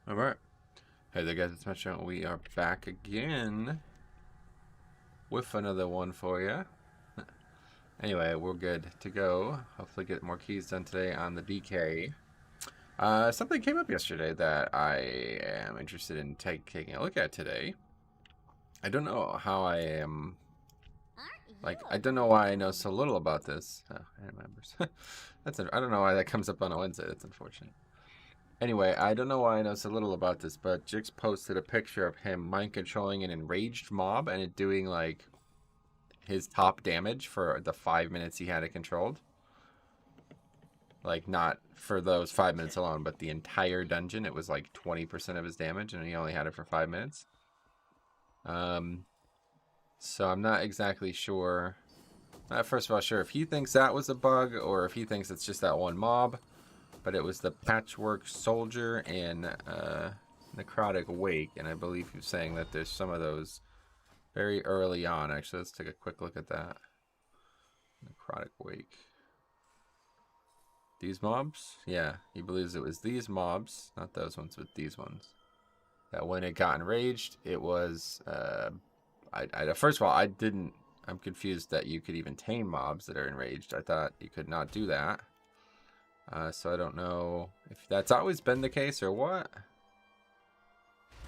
Alright. Hey there guys, it's Metro. We are back again with another one for you. Anyway, we're good to go. Hopefully get more keys done today on the DK. Something came up yesterday that I am interested in taking a look at today. I don't know how I am... I don't know why I know so little about this. Oh, I remember. I don't know why that comes up on a Wednesday. That's unfortunate. Anyway, I don't know why I know so little about this, but Jix posted a picture of him mind controlling an enraged mob and it doing like his top damage for the 5 minutes he had it controlled. Like not for those 5 minutes alone, but the entire dungeon. It was like 20% of his damage and he only had it for 5 minutes. So I'm not exactly sure. Not first of all sure if he thinks that was a bug or if he thinks it's just that one mob. But it was the Patchwork Soldier and Necrotic Wake, and I believe he was saying that there's some of those very early on. Actually, let's take a quick look at that. Necrotic Wake. These mobs? Yeah, he believes it was these mobs, not those ones, but these ones. That when it got enraged, it was... first of all, I'm confused that you could even tame mobs that are enraged. I thought you could not do that. So I don't know if that's always been the case or what,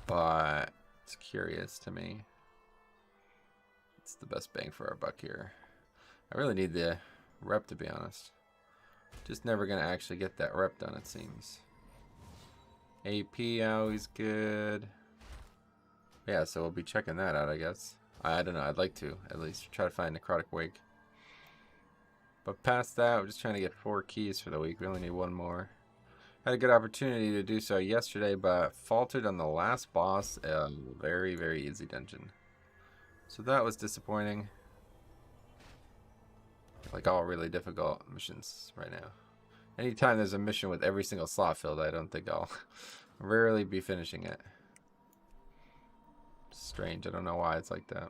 but it's curious to me. It's the best bang for our buck here. I really need the rep, to be honest. Just never gonna actually get that rep done, it seems. AP always good. Yeah, so we'll be checking that out, I guess. I don't know, I'd like to at least try to find Necrotic Wake. But past that, we're just trying to get 4 keys for the week. We only need 1 more. Had a good opportunity to do so yesterday, but faltered on the last boss. A very, very easy dungeon. So that was disappointing. Like all really difficult missions right now. Anytime there's a mission with every single slot filled, I don't think I'll rarely be finishing it. Strange, I don't know why it's like that.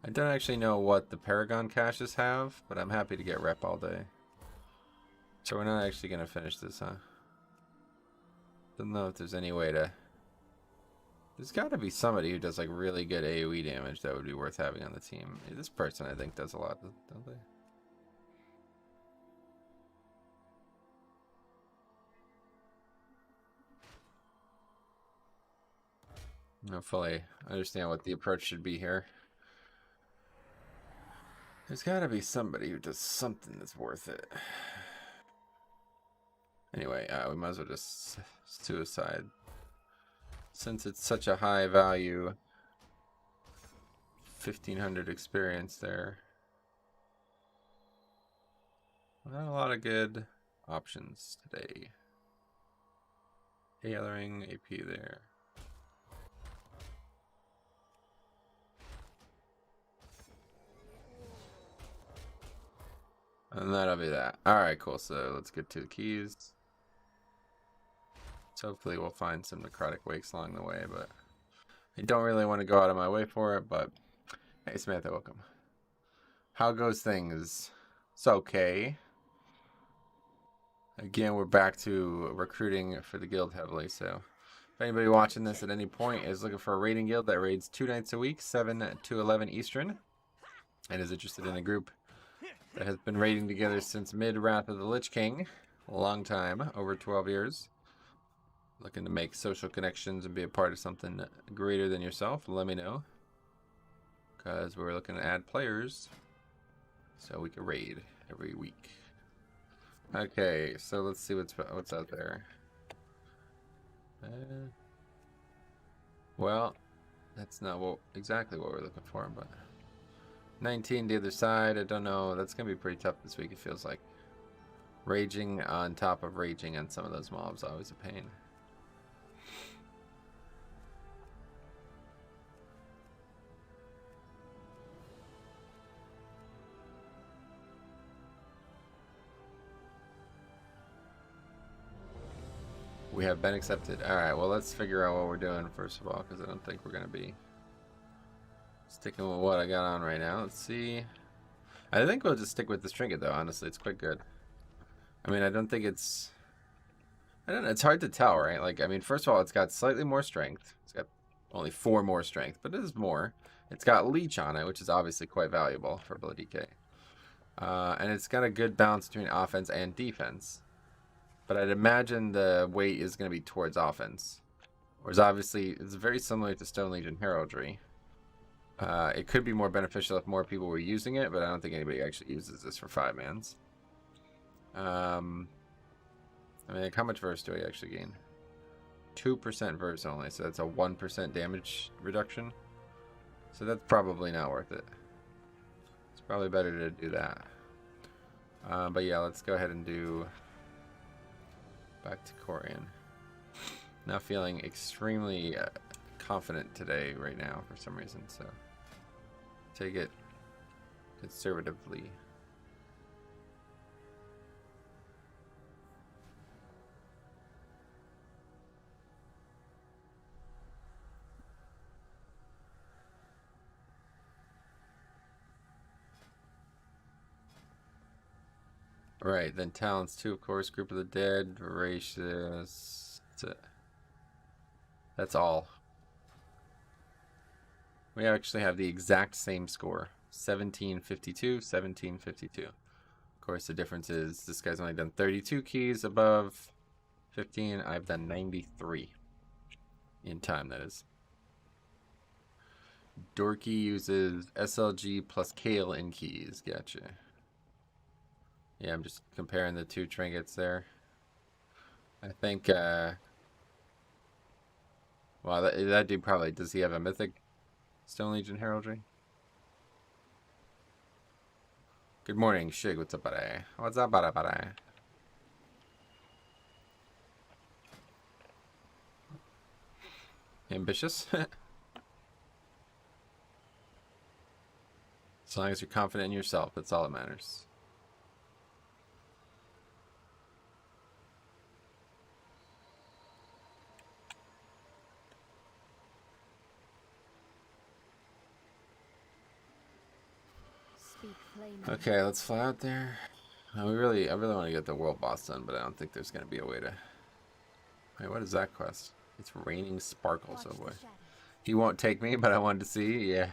I don't actually know what the Paragon caches have, but I'm happy to get rep all day. So we're not actually going to finish this, huh? Don't know if there's any way to... There's got to be somebody who does like really good AoE damage that would be worth having on the team. This person I think does a lot, don't they? I don't fully understand what the approach should be here. There's got to be somebody who does something that's worth it. Anyway, we might as well just suicide. Since it's such a high value, 1500 experience there. Not a lot of good options today. Tailoring, AP there. And that'll be that. Alright, cool. So let's get to the keys. So hopefully we'll find some Necrotic Wakes along the way, but I don't really want to go out of my way for it, but hey Samantha, welcome. How goes things? It's okay. Again, we're back to recruiting for the guild heavily, so if anybody watching this at any point is looking for a raiding guild that raids 2 nights a week, 7 to 11 Eastern, and is interested in a group that has been raiding together since mid-Wrath of the Lich King, a long time, over 12 years. Looking to make social connections and be a part of something greater than yourself, let me know. Because we're looking to add players so we can raid every week. Okay, so let's see what's out there. Well, that's not exactly what we're looking for, but 19 the other side. I don't know. That's gonna be pretty tough this week. It feels like raging on top of raging on some of those mobs always a pain. We have been accepted. Alright, well let's figure out what we're doing first of all, because I don't think we're going to be sticking with what I got on right now. Let's see. I think we'll just stick with this trinket though, honestly. It's quite good. I mean, I don't think it's... I don't know, it's hard to tell, right? Like, I mean, first of all, it's got slightly more strength. It's got only 4 more strength, but it is more. It's got leech on it, which is obviously quite valuable for Blood DK. And it's got a good balance between offense and defense. But I'd imagine the weight is going to be towards offense. Whereas obviously, it's very similar to Stone Legion Heraldry. It could be more beneficial if more people were using it, but I don't think anybody actually uses this for 5-mans. I mean, like, how much verse do I actually gain? 2% verse only, so that's a 1% damage reduction. So that's probably not worth it. It's probably better to do that. But yeah, let's go ahead and do back to Corian. Not feeling extremely confident today right now for some reason, so take it conservatively. Right, then talents 2, of course. Group of the Dead, Voracious. That's all. We actually have the exact same score. 1752, 1752. Of course, the difference is this guy's only done 32 keys above 15. I've done 93 in time, that is. Dorky uses SLG plus Kale in keys. Gotcha. Yeah, I'm just comparing the 2 trinkets there. I think, well, that dude probably, does he have a Mythic Stone Legion Heraldry? Good morning, Shig. What's up, buddy? What's up, buddy? Ambitious? As long as you're confident in yourself, that's all that matters. Okay, let's fly out there. I really want to get the world boss done, but I don't think there's going to be a way to... Wait, what is that quest? It's raining sparkles, oh boy. He won't take me, but I wanted to see. Yeah.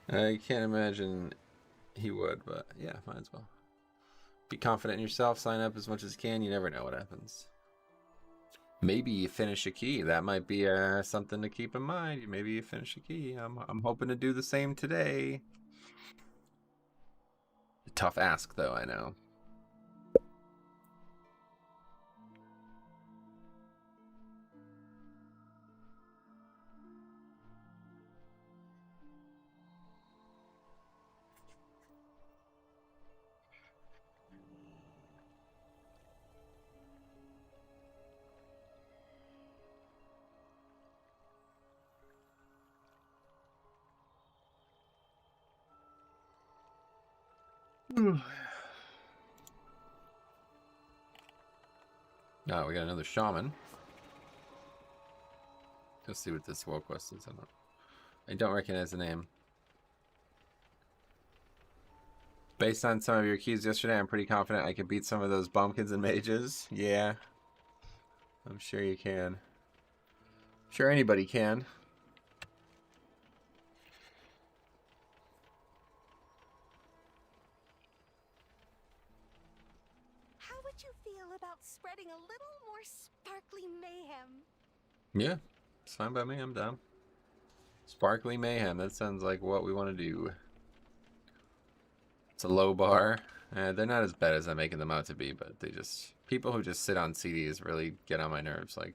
I can't imagine he would, but yeah, might as well. Be confident in yourself, sign up as much as you can. You never know what happens. Maybe you finish a key. That might be something to keep in mind. Maybe you finish a key. I'm hoping to do the same today. Tough ask, though, I know. Oh, we got another shaman. Let's see what this world quest is. I don't recognize the name. Based on some of your keys yesterday, I'm pretty confident I can beat some of those bumpkins and mages. Yeah. I'm sure you can. I'm sure anybody can. How would you feel about spreading a little more sparkly mayhem? Yeah, it's fine by me. I'm down. Sparkly mayhem. That sounds like what we want to do. It's a low bar. They're not as bad as I'm making them out to be, but they just... People who just sit on CDs really get on my nerves. Like,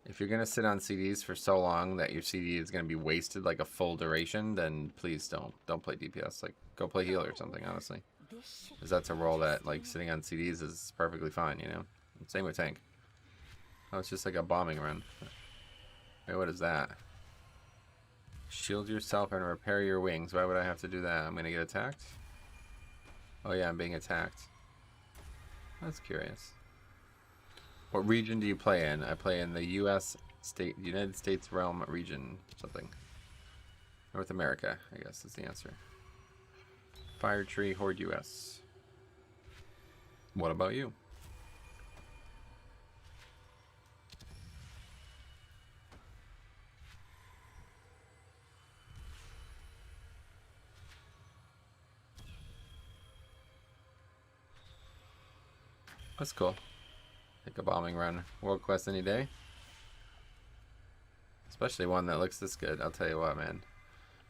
if you're going to sit on CDs for so long that your CD is going to be wasted like a full duration, then please don't play DPS. Like, go play healer or something, honestly. Because that's a role that, like, sitting on CDs is perfectly fine, you know? Same with tank. Oh, it's just like a bombing run. Wait, what is that? Shield yourself and repair your wings. Why would I have to do that? I'm going to get attacked? Oh yeah, I'm being attacked. That's curious. What region do you play in? I play in the United States realm region something. North America, I guess is the answer. Fire Tree Horde US. What about you? That's cool. Take a bombing run. World quest any day. Especially one that looks this good. I'll tell you what, man.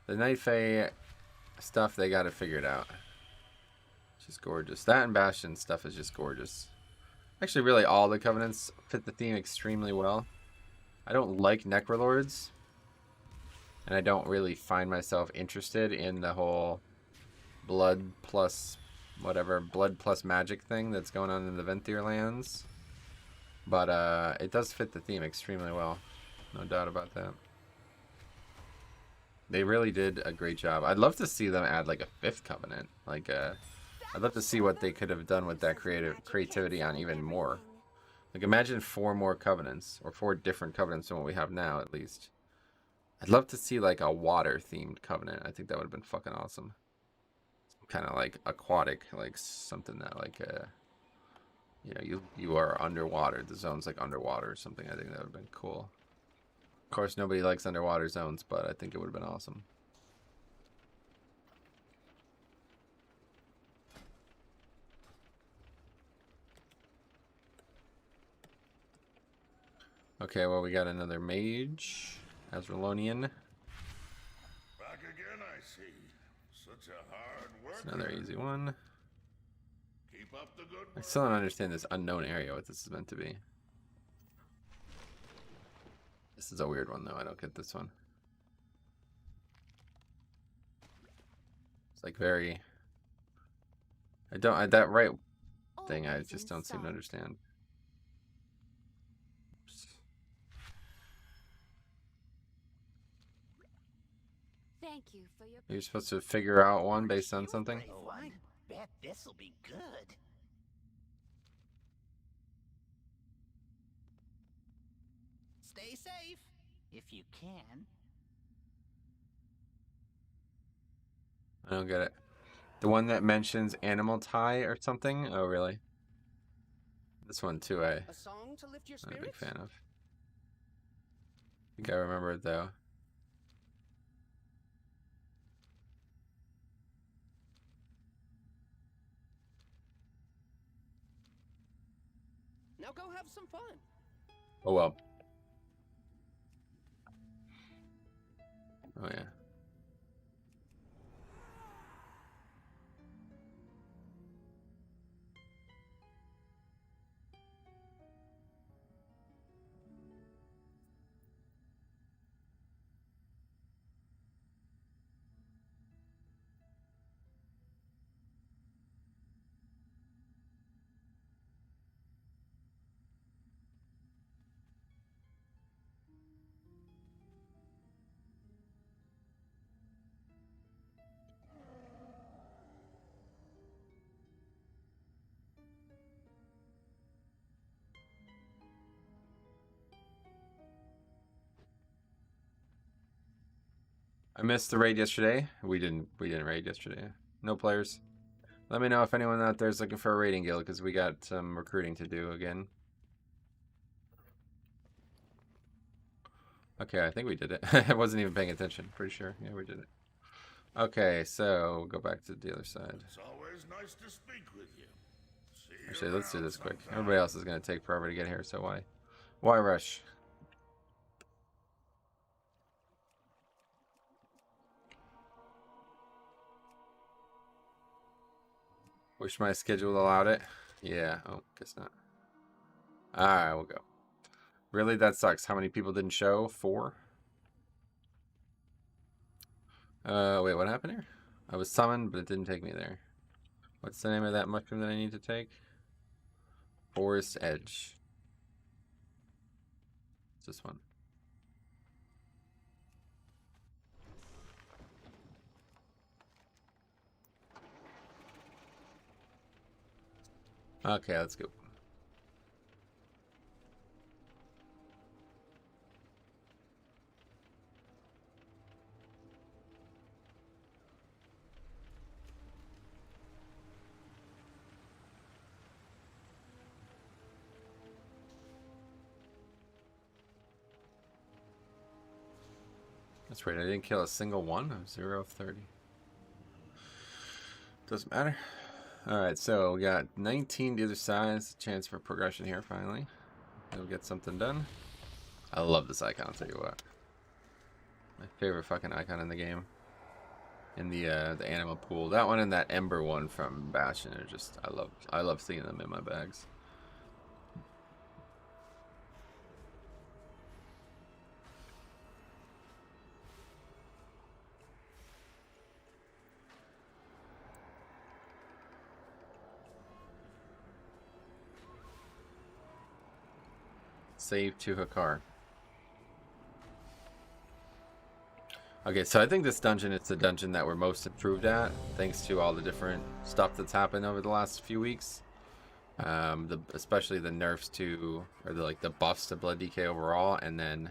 The Night Fae stuff, they got it figured out. It's just gorgeous. That and Bastion stuff is just gorgeous. Actually, really, all the Covenants fit the theme extremely well. I don't like Necrolords. And I don't really find myself interested in the whole blood plus whatever, blood plus magic thing that's going on in the Venthyr lands. But it does fit the theme extremely well. No doubt about that. They really did a great job. I'd love to see them add like a 5th Covenant. Like, I'd love to see what they could have done with that creativity on even more. Like, imagine 4 more Covenants, or 4 different Covenants than what we have now, at least. I'd love to see like a water-themed Covenant. I think that would have been fucking awesome. Kind of like aquatic, like something that like, you know, you are underwater. The zone's like underwater or something. I think that would have been cool. Of course, nobody likes underwater zones, but I think it would have been awesome. Okay, well, we got another mage, Azralonian. Back again, I see. Such a hard worker. It's another easy one. Keep up the good work. I still don't understand this unknown area, what this is meant to be. This is a weird one, though. I don't get this one. It's like very... that right thing, I just don't seem to understand. Thank you for your. You're supposed to figure out one based on something? Oh, I bet this'll be good. Stay safe, if you can. I don't get it. The one that mentions animal tie or something? Oh, really? This one, too, A song to lift your I'm not a big spirits? fan of. I think I remember it, though. Now go have some fun. Oh, well. Oh, yeah. I missed the raid yesterday. We didn't raid yesterday. No players. Let me know if anyone out there is looking for a raiding guild, because we got some recruiting to do again. Okay, I think we did it. I wasn't even paying attention. Pretty sure. Yeah, we did it. Okay, so we'll go back to the other side. It's always nice to speak with you. See you Actually, let's do around this quick. sometime. Everybody else is going to take forever to get here, so why rush? Wish my schedule allowed it. Yeah. Oh, guess not. Alright, we'll go. Really? That sucks. How many people didn't show? 4? Wait, what happened here? I was summoned, but it didn't take me there. What's the name of that mushroom that I need to take? Forest Edge. It's this one. Okay, let's go. That's right, I didn't kill a single one. I'm 0 of 30. Doesn't matter. Alright, so we got 19 the other side. It's a chance for progression here finally. We'll get something done. I love this icon, I'll tell you what. My favorite fucking icon in the game. In the animal pool. That one and that Ember one from Bastion are just I love seeing them in my bags. Save to Hakar. Okay, so I think this dungeon is the dungeon that we're most improved at, thanks to all the different stuff that's happened over the last few weeks. Especially the nerfs to, or the buffs to Blood DK overall, and then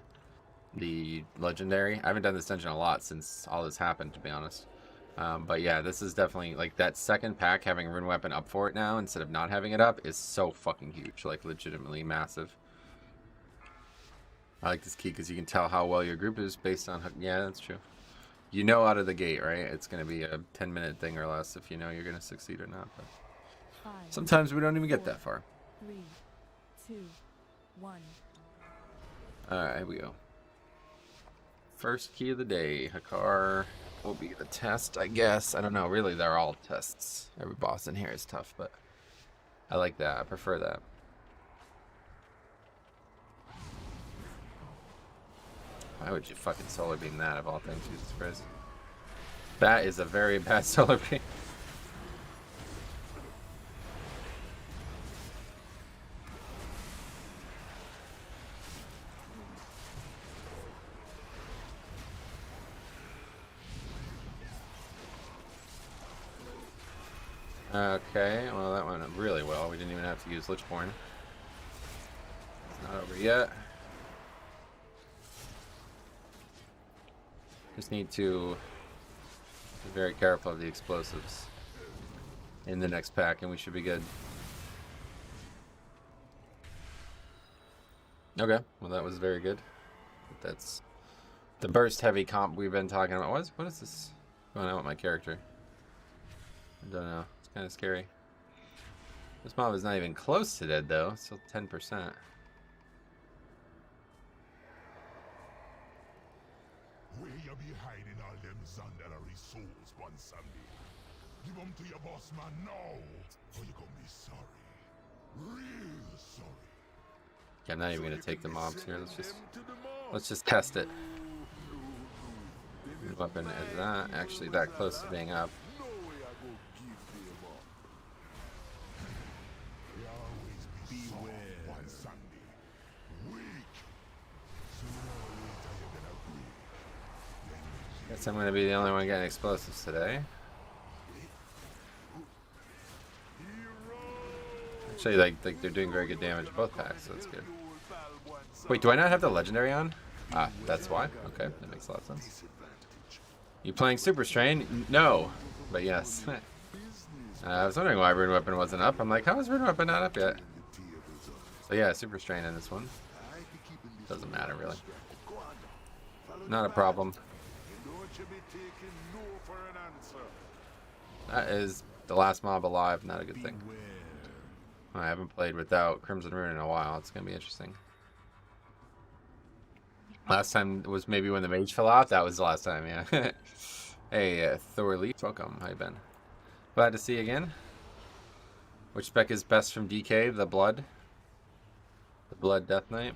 the legendary. I haven't done this dungeon a lot since all this happened, to be honest. But yeah, this is definitely, like, that second pack having Rune Weapon up for it now instead of not having it up is so fucking huge, like legitimately massive. I like this key because you can tell how well your group is based on... Yeah, that's true. You know out of the gate, right? It's going to be a 10-minute thing or less if you know you're going to succeed or not. But sometimes we don't even get that far. 3, 2, 1. Alright, here we go. First key of the day. Hakar will be the test, I guess. I don't know. Really, they're all tests. Every boss in here is tough, but I like that. I prefer that. Why would you fucking solar beam that of all things, Jesus Christ? That is a very bad solar beam. Okay, well that went really well. We didn't even have to use Lichborn. It's not over yet. Just need to be very careful of the explosives in the next pack and we should be good. Okay, well that was very good. That's the burst heavy comp we've been talking about. What is this going on with my character? I don't know. It's kind of scary. This mob is not even close to dead though. It's still 10%. Where you be hiding all them Zandalary souls, one Sunday? Give them to your boss man now, or you gonna be sorry. Real sorry. Yeah, I'm not even gonna take the mobs here. Let's just test it. The weapon is not actually that close to being up. Guess I'm gonna be the only one getting explosives today. Actually, like they're doing very good damage both packs, so that's good. Wait, do I not have the legendary on? Ah, that's why. Okay, that makes a lot of sense. You playing Super Strain? No, but yes. I was wondering why Rune Weapon wasn't up. I'm like, how is Rune Weapon not up yet? So yeah, Super Strain in this one. Doesn't matter really. Not a problem. That is the last mob alive, not a good thing. I haven't played without Crimson Rune in a while. It's going to be interesting. Last time was maybe when the mage fell out. That was the last time, yeah. Hey, Thor Leaf, welcome. How you been? Glad to see you again. Which spec is best from DK? The Blood? The Blood Death Knight?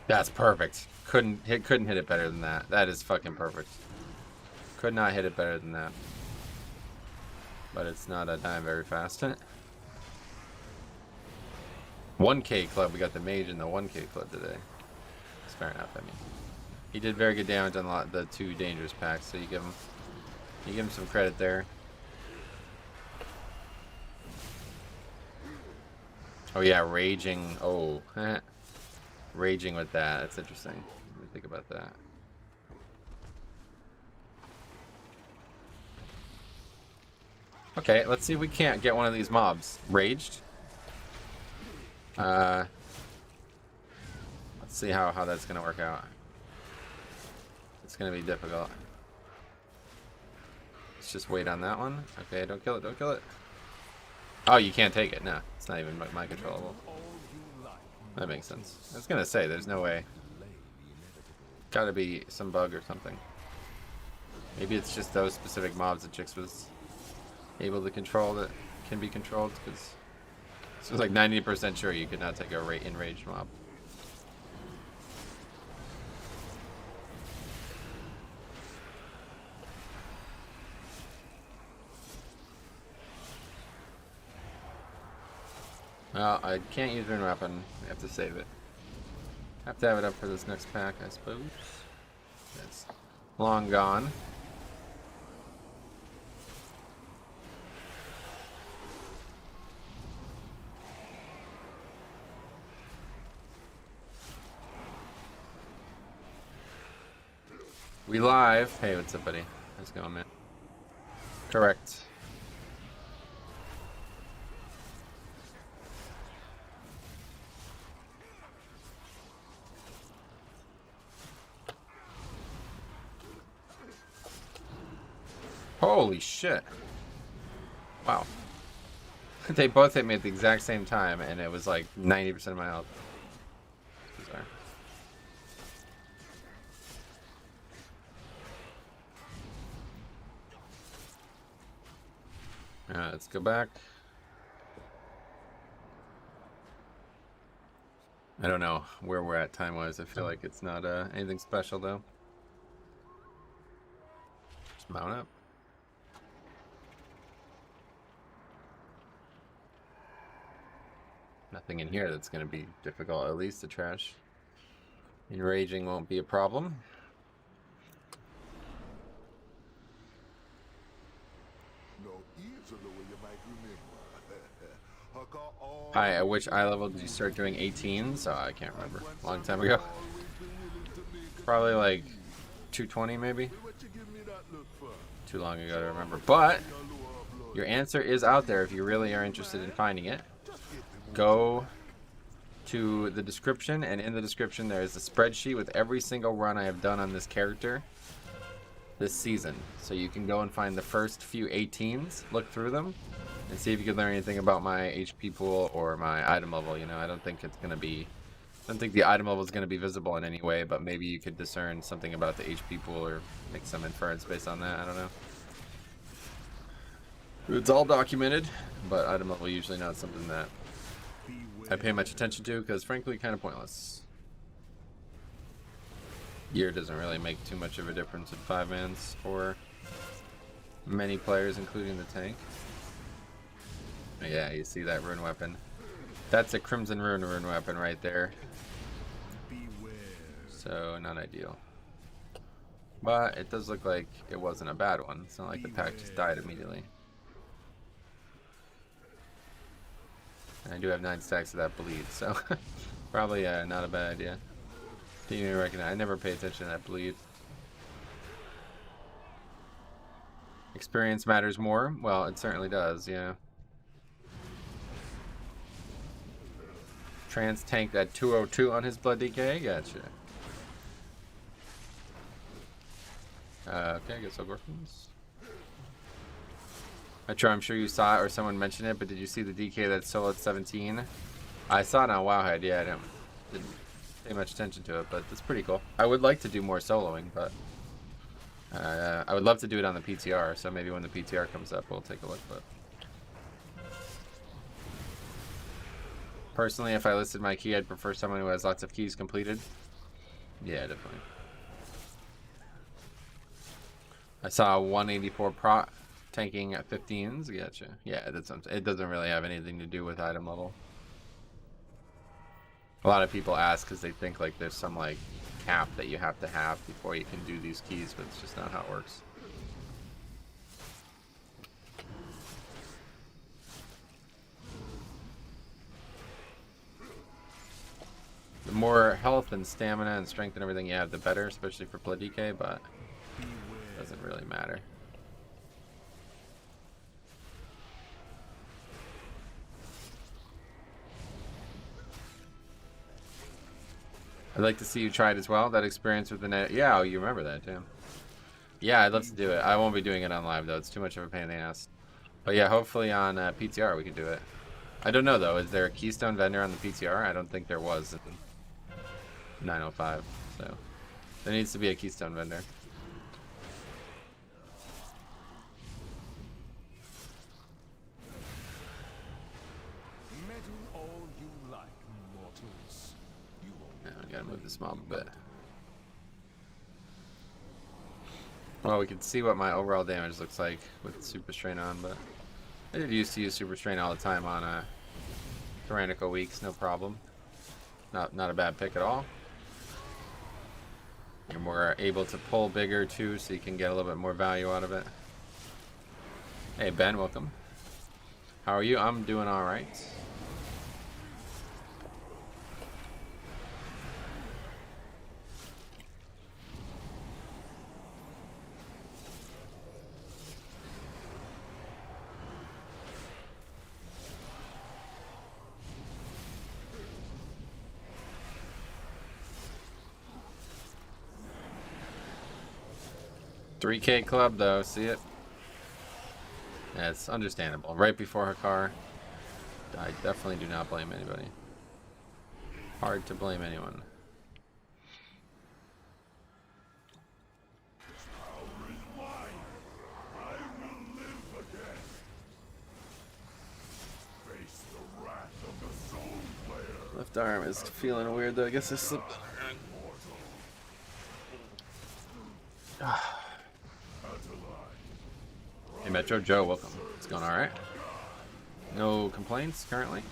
That's perfect. Couldn't hit it better than that. That is fucking perfect. Could not hit it better than that. But it's not dying very fast. 1K club. We got the mage in the 1K club today. It's fair enough. I mean, he did very good damage on the 2 dangerous packs, so you give him some credit there. Oh yeah, raging. Oh. Raging with that. That's interesting. Let me think about that. Okay, let's see if we can't get one of these mobs. Raged. Let's see how that's gonna work out. It's gonna be difficult. Let's just wait on that one. Okay, don't kill it, don't kill it. Oh, you can't take it. No, it's not even my controllable. That makes sense. I was gonna say, there's no way. Gotta be some bug or something. Maybe it's just those specific mobs that Jix was able to control that can be controlled, because it was like 90% sure you could not take a enraged mob. Well, I can't use rune weapon. I have to save it. Have to have it up for this next pack, I suppose. It's long gone. We live. Hey, what's up, buddy? How's it going, man? Correct. Holy shit. Wow. They both hit me at the exact same time, and it was like 90% of my health. Bizarre. Let's go back. I don't know where we're at time-wise. I feel like it's not anything special, though. Just mount up. Nothing in here that's going to be difficult, at least to trash. Enraging won't be a problem. Hi, at which eye level did you start doing 18s? Oh, I can't remember. A long time ago. Probably like 220 maybe. Too long ago to remember. But your answer is out there if you really are interested in finding it. Go to the description, and in the description there is a spreadsheet with every single run I have done on this character this season. So you can go and find the first few 18s, look through them, and see if you can learn anything about my HP pool or my item level. You know, I don't think it's going to be... I don't think the item level is going to be visible in any way, but maybe you could discern something about the HP pool or make some inference based on that. I don't know. It's all documented, but item level usually not something that I pay much attention to, because frankly kind of pointless. Gear doesn't really make too much of a difference in 5-mans for many players, including the tank. Yeah, you see that rune weapon. That's a Crimson Rune weapon right there. So, not ideal. But it does look like it wasn't a bad one. It's not like the pack just died immediately. And I do have 9 stacks of that bleed, so probably not a bad idea. Didn't even recognize. I never pay attention to that bleed. Experience matters more? Well, it certainly does, yeah. Trans tanked at 202 on his blood DK? Gotcha. Okay, I guess I'll go for this. I'm sure you saw it or someone mentioned it, but did you see the DK that's still at 17? I saw it on Wowhead, yeah, I didn't pay much attention to it, but it's pretty cool. I would like to do more soloing, but I would love to do it on the PTR, so maybe when the PTR comes up, we'll take a look, but... Personally, if I listed my key, I'd prefer someone who has lots of keys completed. Yeah, definitely. I saw 184 prot tanking at 15s. Gotcha. Yeah, it doesn't really have anything to do with item level. A lot of people ask because they think like there's some like cap that you have to have before you can do these keys, but it's just not how it works. The more health and stamina and strength and everything you have, the better, especially for blood DK, but it doesn't really matter. I'd like to see you try it as well. That experience with the net. Yeah, oh, you remember that, damn. Yeah, I'd love to do it. I won't be doing it on live though. It's too much of a pain in the ass. But yeah, hopefully on PTR we can do it. I don't know though. Is there a Keystone vendor on the PTR? I don't think there was in 905. So there needs to be a Keystone vendor. Meddle all you like, mortals. You Yeah, we gotta move this mob a bit. Well, we can see what my overall damage looks like with Super Strain on, but I did used to use Super Strain all the time on Tyrannical weeks, no problem. Not a bad pick at all. And we're able to pull bigger too, so you can get a little bit more value out of it. Hey Ben, welcome. How are you? I'm doing all right. $3K club though, see it? Yeah, it's understandable. Right before her car, I definitely do not blame anybody. Hard to blame anyone. Left arm is feeling weird though. I guess I slipped. Hey Metro Joe, welcome. It's going alright? No complaints currently?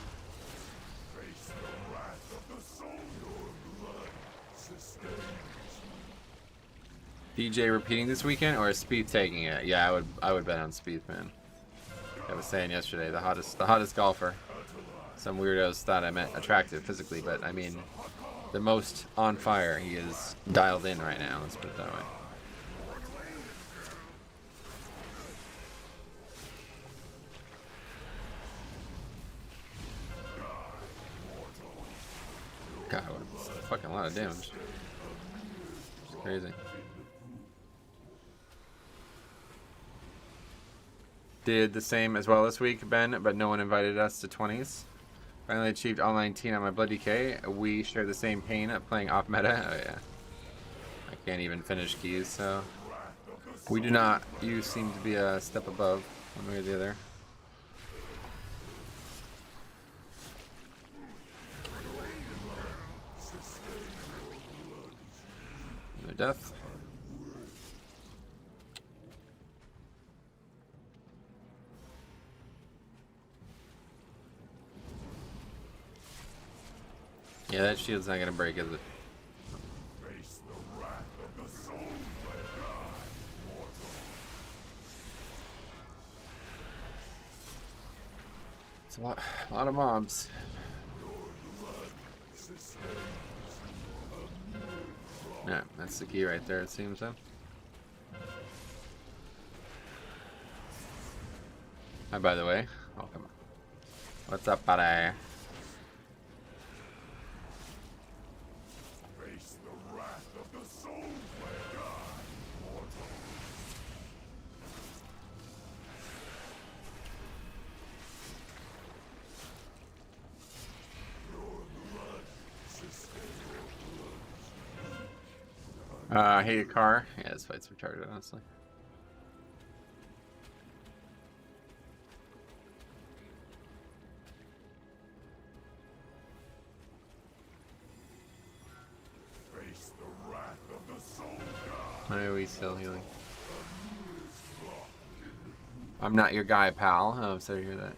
DJ repeating this weekend or is Speed taking it? Yeah, I would bet on Speed, man. I was saying yesterday, the hottest golfer. Some weirdos thought I meant attractive physically, but I mean the most on fire. He is dialed in right now, let's put it that way. God, that's a fucking lot of damage. It's crazy. Did the same as well this week, Ben, but no one invited us to 20s. Finally achieved all 19 on my Blood DK. We share the same pain at playing off meta. Oh yeah. I can't even finish keys, so we do not. You seem to be a step above one way or the other. No death. Yeah, that shield's not gonna break, is it? It's a lot of mobs. Yeah, that's the key right there, it seems, huh? Hi, by the way. Welcome. What's up, buddy? I hate a car. Yeah, this fight's retarded, honestly. Why are we still healing? I'm not your guy, pal. Oh, I'm sorry to hear that.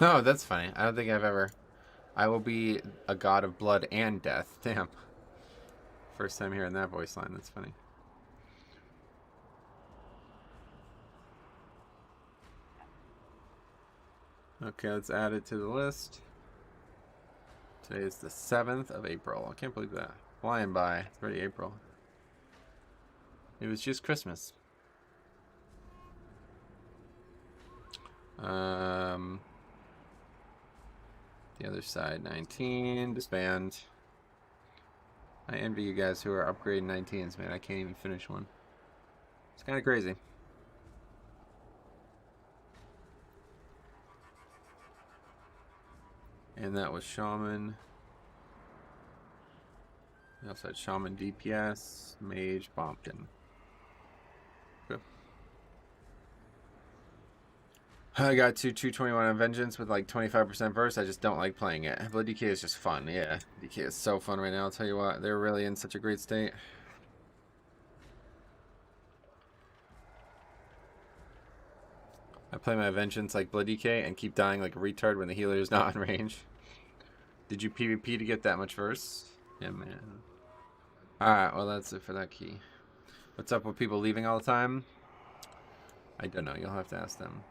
Oh, that's funny. I don't think I've ever... I will be a god of blood and death. Damn. First time hearing that voice line. That's funny. Okay, let's add it to the list. Today is the 7th of April. I can't believe that. Flying by. It's already April. It was just Christmas. The other side, 19. Disband. I envy you guys who are upgrading 19s, man. I can't even finish one. It's kind of crazy. And that was Shaman. We also had Shaman DPS, Mage, Bompkin. Good. I got to 221 on Vengeance with like 25% burst. I just don't like playing it. Blood DK is just fun. Yeah, DK is so fun right now. I'll tell you what, they're really in such a great state. I play my Vengeance like Blood DK and keep dying like a retard when the healer is not in range. Did you PvP to get that much verse? Yeah, man. Alright, well that's it for that key. What's up with people leaving all the time? I don't know. You'll have to ask them.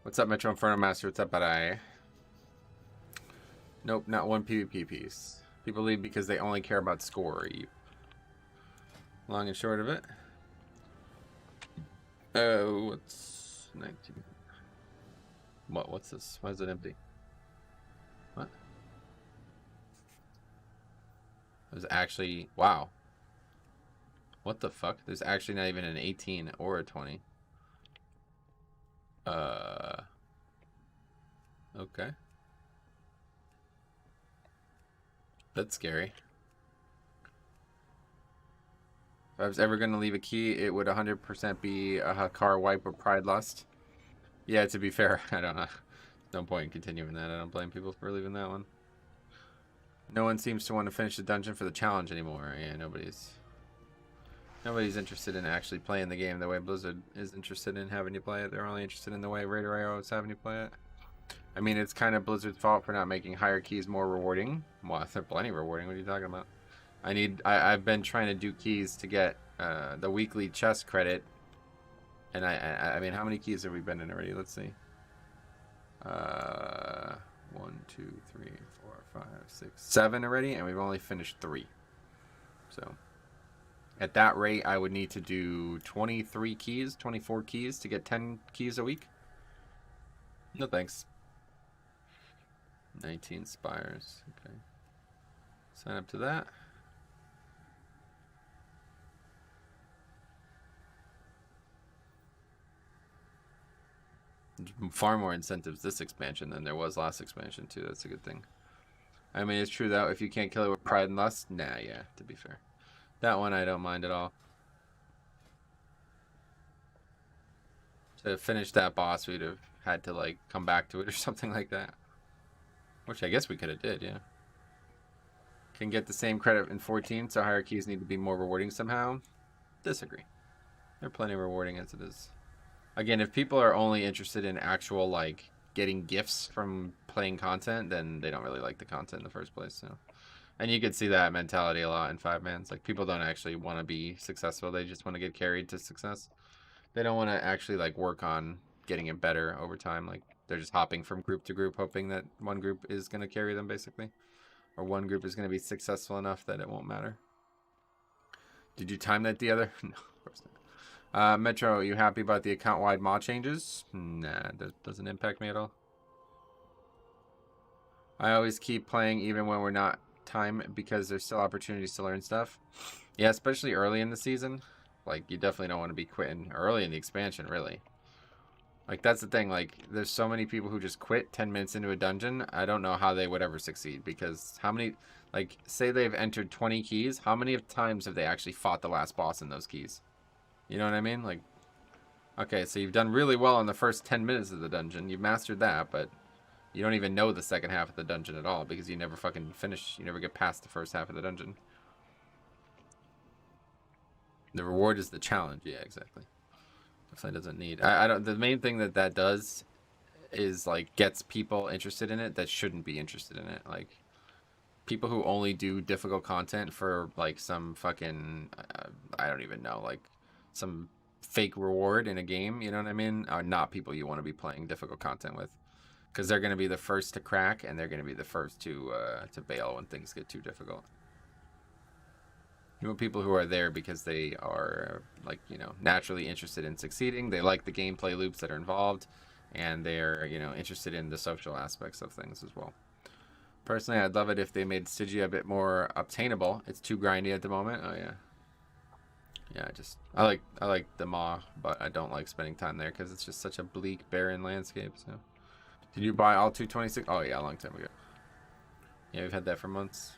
What's up, Metro Inferno Master? What's up, buddy? Nope, not one PvP piece. People leave because they only care about score. Long and short of it. Oh, what's 19? What's this? Why is it empty? What? There's actually... Wow. What the fuck? There's actually not even an 18 or a 20. Okay. That's scary. If I was ever going to leave a key, it would 100% be a Hakar wipe or Pride Lust. Yeah, to be fair, I don't know. No point in continuing that. I don't blame people for leaving that one. No one seems to want to finish the dungeon for the challenge anymore. Yeah, nobody's interested in actually playing the game the way Blizzard is interested in having you play it. They're only interested in the way Raider IO is having you play it. I mean, it's kind of Blizzard's fault for not making higher keys more rewarding. Well, they're plenty rewarding. What are you talking about? I've been trying to do keys to get the weekly chest credit. And I mean, how many keys have we been in already? Let's see. 1, 2, 3, 4, 5, 6, 7 already, and we've only finished 3. So at that rate, I would need to do 23 keys, 24 keys to get 10 keys a week. No thanks. 19 spires. Okay. Sign up to that. Far more incentives this expansion than there was last expansion too. That's a good thing. I mean, it's true though, if you can't kill it with Pride and Lust, nah, yeah, to be fair. That one I don't mind at all. To finish that boss, we'd have had to like come back to it or something like that. Which I guess we could have did, yeah. Can get the same credit in 14, so higher keys need to be more rewarding somehow. Disagree. They're plenty rewarding as it is. Again, if people are only interested in actual like getting gifts from playing content, then they don't really like the content in the first place. So, and you could see that mentality a lot in 5-mans. Like people don't actually want to be successful; they just want to get carried to success. They don't want to actually like work on getting it better over time. Like they're just hopping from group to group, hoping that one group is going to carry them, basically, or one group is going to be successful enough that it won't matter. Did you time that the other? No, of course not. Metro, are you happy about the account-wide mod changes? Nah, that doesn't impact me at all. I always keep playing even when we're not time because there's still opportunities to learn stuff. Yeah, especially early in the season. Like, you definitely don't want to be quitting early in the expansion, really. Like, that's the thing. Like, there's so many people who just quit 10 minutes into a dungeon. I don't know how they would ever succeed, because how many, like, say they've entered 20 keys, how many times have they actually fought the last boss in those keys? You know what I mean? Like, okay, so you've done really well in the first 10 minutes of the dungeon. You've mastered that, but you don't even know the second half of the dungeon at all, because you never fucking finish. You never get past the first half of the dungeon. The reward is the challenge. Yeah, exactly. Definitely doesn't need. I don't. The main thing that does is like gets people interested in it that shouldn't be interested in it. Like people who only do difficult content for like some fucking I don't even know, like some fake reward in a game. You know what I mean? Are not people you want to be playing difficult content with, because they're going to be the first to crack and they're going to be the first to bail when things get too difficult. You want people who are there because they are, like, you know, naturally interested in succeeding. They like the gameplay loops that are involved, and they're, you know, interested in the social aspects of things as well. Personally, I'd love it if they made Stygia a bit more obtainable. It's too grindy at the moment. Oh yeah, yeah. I like the Maw, but I don't like spending time there because it's just such a bleak, barren landscape. So, did you buy all 226? Oh yeah, a long time ago. Yeah, we've had that for months.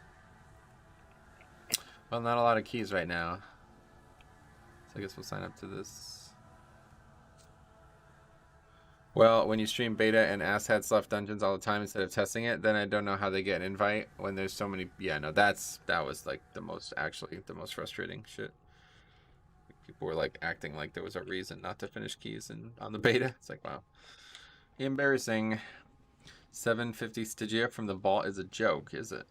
Well, not a lot of keys right now, so I guess we'll sign up to this. Well, when you stream beta and assheads left dungeons all the time instead of testing it, then I don't know how they get an invite when there's so many. Yeah, no, that was like the most frustrating shit. People were like acting like there was a reason not to finish keys and on the beta. It's like, wow, embarrassing. 750 Stygia from the vault is a joke, is it?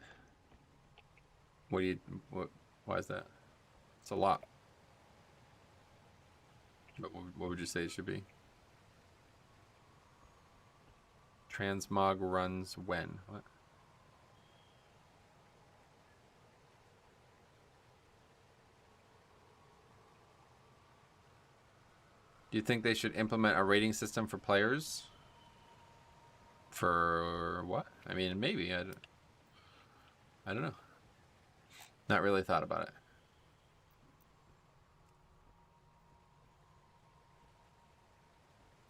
Why is that? It's a lot. But what would you say it should be? Transmog runs when? What? Do you think they should implement a rating system for players? For what? I mean, maybe. I don't know. Not really thought about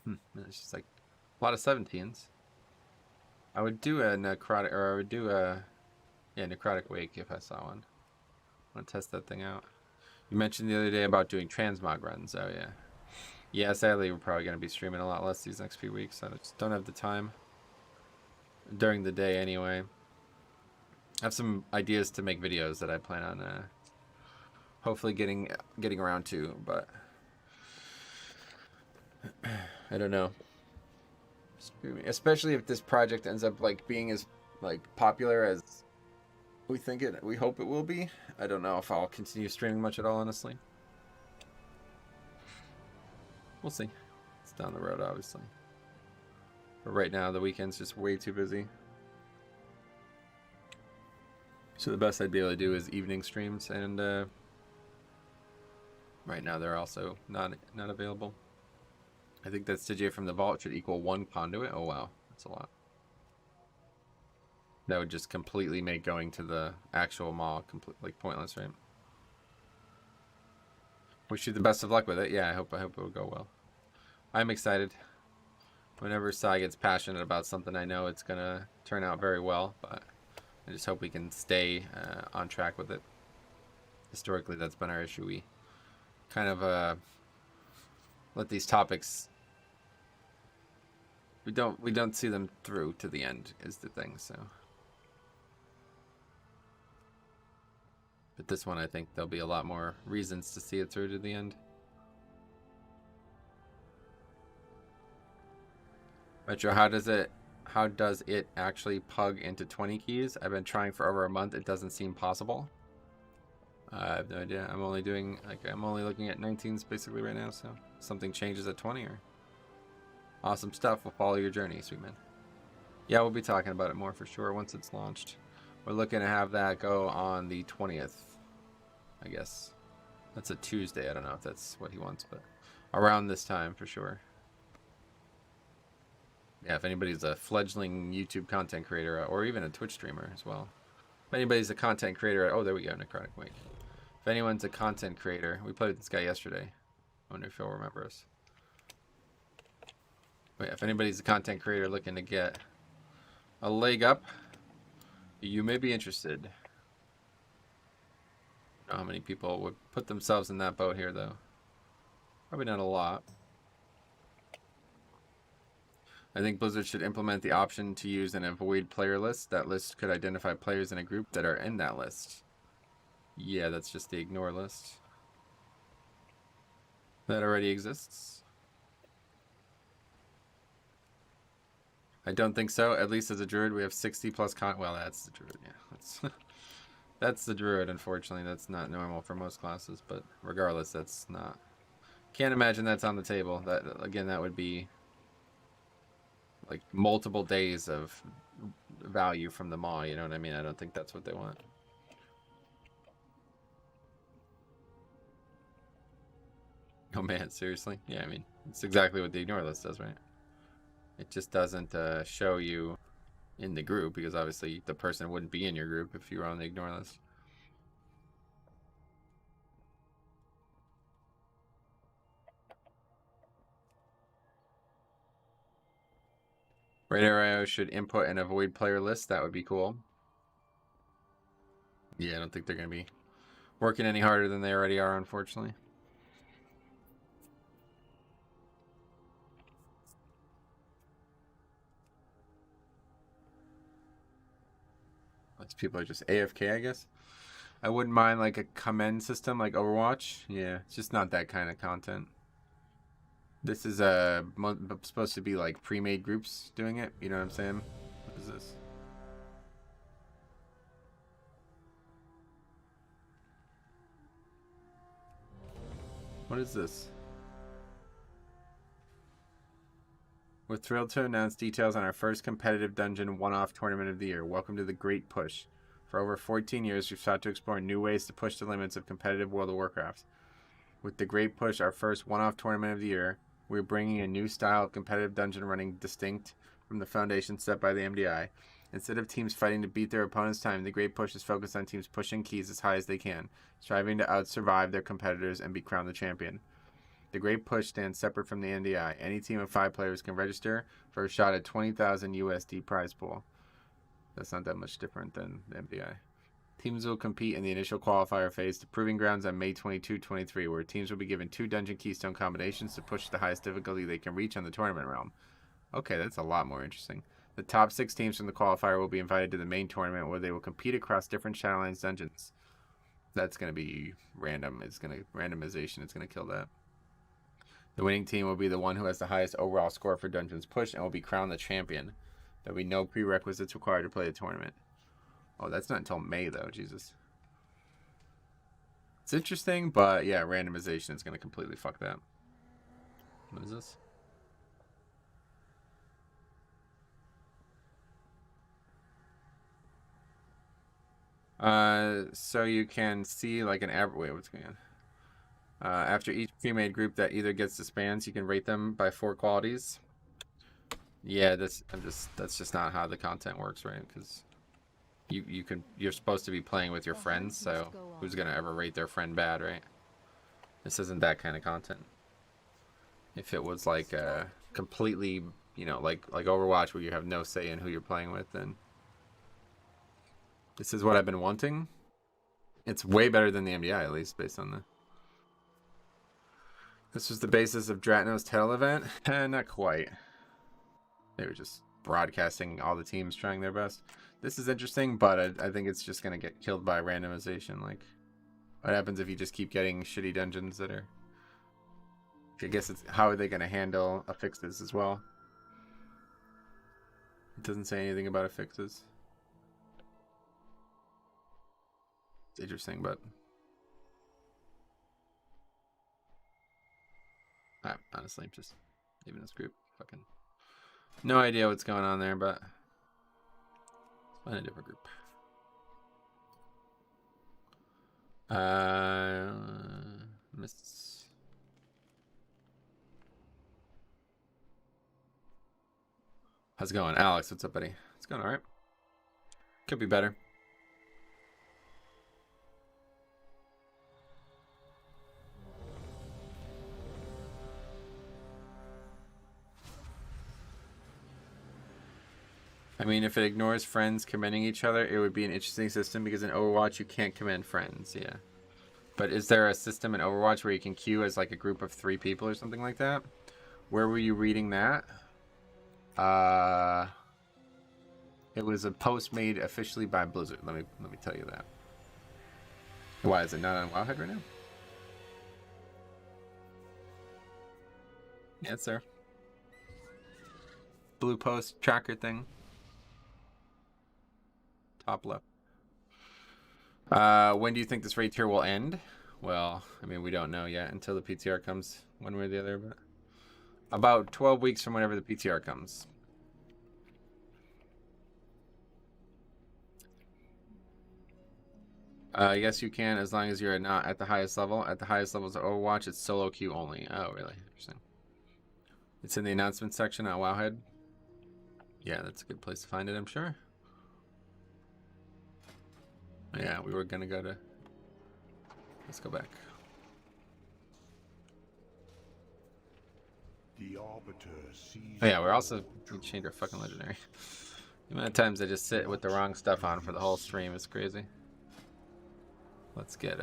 it. It's just like a lot of 17s. I would do a necrotic, or I would do a necrotic wake if I saw one. I want to test that thing out. You mentioned the other day about doing transmog runs. Oh yeah. Yeah, sadly we're probably going to be streaming a lot less these next few weeks. I just don't have the time during the day anyway. I have some ideas to make videos that I plan on hopefully getting around to, but I don't know. Especially if this project ends up like being as like popular as we hope it will be. I don't know if I'll continue streaming much at all, honestly. We'll see. It's down the road, obviously. But right now, the weekend's just way too busy. So the best I'd be able to do is evening streams, and right now they're also not available. I think that Stygia from the vault should equal 1 conduit. Oh wow, that's a lot. That would just completely make going to the actual Maw completely pointless, right? Wish you the best of luck with it. Yeah, I hope it will go well. I'm excited. Whenever Sai gets passionate about something, I know it's gonna turn out very well, but I just hope we can stay on track with it. Historically, that's been our issue. We kind of let these topics. We don't see them through to the end is the thing. So, but this one, I think there'll be a lot more reasons to see it through to the end. Metro, how does it actually pug into 20 keys? I've been trying for over a month. It doesn't seem possible. I have no idea. I'm only looking at 19s basically right now. So something changes at 20 or awesome stuff. We'll follow your journey, sweet man. Yeah, we'll be talking about it more for sure once it's launched. We're looking to have that go on the 20th, I guess. That's a Tuesday. I don't know if that's what he wants, but around this time for sure. Yeah, if anybody's a fledgling YouTube content creator or even a Twitch streamer as well. If anybody's a content creator, oh, there we go, Necrotic Wake. If anyone's a content creator, we played with this guy yesterday. I wonder if he'll remember us. But yeah, if anybody's a content creator looking to get a leg up, you may be interested. I don't know how many people would put themselves in that boat here, though. Probably not a lot. I think Blizzard should implement the option to use an avoid player list. That list could identify players in a group that are in that list. Yeah, that's just the ignore list. That already exists. I don't think so. At least as a druid, we have 60 plus well, that's the druid. Yeah, that's that's the druid. Unfortunately, that's not normal for most classes. But regardless, that's not. Can't imagine that's on the table. That again, that would be like multiple days of value from the maw. You know what I mean? I don't think that's what they want. Oh man, seriously? Yeah, I mean, it's exactly what the ignore list does, right? It just doesn't show you in the group, because obviously the person wouldn't be in your group if you were on the ignore list. Radar IO should input and avoid player list. That would be cool. Yeah, I don't think they're going to be working any harder than they already are, unfortunately. These people are just AFK, I guess. I wouldn't mind like a commend system like Overwatch. Yeah, it's just not that kind of content. This is supposed to be like pre-made groups doing it. You know what I'm saying? What is this? What is this? We're thrilled to announce details on our first competitive dungeon one-off tournament of the year. Welcome to the Great Push. For over 14 years, we've sought to explore new ways to push the limits of competitive World of Warcraft. With the Great Push, our first one-off tournament of the year, we're bringing a new style of competitive dungeon running distinct from the foundation set by the MDI. Instead of teams fighting to beat their opponent's time, the Great Push is focused on teams pushing keys as high as they can, striving to out-survive their competitors and be crowned the champion. The Great Push stands separate from the NDI. Any team of 5 players can register for a shot at 20,000 USD prize pool. That's not that much different than the MDI. Teams will compete in the initial qualifier phase to Proving Grounds on May 22-23, where teams will be given 2 dungeon keystone combinations to push the highest difficulty they can reach on the tournament realm. Okay, that's a lot more interesting. The top 6 teams from the qualifier will be invited to the main tournament, where they will compete across different Shadowlands dungeons. That's going to be random. Randomization is going to kill that. The winning team will be the one who has the highest overall score for dungeons pushed and will be crowned the champion. There will be no prerequisites required to play the tournament. Oh, that's not until May, though. Jesus. It's interesting, but yeah, randomization is going to completely fuck that. What is this? So you can see like an average. Wait, what's going on? After each pre-made group that either gets disbands, you can rate them by 4 qualities. Yeah, that's just not how the content works, right? Because you're supposed to be playing with your friends, so who's gonna ever rate their friend bad, right? This isn't that kind of content. If it was like completely, you know, like Overwatch, where you have no say in who you're playing with, then this is what I've been wanting. It's way better than the MDI, at least based on the. This was the basis of Dratno's Tell event. Not quite. They were just broadcasting all the teams trying their best. This is interesting, but I think it's just going to get killed by randomization. Like, what happens if you just keep getting shitty dungeons that are... I guess it's how are they going to handle affixes as well? It doesn't say anything about affixes. It's interesting, but... honestly, just leaving this group. Fucking no idea what's going on there, but let's find a different group. Miss. How's it going, Alex? What's up, buddy? It's going all right. Could be better. I mean, if it ignores friends commending each other, it would be an interesting system because in Overwatch you can't commend friends, yeah. But is there a system in Overwatch where you can queue as like a group of 3 people or something like that? Where were you reading that? It was a post made officially by Blizzard. Let me tell you that. Why is it not on Wowhead right now? Yeah, it's there. Blue post tracker thing. Top left. When do you think this raid tier will end? Well, I mean, we don't know yet until the PTR comes one way or the other, but about 12 weeks from whenever the PTR comes. Yes, you can, as long as you're not at the highest level. At the highest levels of Overwatch, it's solo queue only. Oh, really? Interesting. It's in the announcement section on Wowhead. Yeah, that's a good place to find it, I'm sure. Yeah, we were gonna go to... Let's go back. The Arbiter sees. Oh yeah, we're also... We changed our fucking legendary. The amount of times I just sit with the wrong stuff on for the whole stream is crazy. Let's get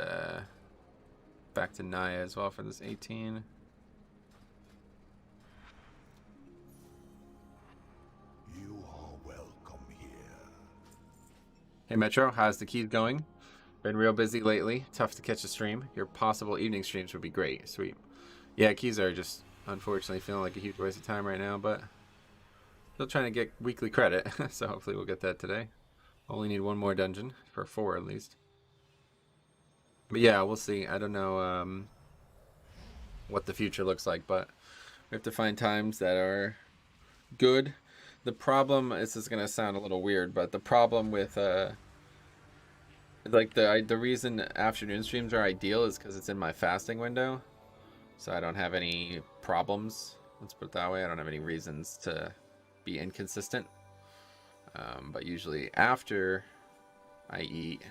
back to Naya as well for this 18. You are welcome here. Hey Metro, how's the keys going? Been real busy lately. Tough to catch a stream. Your possible evening streams would be great. Sweet. Yeah, keys are just unfortunately feeling like a huge waste of time right now, but still trying to get weekly credit, so hopefully we'll get that today. Only need one more dungeon, for 4 at least. But yeah, we'll see. I don't know what the future looks like, but we have to find times that are good. The problem, this is going to sound a little weird, but the problem with like the reason afternoon streams are ideal is because it's in my fasting window, so I don't have any problems. Let's put it that way. I don't have any reasons to be inconsistent. But usually after I eat,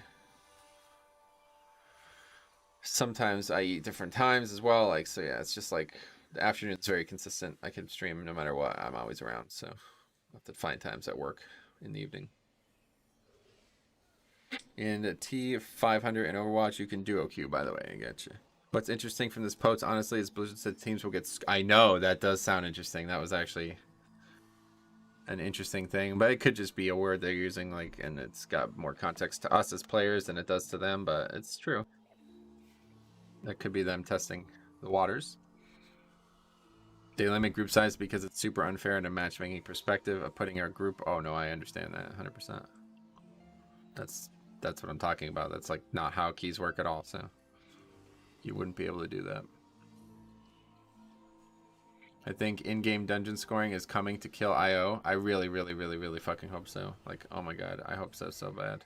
sometimes I eat different times as well. Like, so yeah, it's just like the afternoon's very consistent. I can stream no matter what. I'm always around, so I'll have to find times at work in the evening. In T500 in Overwatch, you can duo queue, by the way. I getcha. What's interesting from this post, honestly, is Blizzard said teams will get... I know, that does sound interesting. That was actually an interesting thing. But it could just be a word they're using, like, and it's got more context to us as players than it does to them, but it's true. That could be them testing the waters. They limit group size because it's super unfair in a matchmaking perspective of putting our group... Oh, no, I understand that 100%. That's what I'm talking about. That's like not how keys work at all, so you wouldn't be able to do that. I think in-game dungeon scoring is coming to kill IO. I really, really, really, really fucking hope so. Like, oh my god, I hope so bad.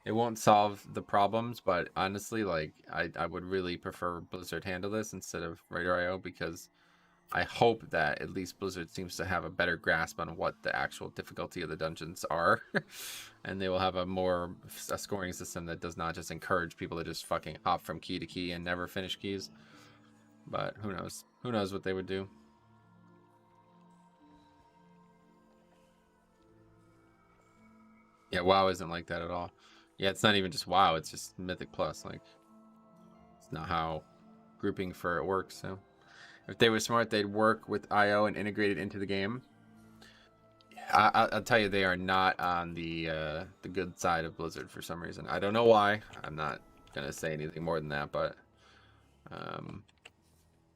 It won't solve the problems, but honestly, like, I would really prefer Blizzard handle this instead of Raider.io, because I hope that at least Blizzard seems to have a better grasp on what the actual difficulty of the dungeons are. And they will have a scoring system that does not just encourage people to just fucking hop from key to key and never finish keys. But who knows? Who knows what they would do? Yeah, WoW isn't like that at all. Yeah, it's not even just WoW, it's just Mythic Plus. Like, it's not how grouping for it works, so... If they were smart, they'd work with IO and integrate it into the game. I'll tell you, they are not on the good side of Blizzard for some reason. I don't know why. I'm not gonna say anything more than that, but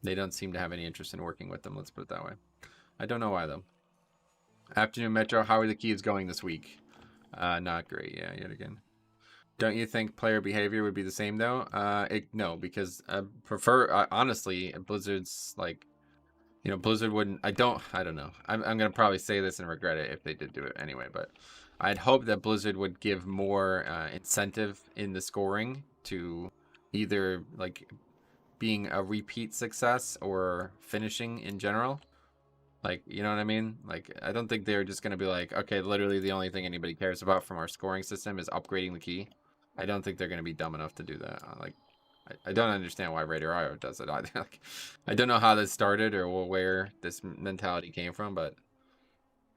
they don't seem to have any interest in working with them. Let's put it that way. I don't know why though. Afternoon Metro, how are the keys going this week? Not great. Yeah, yet again. Don't you think player behavior would be the same though? No, because I prefer honestly Blizzard's like, you know, Blizzard wouldn't. I don't know. I'm gonna probably say this and regret it if they did do it anyway. But I'd hope that Blizzard would give more incentive in the scoring to either like being a repeat success or finishing in general. Like, you know what I mean? Like, I don't think they're just gonna be like, okay, literally the only thing anybody cares about from our scoring system is upgrading the key. I don't think they're going to be dumb enough to do that. Like, I don't understand why Raider.io does it either. Like, I don't know how this started or where this mentality came from, but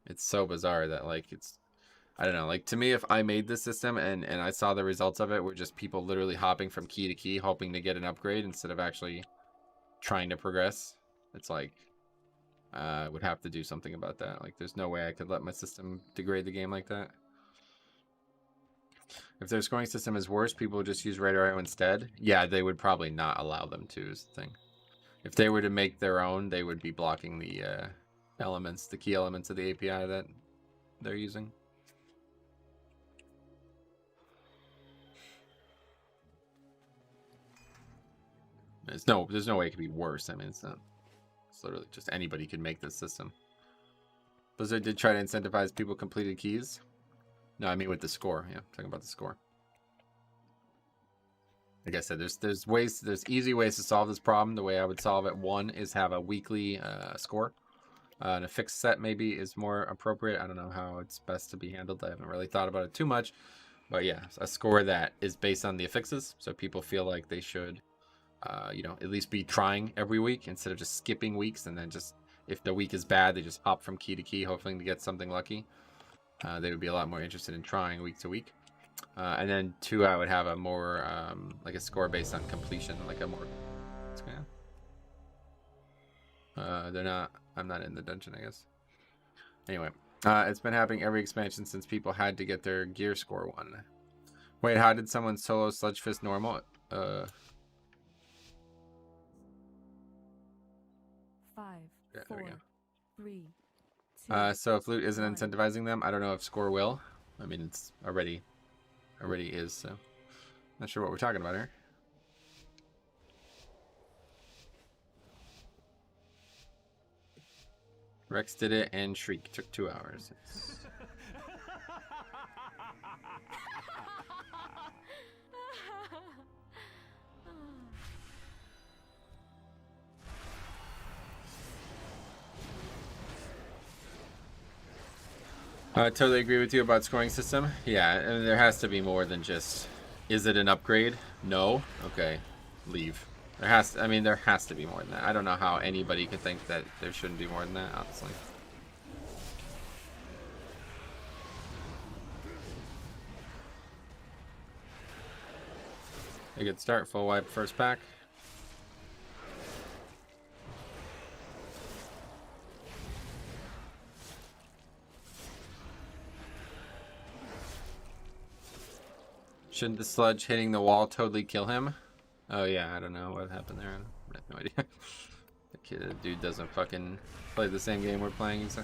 it's so bizarre that, like, it's I don't know. Like, to me, if I made this system and I saw the results of it were just people literally hopping from key to key, hoping to get an upgrade instead of actually trying to progress, it's like, I would have to do something about that. Like, there's no way I could let my system degrade the game like that. If their scoring system is worse, people would just use Red Arrow instead. Yeah, they would probably not allow them to, is the thing. If they were to make their own, they would be blocking the elements, the key elements of the API that they're using. There's no way it could be worse. I mean, it's literally just anybody could make this system. Blizzard did try to incentivize people completed keys. No, I mean with the score. Yeah, I'm talking about the score. Like I said, there's easy ways to solve this problem. The way I would solve it, one, is have a weekly score. And a fixed set maybe is more appropriate. I don't know how it's best to be handled. I haven't really thought about it too much. But yeah, a score that is based on the affixes. So people feel like they should, you know, at least be trying every week instead of just skipping weeks. And then just, if the week is bad, they just hop from key to key, hoping to get something lucky. They would be a lot more interested in trying week to week. And then two, I would have a more, like a score based on completion, like a more, they're not, I'm not in the dungeon, I guess. Anyway, it's been happening every expansion since people had to get their gear score one. Wait, how did someone solo Sludge Fist normal? 5, Yeah, 4, there we go. 3, 2. So if loot isn't 1. incentivizing them, I don't know if score will. I mean, it's already is, so not sure what we're talking about here. Rex did it and Shriek took 2 hours. I totally agree with you about scoring system. Yeah, and there has to be more than just, is it an upgrade? No. Okay, leave. There has to, I mean, there has to be more than that. I don't know how anybody could think that there shouldn't be more than that, honestly. A good start, full wipe first pack. Shouldn't the sludge hitting the wall totally kill him? Oh yeah, I don't know what happened there. I have no idea. The dude doesn't fucking play the same game we're playing. He's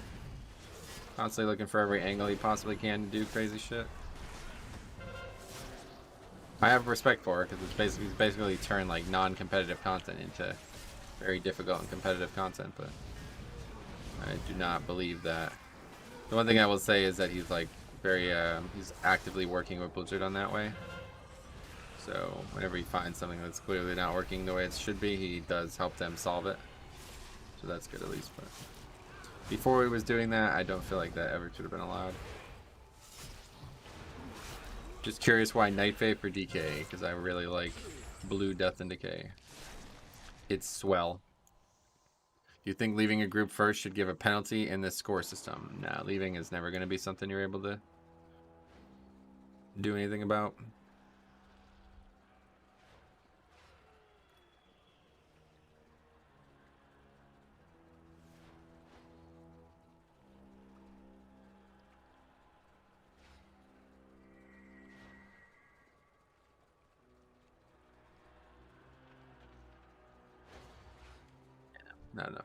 constantly looking for every angle he possibly can to do crazy shit. I have respect for it because it's basically turned like non-competitive content into very difficult and competitive content, but I do not believe that. The one thing I will say is that he's like very he's actively working with Blizzard on that way. So whenever he finds something that's clearly not working the way it should be, he does help them solve it. So that's good at least. But before he was doing that, I don't feel like that ever should have been allowed. Just curious why Night Fae for DK, because I really like Blue Death and Decay. It's swell. Do you think leaving a group first should give a penalty in this score system? Nah, leaving is never going to be something you're able to do anything about. Not enough.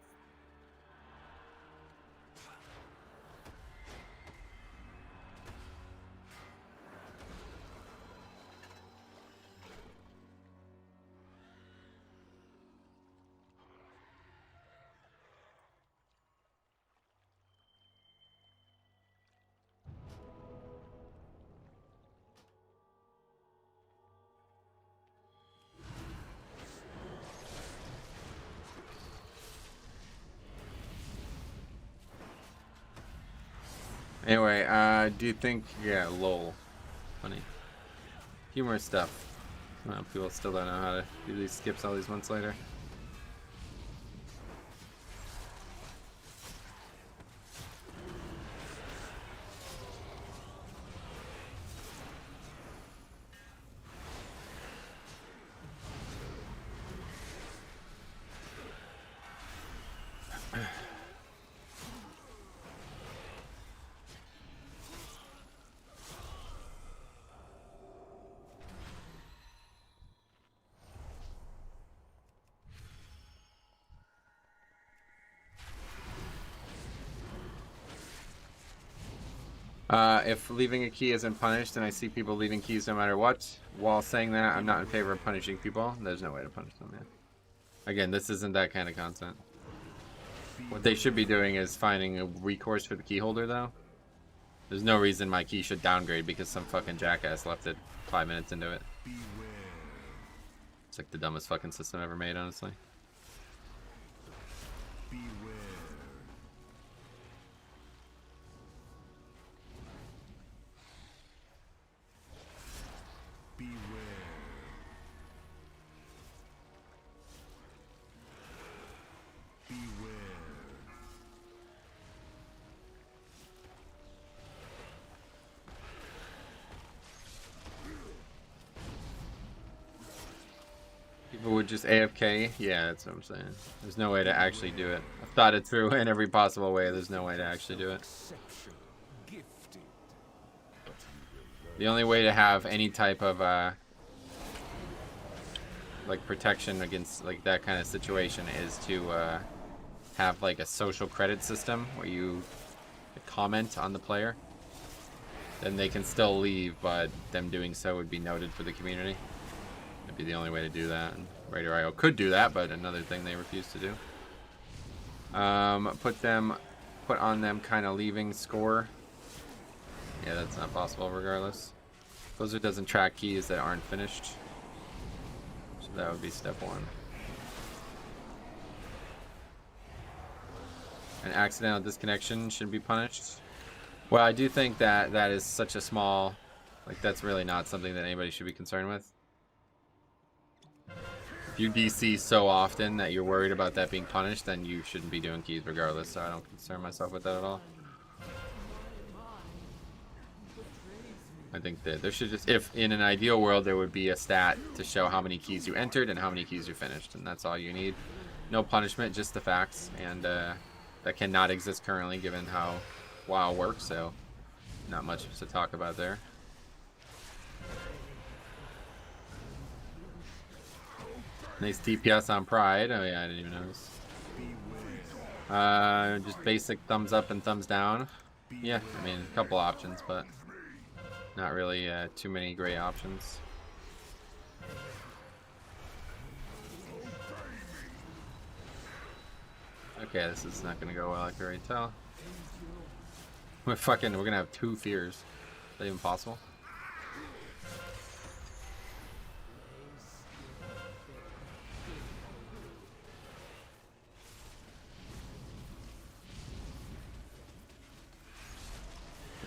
Anyway, do you think, yeah, lol, funny, humorous stuff. Well, people still don't know how to do these skips all these months later. If leaving a key isn't punished, and I see people leaving keys no matter what, while saying that, I'm not in favor of punishing people. There's no way to punish them, man. Again, this isn't that kind of content. What they should be doing is finding a recourse for the key holder, though. There's no reason my key should downgrade because some fucking jackass left it 5 minutes into it. It's like the dumbest fucking system ever made, honestly. People would just AFK. Yeah, that's what I'm saying. There's no way to actually do it. I've thought it through in every possible way. There's no way to actually do it. The only way to have any type of like protection against like that kind of situation is to have like a social credit system where you comment on the player. Then they can still leave, but them doing so would be noted for the community. That'd be the only way to do that. And Raider.io could do that, but another thing they refuse to do. Put on them kind of leaving score. Yeah, that's not possible regardless. Blizzard doesn't track keys that aren't finished. So that would be step one. An accidental disconnection shouldn't be punished. Well, I do think that that is such a small, like that's really not something that anybody should be concerned with. If you DC so often that you're worried about that being punished, then you shouldn't be doing keys regardless, so I don't concern myself with that at all. I think that there should just, if in an ideal world, there would be a stat to show how many keys you entered and how many keys you finished, and that's all you need. No punishment, just the facts, and that cannot exist currently given how WoW works, so not much to talk about there. Nice DPS on Pride. Oh yeah, I didn't even notice. Just basic thumbs up and thumbs down. Yeah, I mean, a couple options, but not really too many great options. Okay, this is not gonna go well, I can already tell. We're gonna have 2 fears. Is that even possible?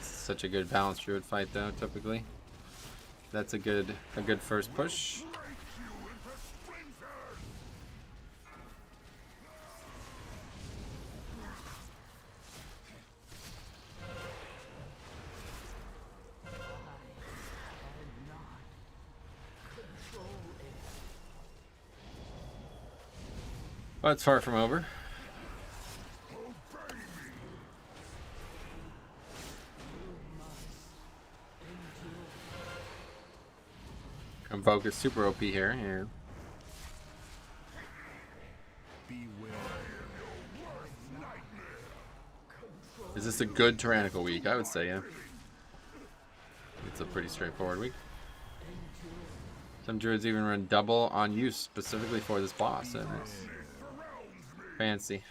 Such a good balanced druid fight though, typically. That's a good first push. Well, it's far from over. Convoke is super OP here. Yeah. Is this a good Tyrannical week? I would say, yeah. It's a pretty straightforward week. Some druids even run double on use specifically for this boss. So it's fancy.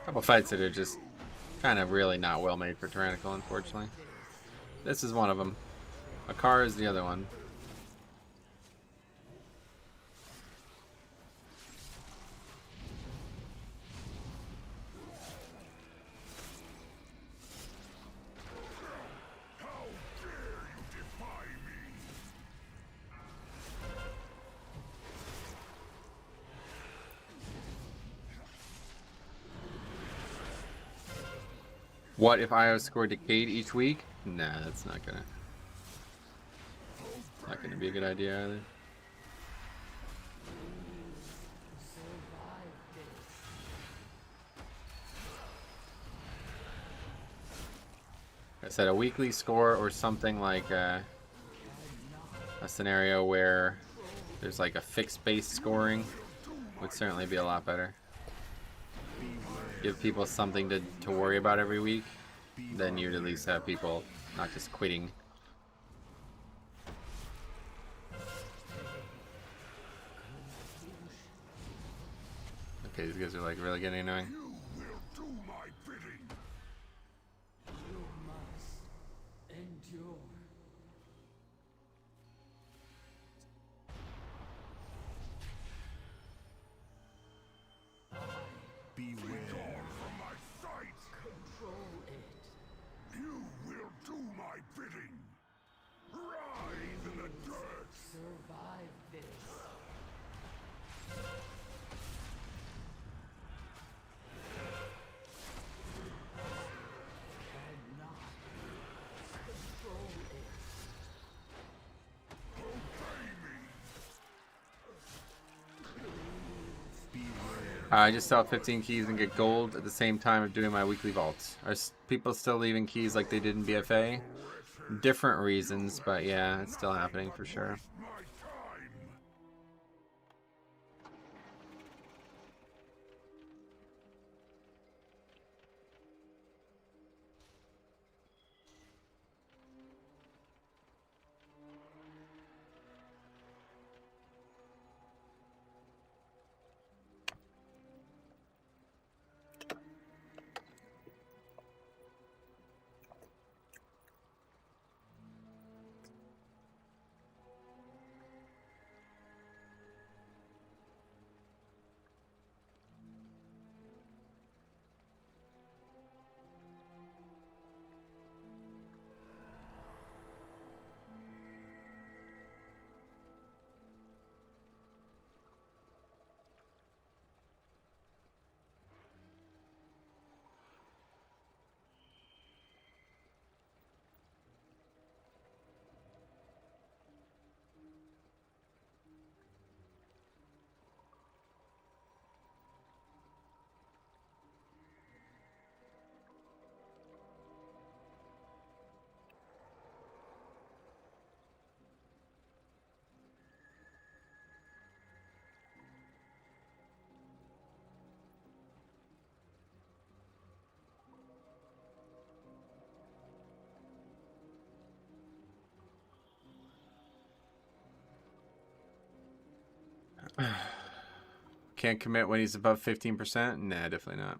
Couple fights that are just kind of really not well made for Tyrannical, unfortunately. This is one of them. Akar is the other one. What if IO scored Decade each week? Nah, that's not gonna be a good idea either. I said a weekly score or something like a scenario where there's like a fixed base scoring would certainly be a lot better. Give people something to worry about every week, then you'd at least have people not just quitting. Okay, these guys are like really getting annoying. You will do my bidding. You must endure. Beware from my sight. Control it. You will do my bidding. Rise in the dirt. Survive this. Cannot control it. I just sell 15 keys and get gold at the same time of doing my weekly vaults. Are people still leaving keys like they did in BFA? Different reasons, but yeah, it's still happening for sure. My time. Can't commit when he's above 15%? Nah, definitely not.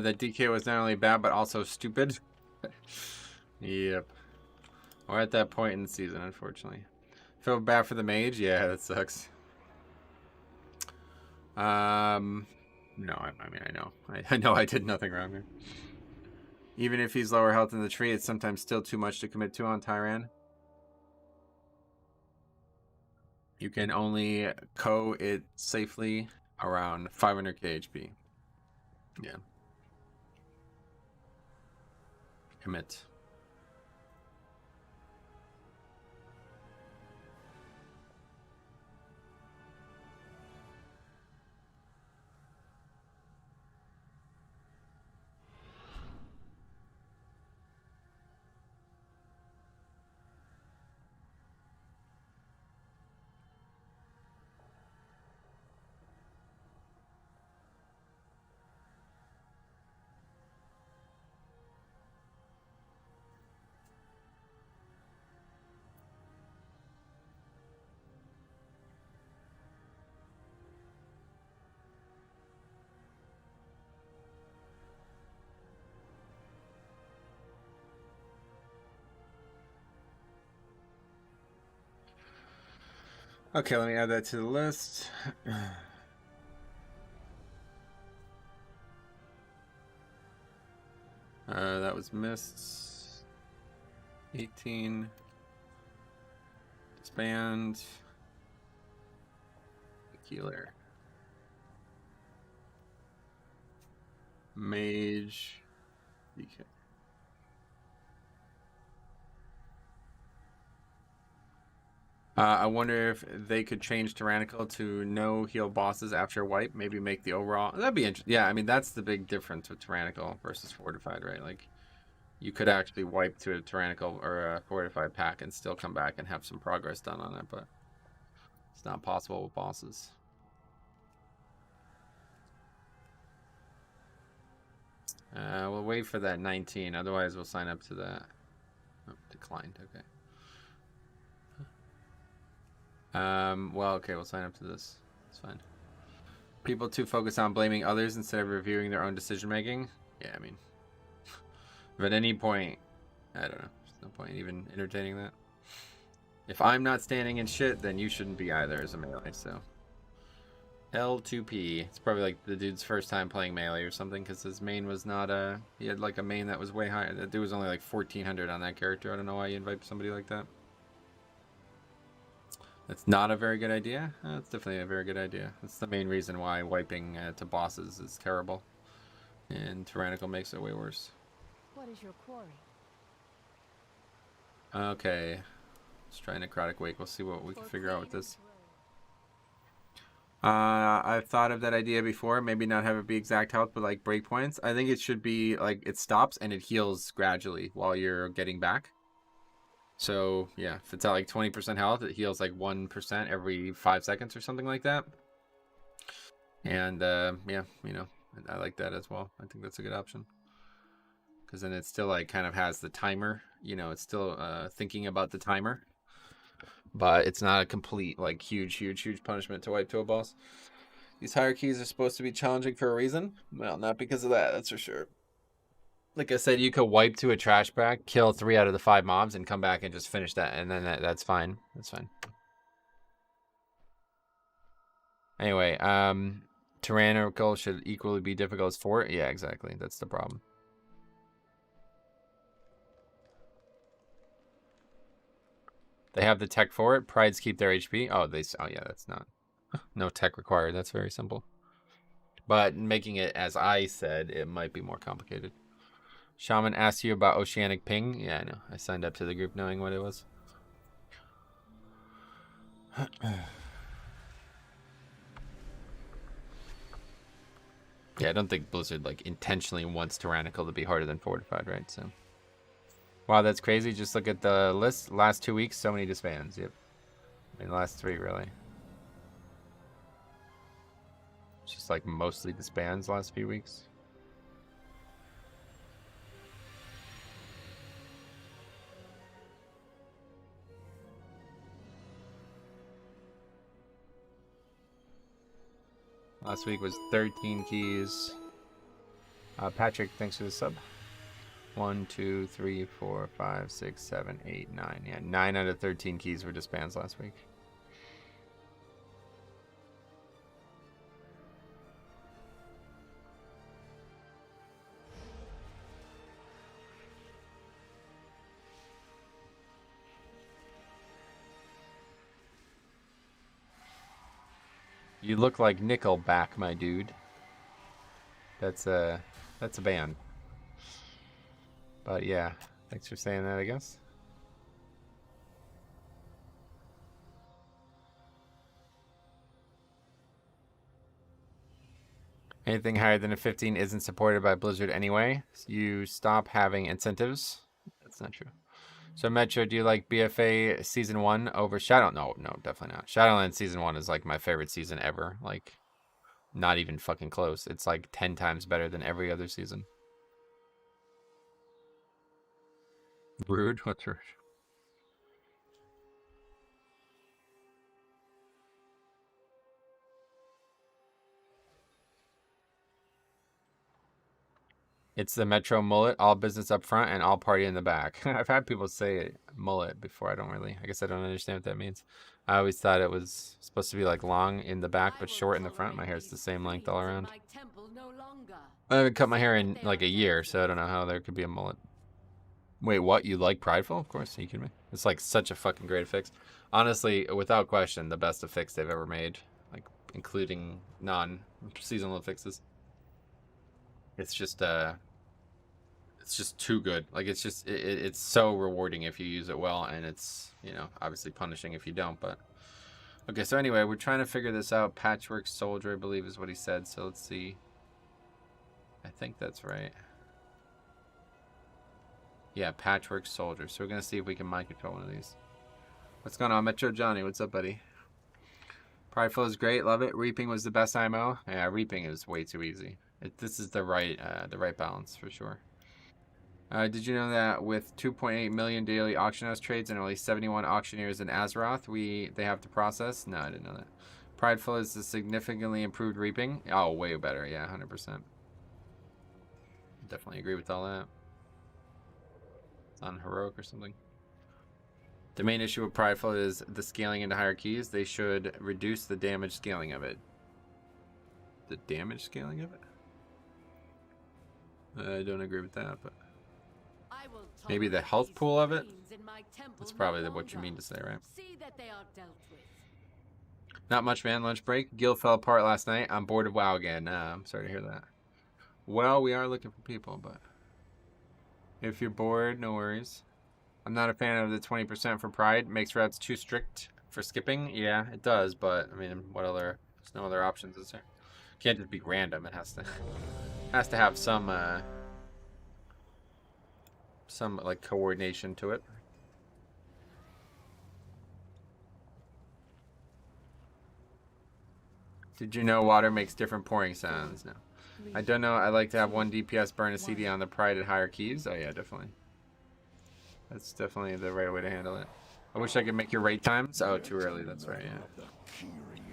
The DK was not only bad, but also stupid. Yep. We're at that point in the season, unfortunately. Feel bad for the mage? Yeah, that sucks. No, I mean, I know. I know I did nothing wrong there. Even if he's lower health in the tree, it's sometimes still too much to commit to on Tyran. You can only co it safely around 500k HP. Yeah. Commit. Okay, let me add that to the list. That was missed. 18. Expand. Healer. Mage. DK. I wonder if they could change Tyrannical to no heal bosses after wipe. Maybe make the overall. That'd be interesting. Yeah, I mean, that's the big difference with Tyrannical versus Fortified, right? Like, you could actually wipe to a Tyrannical or a Fortified pack and still come back and have some progress done on it, but it's not possible with bosses. We'll wait for that 19. Otherwise, we'll sign up to that. Oh, declined. Okay. Well, okay, we'll sign up to this. It's fine. People too focus on blaming others instead of reviewing their own decision making. Yeah, I mean, if at any point, I don't know. There's no point even entertaining that. If I'm not standing in shit, then you shouldn't be either as a melee. So L2P. It's probably like the dude's first time playing melee or something, because his main was not he had like a main that was way higher. That dude was only like 1400 on that character. I don't know why you invite somebody like that. That's not a very good idea. That's definitely a very good idea. That's the main reason why wiping to bosses is terrible. And Tyrannical makes it way worse. What is your quarry? Okay. Let's try Necrotic Wake. We'll see what we can figure out with this. I've thought of that idea before. Maybe not have it be exact health, but like breakpoints. I think it should be like it stops and it heals gradually while you're getting back. So, yeah, if it's at like 20% health, it heals like 1% every 5 seconds or something like that. And, yeah, you know, I like that as well. I think that's a good option. Because then it still, like, kind of has the timer. You know, it's still thinking about the timer. But it's not a complete, like, huge punishment to wipe to a boss. These hierarchies are supposed to be challenging for a reason. Well, not because of that, that's for sure. Like I said, you could wipe to a trash bag, kill 3 out of the 5 mobs, and come back and just finish that, and then that's fine. That's fine. Anyway, Tyrannical should equally be difficult as 4. Yeah, exactly. That's the problem. They have the tech for it. Prides keep their HP. Oh, oh yeah, that's not. No tech required. That's very simple. But making it, as I said, it might be more complicated. Shaman asked you about Oceanic Ping. Yeah, I know. I signed up to the group knowing what it was. Yeah, I don't think Blizzard like intentionally wants Tyrannical to be harder than Fortified, right? So, wow, that's crazy. Just look at the list. Last 2 weeks, so many disbands. Yep. I mean, last 3 really. It's just like mostly disbands last few weeks. Last week was 13 keys. Patrick, thanks for the sub. 1, 2, 3, 4, 5, 6, 7, 8, 9. Yeah, 9 out of 13 keys were disbands last week. You look like Nickelback, my dude. That's a band. But yeah, thanks for saying that, I guess. Anything higher than a 15 isn't supported by Blizzard anyway. So you stop having incentives. That's not true. So Metro, do you like BFA Season 1 over Shadow? No, definitely not. Shadowlands Season 1 is like my favorite season ever. Like, not even fucking close. It's like 10 times better than every other season. Rude? What's rude? It's the Metro mullet, all business up front and all party in the back. I've had people say mullet before. I guess I don't understand what that means. I always thought it was supposed to be like long in the back but short in the front. My hair's the same length all around. My temple no longer. I haven't cut my hair in like a year, so I don't know how there could be a mullet. Wait, what? You like Prideful? Of course, are you kidding me? It's like such a fucking great fix. Honestly, without question, the best fix they've ever made, like including non-seasonal fixes. It's just too good. Like it's so rewarding if you use it well, and it's, you know, obviously punishing if you don't. But okay, so anyway, we're trying to figure this out. Patchwork Soldier, I believe, is what he said. So let's see. I think that's right. Yeah, Patchwork Soldier. So we're gonna see if we can mind control one of these. What's going on, Metro Johnny? What's up, buddy? Prideful is great, love it. Reaping was the best IMO. Yeah, Reaping is way too easy. This is the right balance for sure. Did you know that with 2.8 million daily auction house trades and only 71 auctioneers in Azeroth, they have to process? No, I didn't know that. Prideful is the significantly improved Reaping. Oh, way better. Yeah, 100%. Definitely agree with all that. It's on Heroic or something. The main issue with Prideful is the scaling into higher keys. They should reduce the damage scaling of it. The damage scaling of it? I don't agree with that, but maybe the health pool of it? That's probably what you mean to say, right? See that they are dealt with. Not much, man. Lunch break. Guild fell apart last night. I'm bored of WoW again. I'm sorry to hear that. Well, we are looking for people, but if you're bored, no worries. I'm not a fan of the 20% for Pride. Makes routes too strict for skipping. Yeah, it does, but I mean, there's no other options, is there? Can't just be random. It has to have some like coordination to it. Did you know water makes different pouring sounds? No. I don't know. I like to have 1 DPS burn a CD on the Pride at higher keys. Oh yeah, definitely. That's definitely the right way to handle it. I wish I could make your raid times. Oh, too early. That's right, yeah.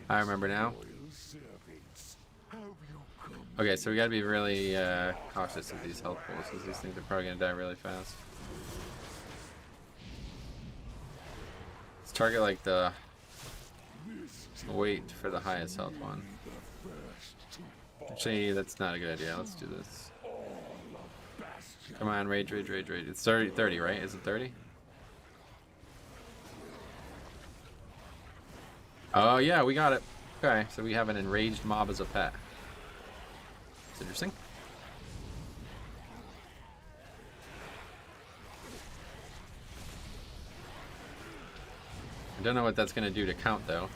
I remember now. Okay, so we gotta be really cautious of these health pools, because these things are probably gonna die really fast. Let's target like the wait for the highest health one. Actually, that's not a good idea. Let's do this. Come on, rage. It's 30, right? Is it 30? Oh, yeah, we got it. Okay, so we have an enraged mob as a pet. It's interesting. I don't know what that's going to do to count, though.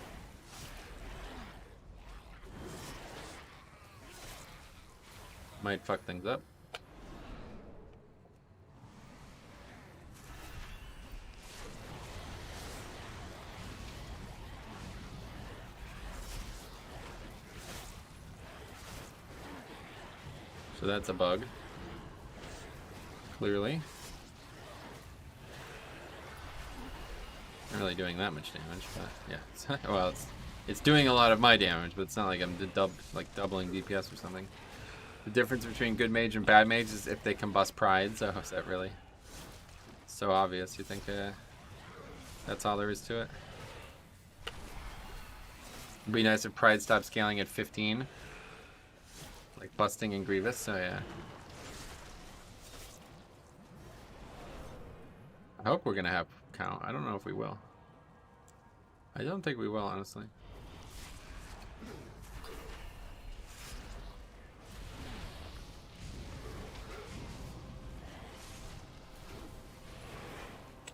Might fuck things up. So that's a bug. Clearly. Not really doing that much damage, but yeah. Well, it's doing a lot of my damage, but it's not like I'm doubling DPS or something. The difference between good mage and bad mage is if they combust Pride, so is that really so obvious? You think that's all there is to it? It'd be nice if Pride stopped scaling at 15. Like busting and Grievous, so yeah. I hope we're gonna have count. I don't know if we will. I don't think we will, honestly.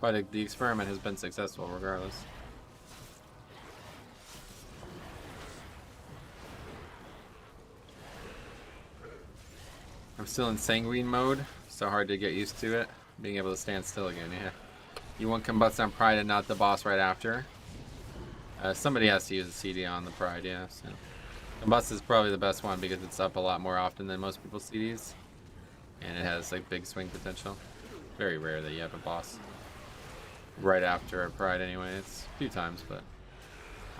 But the experiment has been successful regardless. I'm still in sanguine mode. So hard to get used to it. Being able to stand still again, yeah. You want combust on Pride and not the boss right after. Somebody has to use a CD on the Pride, yeah. So. Combust is probably the best one because it's up a lot more often than most people's CDs. And it has like big swing potential. Very rare that you have a boss right after a Pride anyway. It's a few times, but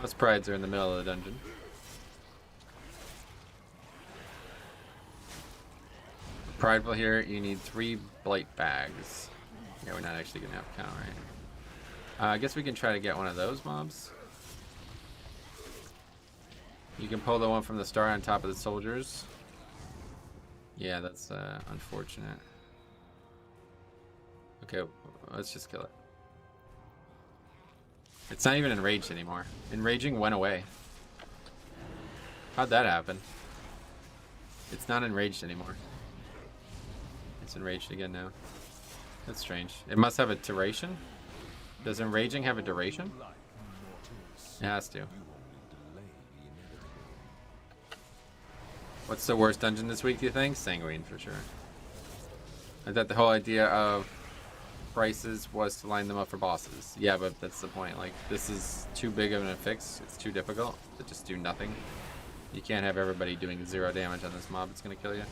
most Prides are in the middle of the dungeon. Prideful here, you need 3 blight bags. Yeah, we're not actually gonna have count, right? I guess we can try to get one of those mobs. You can pull the one from the star on top of the soldiers. Yeah, that's unfortunate. Okay, let's just kill it. It's not even enraged anymore. Enraging went away. How'd that happen? It's not enraged anymore. It's enraged again now. That's strange. It must have a duration? Does enraging have a duration? It has to. What's the worst dungeon this week, do you think? Sanguine, for sure. I thought the whole idea of prices was to line them up for bosses. Yeah, but that's the point. Like, this is too big of an fix. It's too difficult to just do nothing. You can't have everybody doing 0 damage on this mob. It's gonna kill you.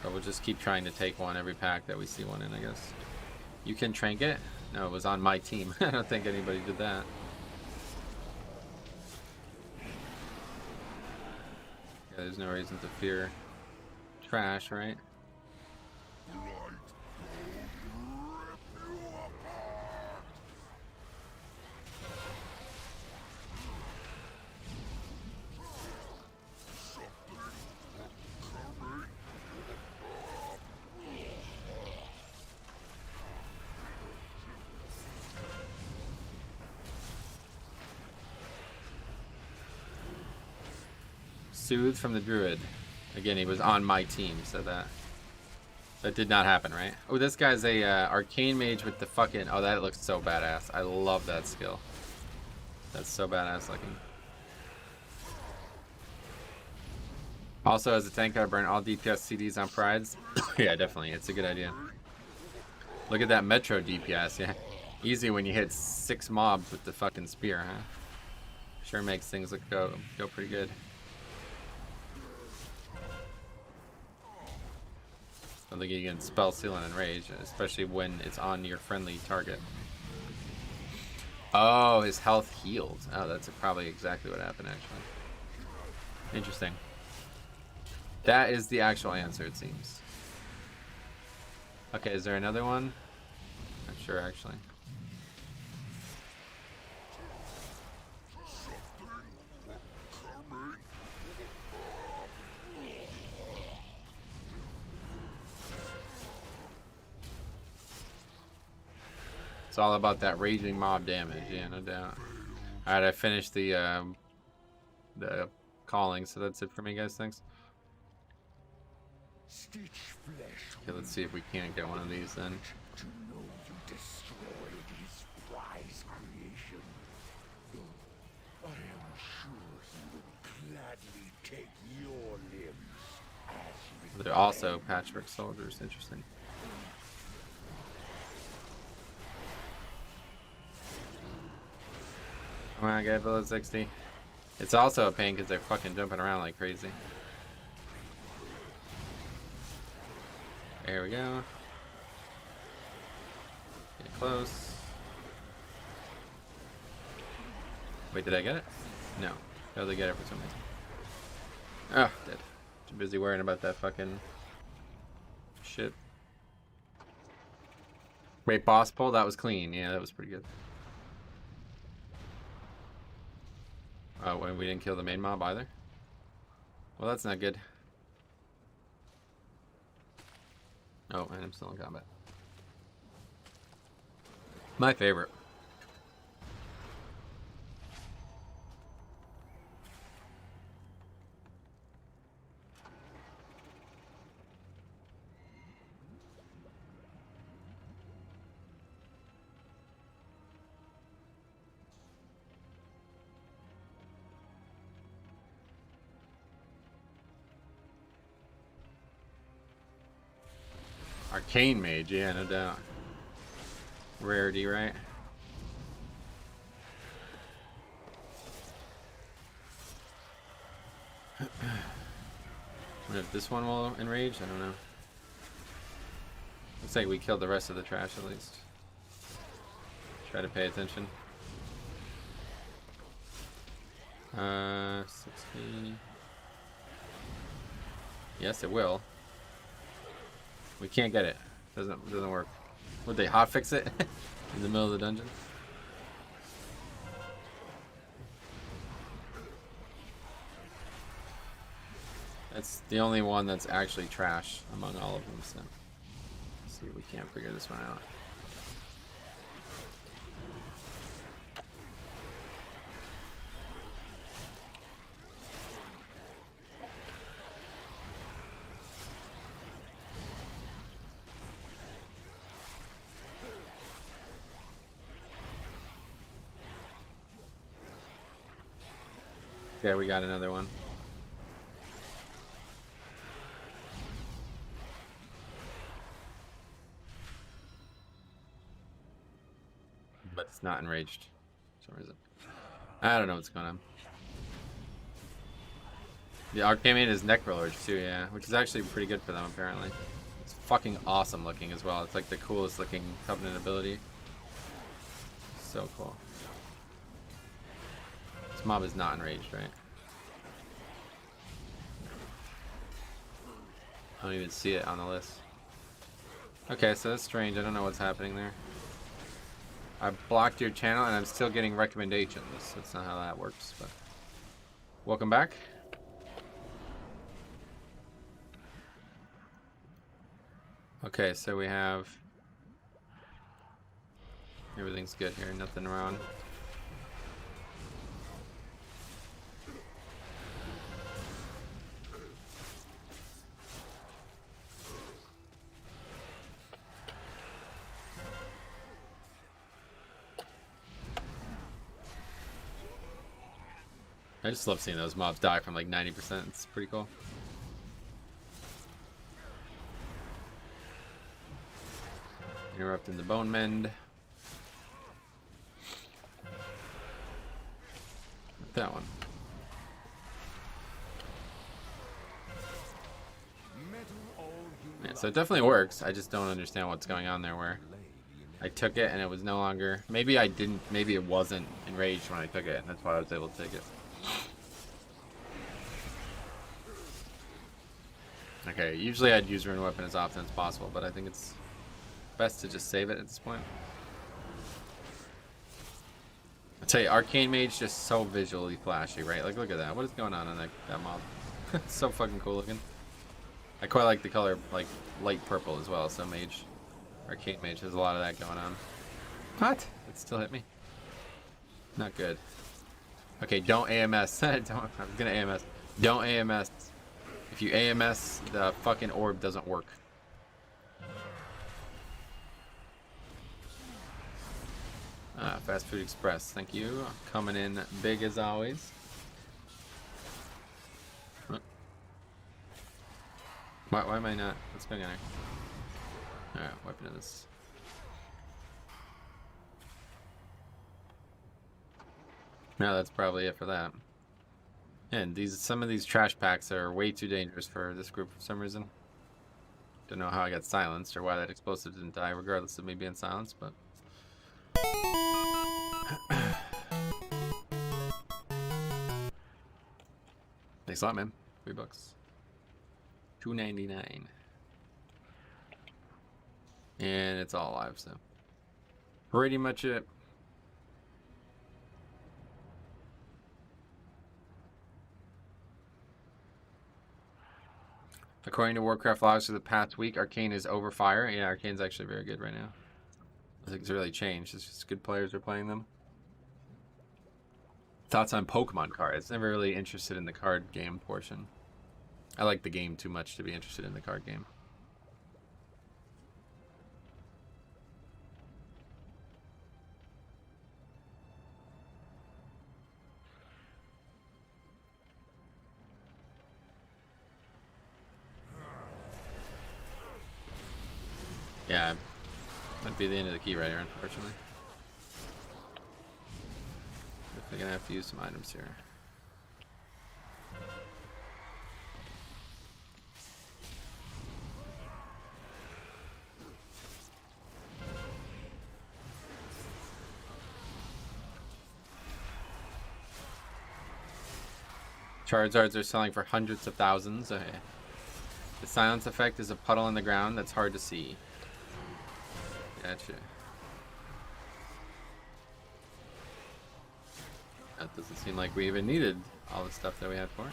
But we'll just keep trying to take one every pack that we see one in, I guess. You can trank it? No, it was on my team. I don't think anybody did that. Yeah, there's no reason to fear trash, right? Soothe from the druid. Again, he was on my team, so that did not happen, right? Oh, this guy's a arcane mage with the fucking... Oh, that looks so badass. I love that skill. That's so badass looking. Also, as a tank, I burn all DPS CDs on prides. Yeah, definitely. It's a good idea. Look at that Metro DPS, yeah. Easy when you hit 6 mobs with the fucking spear, huh? Sure makes things look go pretty good. I think you can spell seal and enrage, especially when it's on your friendly target. Oh, his health healed. Oh, that's probably exactly what happened, actually. Interesting. That is the actual answer, it seems. Okay, is there another one? Not sure, actually. It's all about that raging mob damage, yeah, no doubt. Alright, I finished the calling, so that's it for me, guys. Thanks. Okay, let's see if we can't get one of these then. To know you destroyed his prize creation. I am sure he will gladly take your limbs as They're also patchwork soldiers. Interesting. Come on, get below 60. It's also a pain because they're fucking jumping around like crazy. There we go. Get close. Wait, did I get it? No. Failed to get it for some reason. Oh, dead. Too busy worrying about that fucking shit. Wait, boss pull? That was clean. Yeah, that was pretty good. Oh, and we didn't kill the main mob either? Well, that's not good. Oh, and I'm still in combat. My favorite. Arcane mage, yeah, no doubt. Rarity, right? Wonder if this one will enrage? I don't know. Looks like we killed the rest of the trash at least. Try to pay attention. 60. Yes, it will. We can't get it. Doesn't work. Would they hotfix it in the middle of the dungeon? It's the only one that's actually trash among all of them, so let's see if we can't figure this one out. Okay, we got another one. But it's not enraged for some reason. I don't know what's going on. The Arcane is Necrotic too, yeah, which is actually pretty good for them apparently. It's fucking awesome looking as well. It's like the coolest looking Covenant ability. So cool. This mob is not enraged, right? I don't even see it on the list. Okay, so that's strange. I don't know what's happening there. I blocked your channel and I'm still getting recommendations. That's not how that works, but welcome back. Okay, so we have everything's good here, nothing wrong. I just love seeing those mobs die from like 90%. It's pretty cool. Interrupting the bone mend. That one. Yeah, so it definitely works. I just don't understand what's going on there where I took it and it was no longer... Maybe I didn't... Maybe it wasn't enraged when I took it. And that's why I was able to take it. Okay, usually I'd use Rune Weapon as often as possible, but I think it's best to just save it at this point. I'll tell you, Arcane Mage just so visually flashy, right? Like, look at that. What is going on in that mob? It's so fucking cool looking. I quite like the color, like, light purple as well, so Mage. Arcane Mage has a lot of that going on. What? It still hit me. Not good. Okay, don't AMS. I'm gonna AMS. Don't AMS. If you AMS, the fucking orb doesn't work. Fast Food Express, thank you. Coming in big as always. Why am I not? What's going on here? Alright, weapon of this. No, that's probably it for that. And some of these trash packs are way too dangerous for this group for some reason. Don't know how I got silenced or why that explosive didn't die regardless of me being silenced, but... Thanks a lot, man. $3. $2.99. And it's all live, so... Pretty much it. According to Warcraft logs for the past week, Arcane is over fire. Yeah, Arcane's actually very good right now. I think it's really changed. It's just good players are playing them. Thoughts on Pokemon cards? Never really interested in the card game portion. I like the game too much to be interested in the card game. Yeah, might be the end of the key right here, unfortunately. Definitely gonna have to use some items here. Charizards are selling for hundreds of thousands. Okay. The silence effect is a puddle in the ground that's hard to see. Gotcha. That doesn't seem like we even needed all the stuff that we had for it.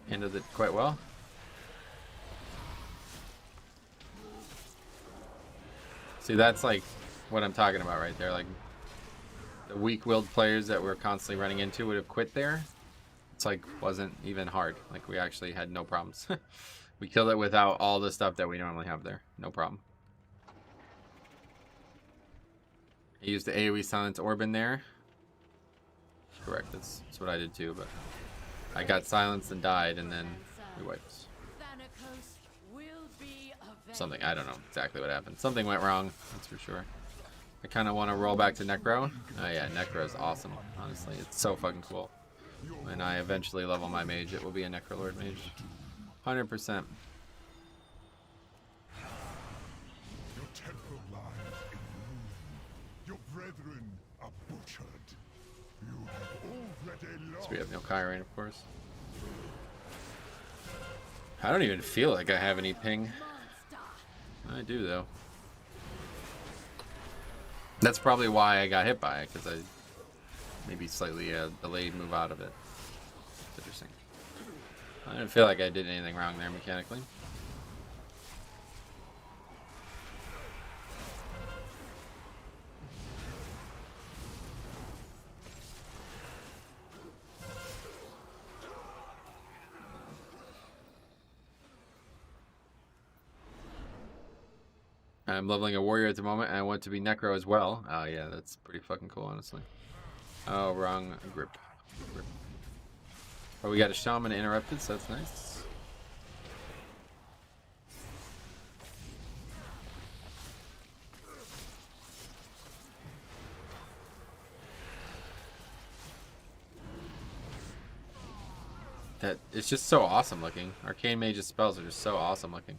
handled it quite well. See, that's like what I'm talking about right there. Like the weak-willed players that we're constantly running into would have quit there. It's like wasn't even hard. Like we actually had no problems. We killed it without all the stuff that we normally have there. No problem. I used the AoE silence orb in there. Correct, that's what I did too, but I got silenced and died, and then we wiped. Something, I don't know exactly what happened. Something went wrong, that's for sure. I kind of want to roll back to Necro. Oh yeah, Necro is awesome, honestly. It's so fucking cool. When I eventually level my mage, it will be a Necrolord mage. 100%. Your temple lies in ruin. Your brethren are butchered. You have already lost. So we have no Kyrain, of course. I don't even feel like I have any ping. I do, though. That's probably why I got hit by it, because I maybe slightly delayed move out of it. It's interesting. I didn't feel like I did anything wrong there mechanically. I'm leveling a warrior at the moment, and I want to be Necro as well. Oh yeah, that's pretty fucking cool, honestly. Oh, wrong grip. Oh, we got a shaman interrupted, so that's nice. That it's just so awesome looking. Arcane Mage's spells are just so awesome looking.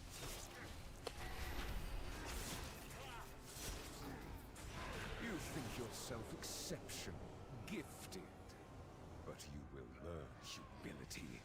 You think yourself exceptional, gifted, but you will learn humility.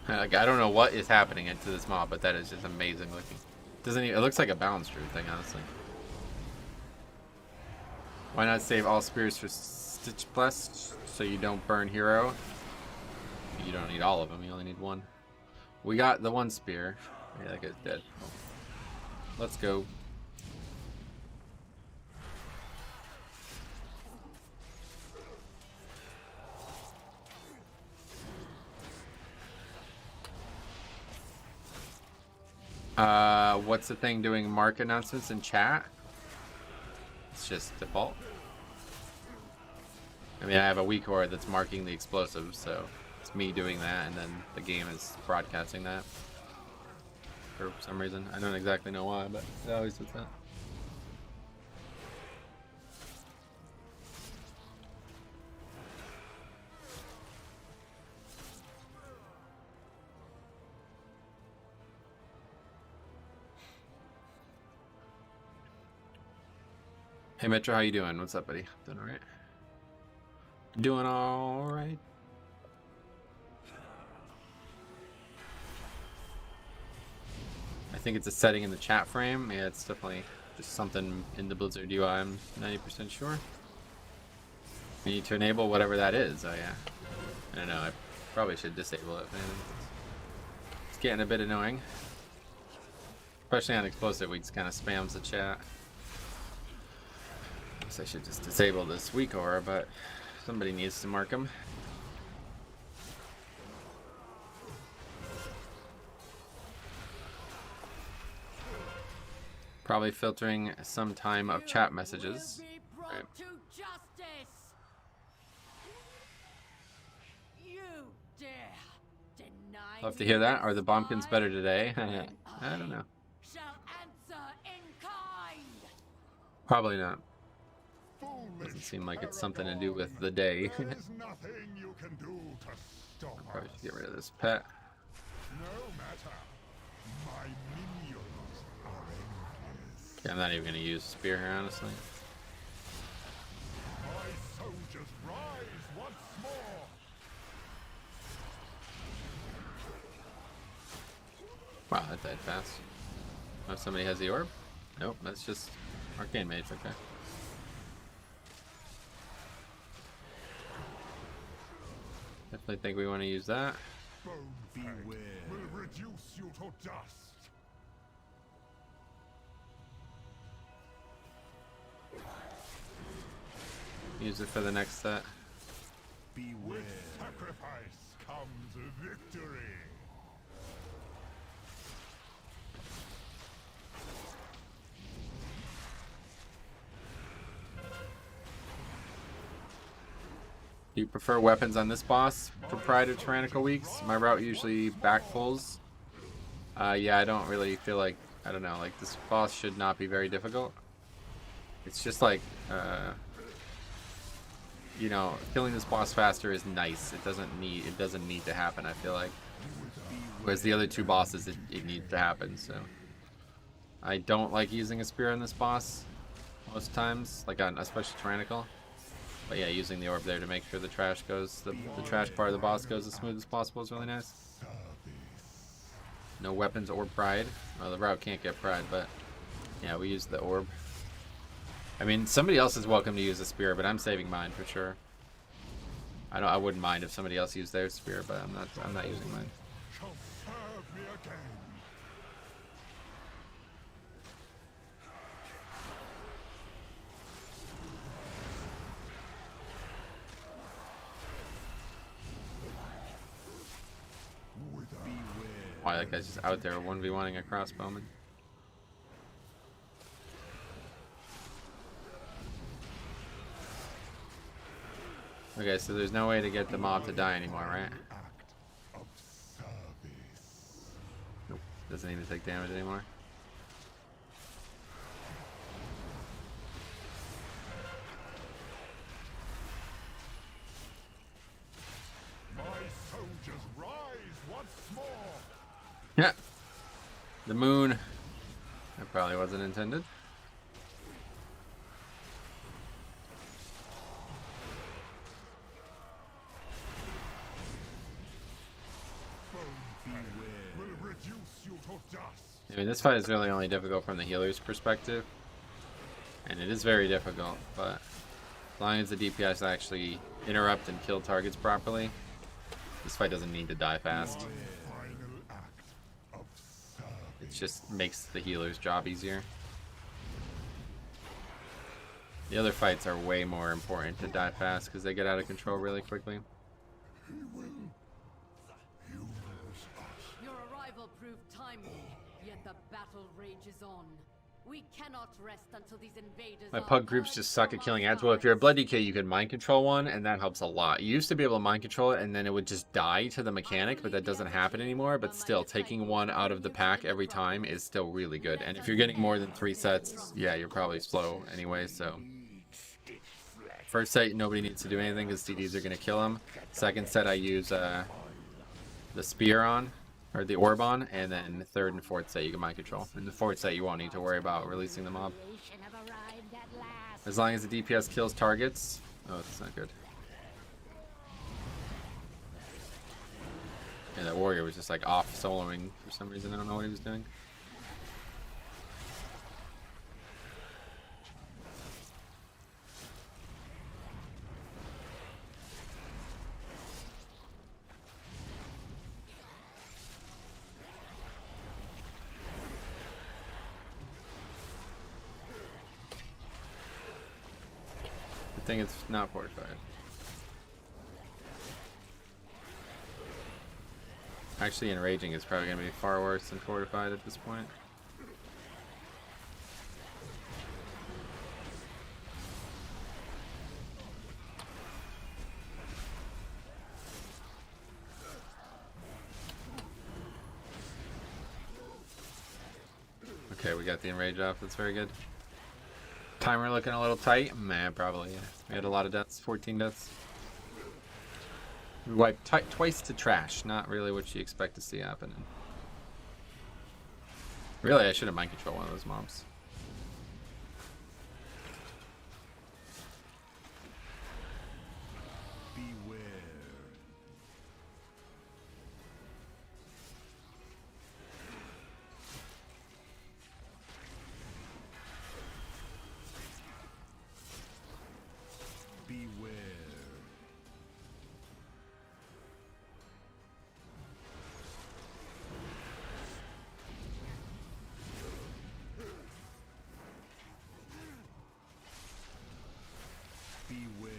Like I don't know what is happening into this mob, but that is just amazing looking. Doesn't even, it looks like a balance druid thing, honestly. Why not save all spears for Stitch Blessed so you don't burn hero? You don't need all of them, you only need one. We got the one spear. Yeah, that guy's dead. Let's go. What's the thing doing mark announcements in chat? It's just default. I mean, I have a weak core that's marking the explosives, so it's me doing that, and then the game is broadcasting that. For some reason. I don't exactly know why, but it always does that. Hey Metro, how you doing? What's up, buddy? Doing all right? Doing all right. I think it's a setting in the chat frame. Yeah, it's definitely just something in the Blizzard UI. I'm 90% sure. We need to enable whatever that is. Oh yeah. I don't know. I probably should disable it. Man. It's getting a bit annoying, especially on explosive weeks. Kind of spams the chat. I should just disable this weak aura, but somebody needs to mark them. Probably filtering some time of chat messages. Right. Love to hear that. Are the bombkins better today? I don't know. Probably not. Doesn't seem like it's something to do with the day. There is nothing you can do to stop Probably us. should get rid of this pet. No matter. My minions are endless. Okay, I'm not even gonna use spear here, honestly. My soldiers rise once more. Wow, that died fast. Oh, somebody has the orb? Nope, that's just arcane mage. Okay. Definitely think we want to use that. Bone Beware. Will reduce you to dust. Use it for the next set. Beware. With sacrifice comes victory. Do you prefer weapons on this boss for Pride of Tyrannical Weeks? My route usually back pulls. Yeah, I don't really feel like, I don't know, like this boss should not be very difficult. It's just like, you know, killing this boss faster is nice. It doesn't need to happen, I feel like. Whereas the other two bosses, it needs to happen, so. I don't like using a spear on this boss most times, like on especially Tyrannical. But yeah, using the orb there to make sure the trash goes, the trash part of the boss goes as smooth as possible is really nice. No weapons or pride. Well, the route can't get pride, but yeah, we use the orb. I mean, somebody else is welcome to use a spear, but I'm saving mine for sure. I wouldn't mind if somebody else used their spear, but I'm not using mine. Shall serve me again. Why that guy's just out there 1v1ing a crossbowman. Okay, so there's no way to get the mob to die anymore, right? Act of service. Nope. Doesn't even take damage anymore. My soldiers rise once more. Yeah. The moon. That probably wasn't intended. Will reduce you to dust. I mean, this fight is really only difficult from the healer's perspective. And it is very difficult, but as long as the DPS actually interrupt and kill targets properly, this fight doesn't need to die fast. Final act of service. It just makes the healer's job easier. The other fights are way more important to die fast because they get out of control really quickly. Your arrival proved timely, yet the battle rages on. We cannot rest until these invaders. My pug groups just suck at killing ads. Well, if you're a blood DK, you can mind control one, and that helps a lot. You used to be able to mind control it, and then it would just die to the mechanic, but that doesn't happen anymore. But still, taking one out of the pack every time is still really good. And if you're getting more than 3 sets, yeah, you're probably slow anyway, so. First set, nobody needs to do anything because CDs are going to kill them. Second set, I use the spear on, or the orb on, and then third and fourth set, you can mind control. In the fourth set, you won't need to worry about releasing the mob. As long as the DPS kills targets. Oh, that's not good. Yeah, that warrior was just like off soloing for some reason. I don't know what he was doing. I think it's not fortified. Actually, enraging is probably going to be far worse than fortified at this point. Okay, we got the enrage off. That's very good. Timer looking a little tight. Man, probably. Yeah. We had a lot of deaths. 14 deaths. We wiped twice to trash. Not really what you expect to see happening. Really, I should have mind control one of those mobs. Beware. Beware. Beware.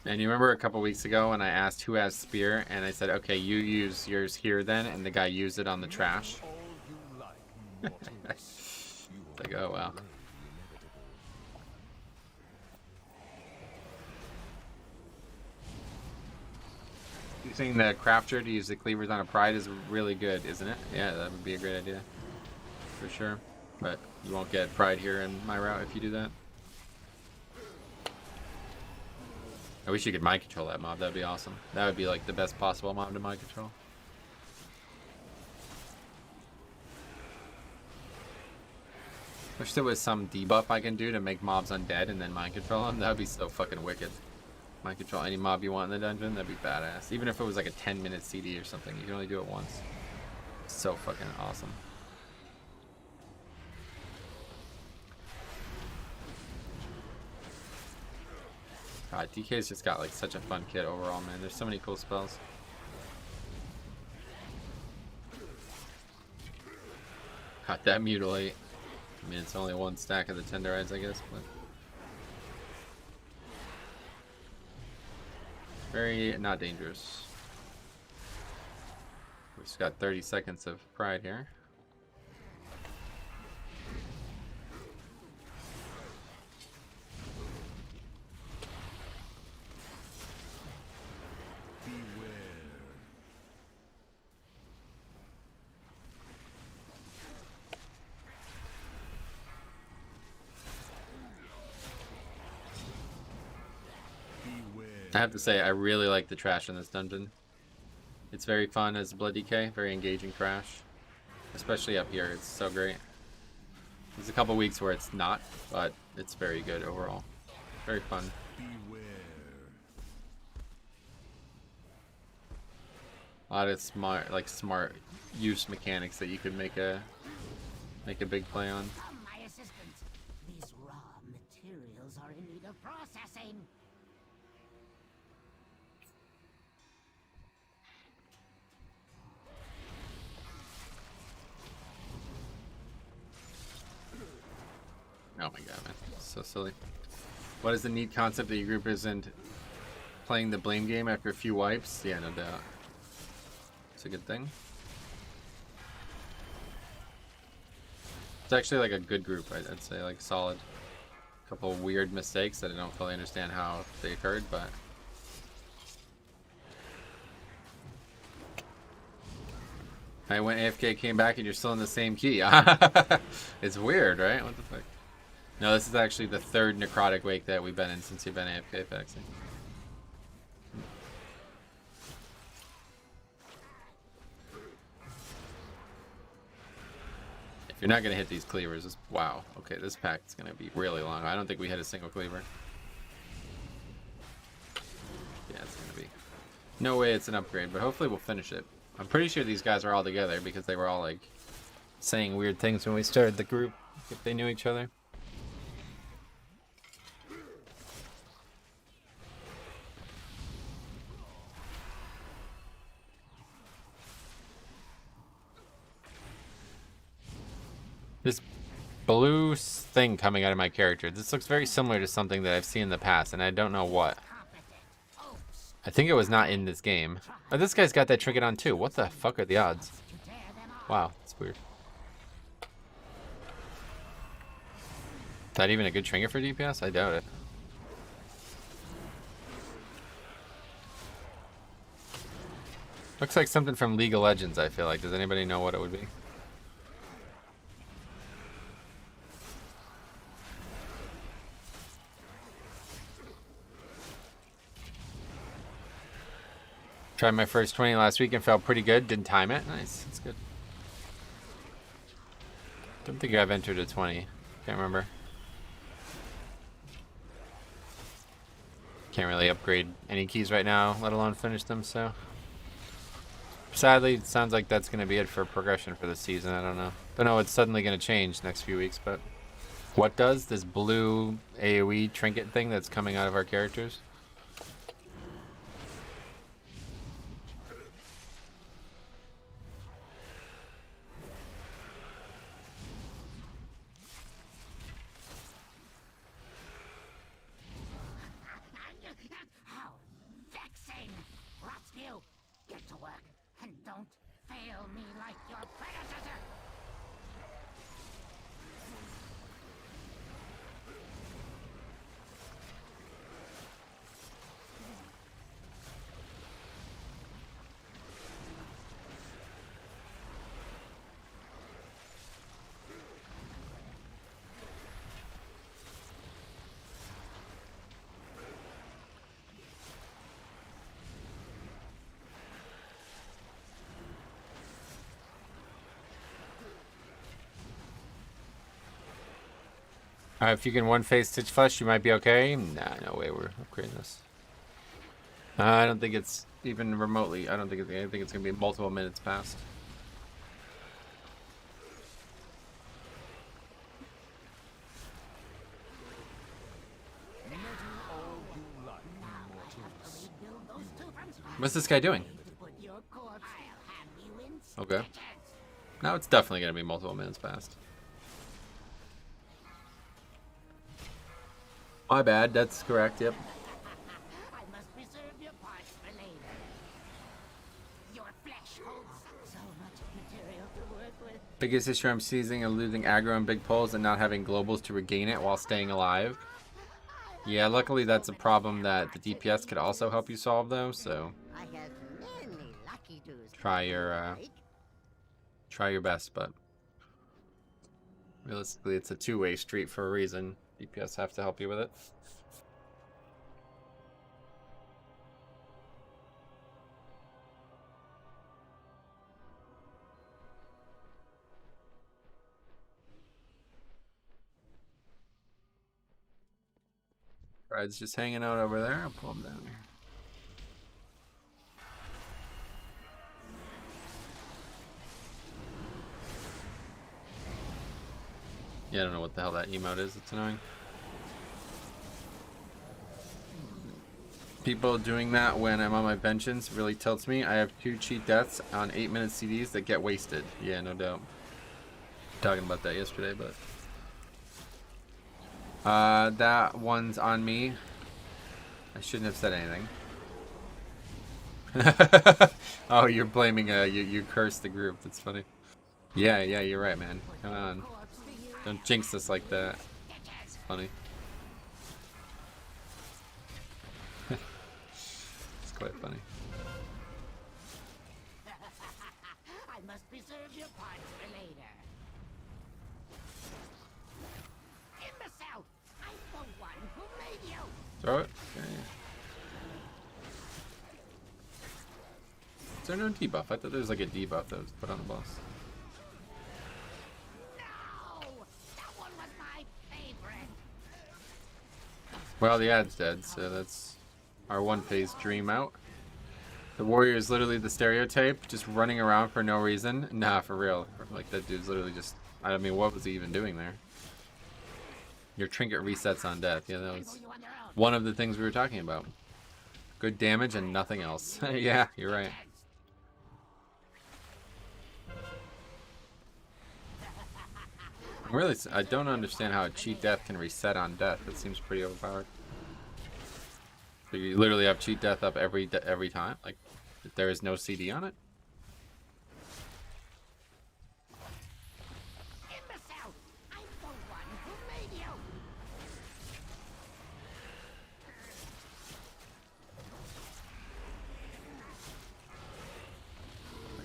And you remember a couple weeks ago when I asked who has spear, and I said, okay, you use yours here then, and the guy used it on the trash. All you like, mortals. You Like, oh wow. delay the inevitable. Using the crafter to use the cleavers on a pride is really good, isn't it? Yeah, that would be a great idea. For sure. But you won't get pride here in my route if you do that. I wish you could mind control that mob. That'd be awesome. That would be like the best possible mob to mind control. Wish there was some debuff I can do to make mobs undead and then mind control them. That would be so fucking wicked. Mind control any mob you want in the dungeon. That'd be badass. Even if it was like a 10-minute CD or something. You can only do it once. So fucking awesome. God, DK's just got like such a fun kit overall, man. There's so many cool spells. Got that mutilate. I mean, it's only one stack of the tenderites, I guess, but very not dangerous. We just got 30 seconds of pride here. I have to say, I really like the trash in this dungeon. It's very fun as Blood DK, very engaging trash. Especially up here, it's so great. There's a couple weeks where it's not, but it's very good overall. Very fun. Beware. A lot of smart use mechanics that you could make a big play on. Come, my assistant. These raw materials are in need of processing. Oh my god, man. So silly. What is the neat concept that your group isn't playing the blame game after a few wipes? Yeah, no doubt. It's a good thing. It's actually like a good group, I'd say, like solid. A couple of weird mistakes that I don't fully understand how they occurred, but I went AFK, came back, and you're still in the same key. It's weird, right? What the fuck? No, this is actually the third Necrotic wake that we've been in since you've been AFK, Faxing. If you're not going to hit these cleavers, wow. Okay, this pack is going to be really long. I don't think we hit a single cleaver. Yeah, it's going to be. No way it's an upgrade, but hopefully we'll finish it. I'm pretty sure these guys are all together because they were all like saying weird things when we started the group, if they knew each other. This blue thing coming out of my character. This looks very similar to something that I've seen in the past, and I don't know what. I think it was not in this game. Oh, this guy's got that trinket on too. What the fuck are the odds? Wow, that's weird. Is that even a good trinket for DPS? I doubt it. Looks like something from League of Legends, I feel like. Does anybody know what it would be? Tried my first 20 last week and felt pretty good. Didn't time it. Nice. That's good. Don't think I've entered a 20. Can't remember. Can't really upgrade any keys right now, let alone finish them, so. Sadly, it sounds like that's going to be it for progression for the season. I don't know. Don't know, it's suddenly going to change next few weeks, but. What does this blue AoE trinket thing that's coming out of our characters? How vexing! Rotsview, get to work and don't fail me like your predecessor! If you can one phase Stitch Flush, you might be okay. Nah, no way we're upgrading this. I don't think it's even remotely. I think it's gonna be multiple minutes past. What's this guy doing? Okay. Now it's definitely gonna be multiple minutes past. My bad, that's correct, yep. I must reserve your parts for later. Your flesh holds so much material to work with. Biggest issue I'm seizing and losing aggro and big pulls and not having globals to regain it while staying alive. Yeah, luckily that's a problem that the DPS could also help you solve though, so I have many lucky do's. try your best, but realistically it's a two-way street for a reason. DPS have to help you with it. Bride's just hanging out over there. I'll pull him down here. Yeah, I don't know what the hell that emote is. It's annoying. People doing that when I'm on my vengeance really tilts me. I have 2 cheat deaths on 8-minute CDs that get wasted. Yeah, no doubt. Talking about that yesterday, but that one's on me. I shouldn't have said anything. Oh, you're blaming you cursed the group. That's funny. Yeah, you're right, man. Come on. Don't jinx us like that. It's funny. It's quite funny. I must reserve your parts for later. Imbecile! I'm the one who made you! Throw it? Okay. Is there no debuff? I thought there was like a debuff that was put on the boss. Well, the ad's dead, so that's our one-phase dream out. The warrior is literally the stereotype, just running around for no reason. Nah, for real. Like, that dude's literally just... I mean, what was he even doing there? Your trinket resets on death. Yeah, that was one of the things we were talking about. Good damage and nothing else. Yeah, you're right. Really, I don't understand how a cheat death can reset on death. It seems pretty overpowered. So you literally have cheat death up every time. Like, there is no CD on it. Imbecile! I'm the one who made you!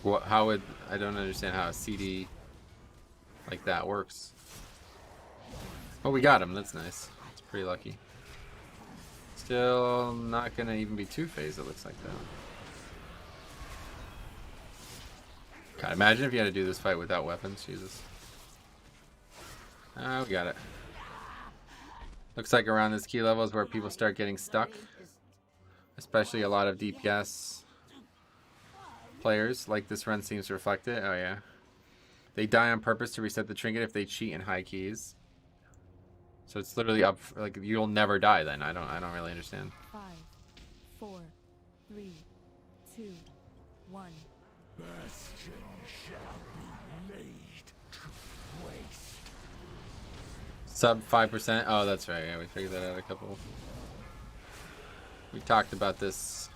What? How would I don't understand how a CD like that works. Oh, we got him. That's nice. It's pretty lucky. Still not gonna even be 2-phase, it looks like, though. God, imagine if you had to do this fight without weapons. Jesus. Oh, we got it. Looks like around this key level is where people start getting stuck. Especially a lot of DPS players. Like this run seems to reflect it. Oh, yeah. They die on purpose to reset the trinket if they cheat in high keys. So it's literally up, like, you'll never die then. I don't really understand. 5, 4, 3, 2, 1. Bastion shall be laid to waste. Sub 5%. Oh, that's right. Yeah, we figured that out a couple. We talked about this.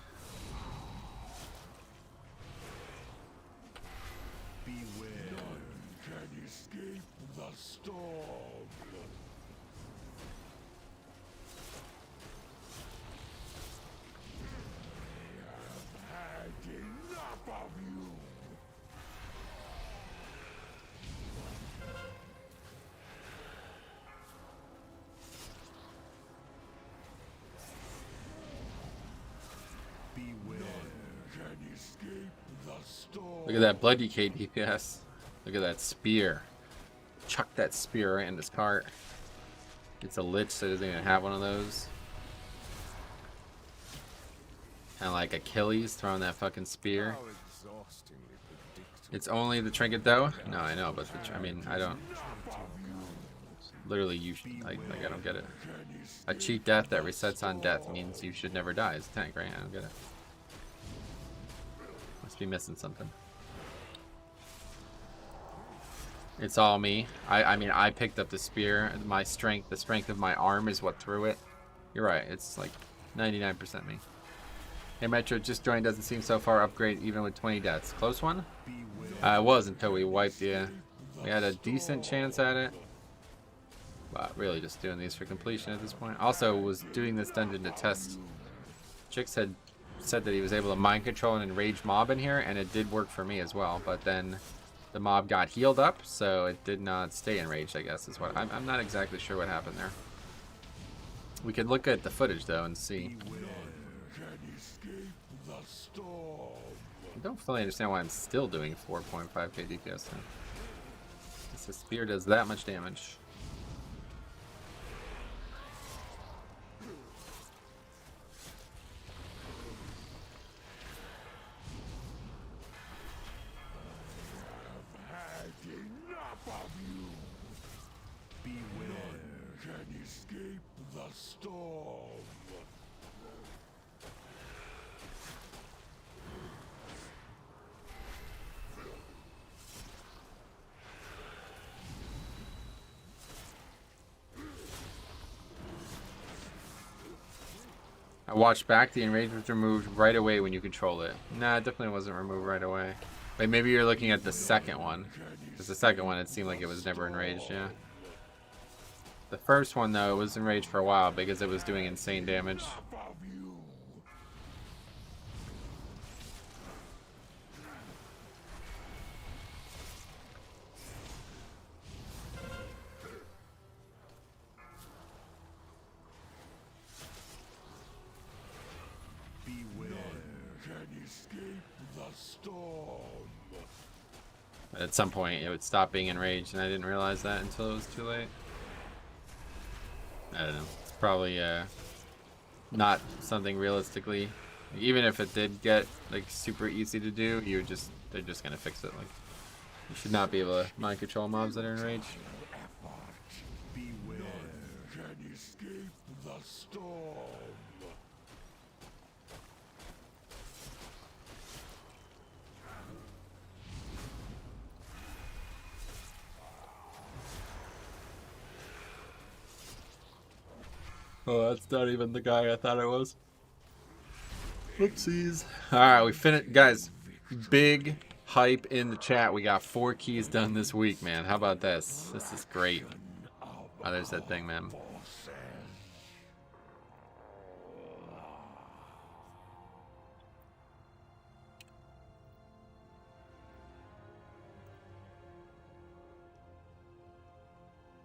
Beware. None can escape the storm. I have had enough of you. Beware. Can escape the storm. Look at that blood decay DPS. Look at that spear. Chuck that spear right in his cart. It's a lich, so it doesn't even have one of those. Kind of like Achilles throwing that fucking spear. How exhaustingly predictable. It's only the trinket though? No, I know, but I mean, I don't. Literally, you should, like I don't get it. A cheat death that resets on death means you should never die as a tank, right? I don't get it. Must be missing something. It's all me. I mean, I picked up the spear. My strength, the strength of my arm is what threw it. You're right. It's like 99% me. Hey, Metro just joined. Doesn't seem so far upgrade even with 20 deaths. Close one? It was until we wiped the... we had a decent chance at it. But really just doing these for completion at this point. Also was doing this dungeon to test. Chicks had said that he was able to mind control an enraged mob in here, and it did work for me as well. But then the mob got healed up, so it did not stay enraged, I guess is what... I'm not exactly sure what happened there. We could look at the footage, though, and see. I don't fully understand why I'm still doing 4.5k DPS now. The spear does that much damage. Had enough of you. Beware. Can escape the storm. I watched back. The enrage was removed right away when you control it. Nah, it definitely wasn't removed right away. But maybe you're looking at the second one. Because the second one, it seemed like it was never enraged, yeah. The first one, though, was enraged for a while because it was doing insane damage. Of you. Beware. Can escape the storm. At some point, it would stop being enraged, and I didn't realize that until it was too late. I don't know. It's probably not something realistically. Even if it did get like super easy to do, they're just gonna fix it. Like, you should not be able to mind control mobs that are enraged. Beware. Can escape the storm. Oh, that's not even the guy I thought it was. Whoopsies. Alright, we finished. Guys, big hype in the chat. We got 4 keys done this week, man. How about this? This is great. Oh, there's that thing, man.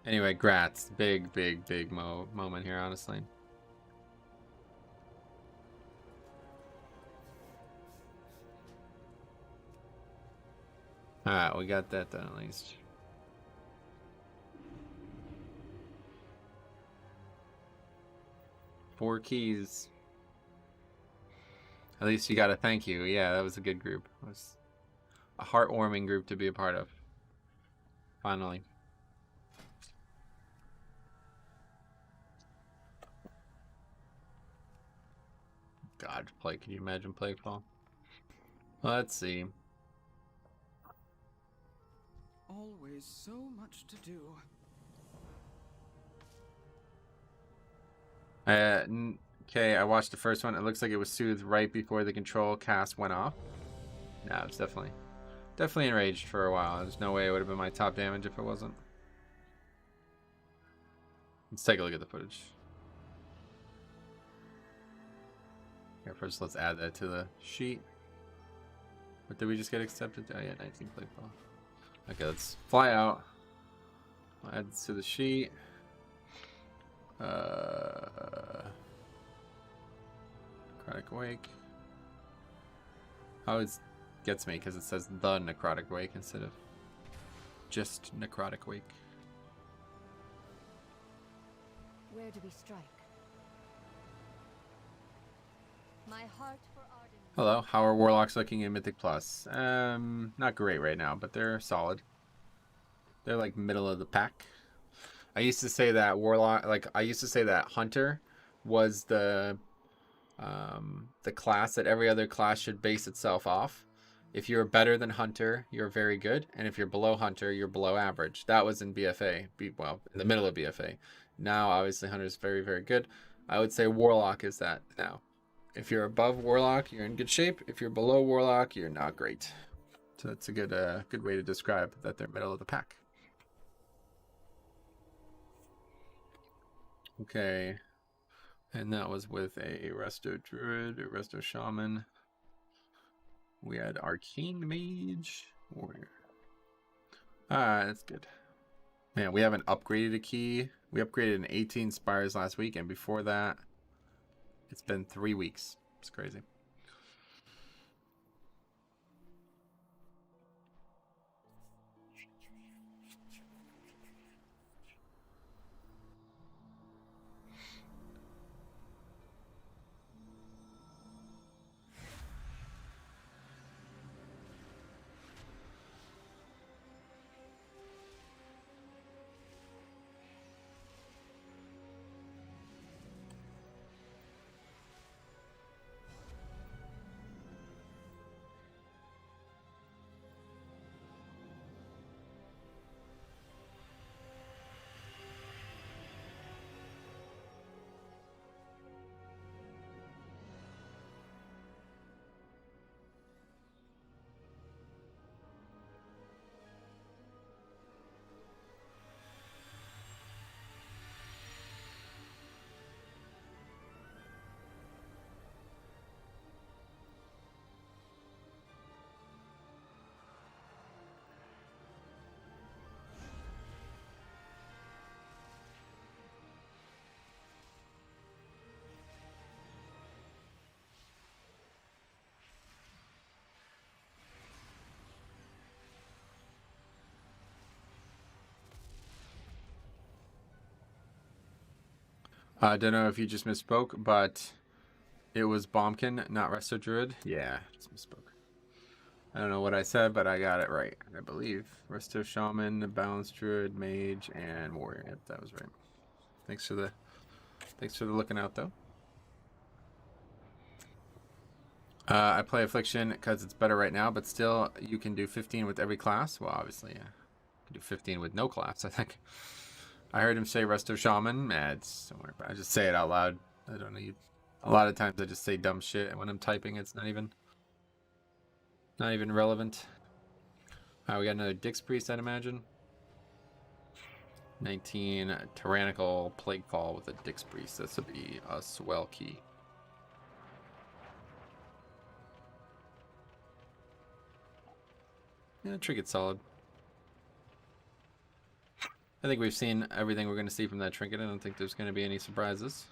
Anyway, grats. Big moment here, honestly. Alright, we got that done at least. Four keys. At least you got a thank you. Yeah, that was a good group. It was a heartwarming group to be a part of. Finally. God, can you imagine Plaguefall? Let's see. Always so much to do. Okay, I watched the first one. It looks like it was soothed right before the control cast went off. No, it's definitely enraged for a while. There's no way it would have been my top damage if it wasn't. Let's take a look at the footage. Here, first let's add that to the sheet. What did we just get accepted? Oh yeah, 19 Plaguefall. Okay, let's fly out. I'll add this to the sheet. Necrotic Wake. Always gets me because it says the Necrotic Wake instead of just Necrotic Wake. Where do we strike? My heart for Arden. Hello, how are Warlocks looking in Mythic Plus? Not great right now, but they're solid. They're like middle of the pack. I used to say that Hunter was the class that every other class should base itself off. If you're better than Hunter, you're very good, and if you're below Hunter, you're below average. That was in BFA, well, in the middle of BFA. Now, obviously, Hunter's very, very good. I would say Warlock is that now. If you're above Warlock, you're in good shape. If you're below Warlock, you're not great. So that's a good way to describe that they're middle of the pack. Okay. And that was with a Resto Druid, a Resto Shaman. We had Arcane Mage, Warrior. Ah, that's good. Man, we haven't upgraded a key. We upgraded an 18 Spires last week, and before that, it's been 3 weeks. It's crazy. I don't know if you just misspoke, but it was Bombkin, not Resto Druid. Yeah, just misspoke. I don't know what I said, but I got it right, I believe. Resto Shaman, Balanced Druid, Mage, and Warrior. Yep, that was right. Thanks for the looking out, though. I play Affliction because it's better right now, but still, you can do 15 with every class. Well, obviously, yeah. You can do 15 with no class, I think. I heard him say Resto Shaman. Don't worry about it. I just say it out loud. I don't know. A lot of times I just say dumb shit, and when I'm typing, it's not even relevant. We got another Dix Priest, I'd imagine. 19 Tyrannical Plaguefall with a Dix Priest. This would be a swell key. Yeah, Trinket's solid. I think we've seen everything we're going to see from that trinket. I don't think there's going to be any surprises.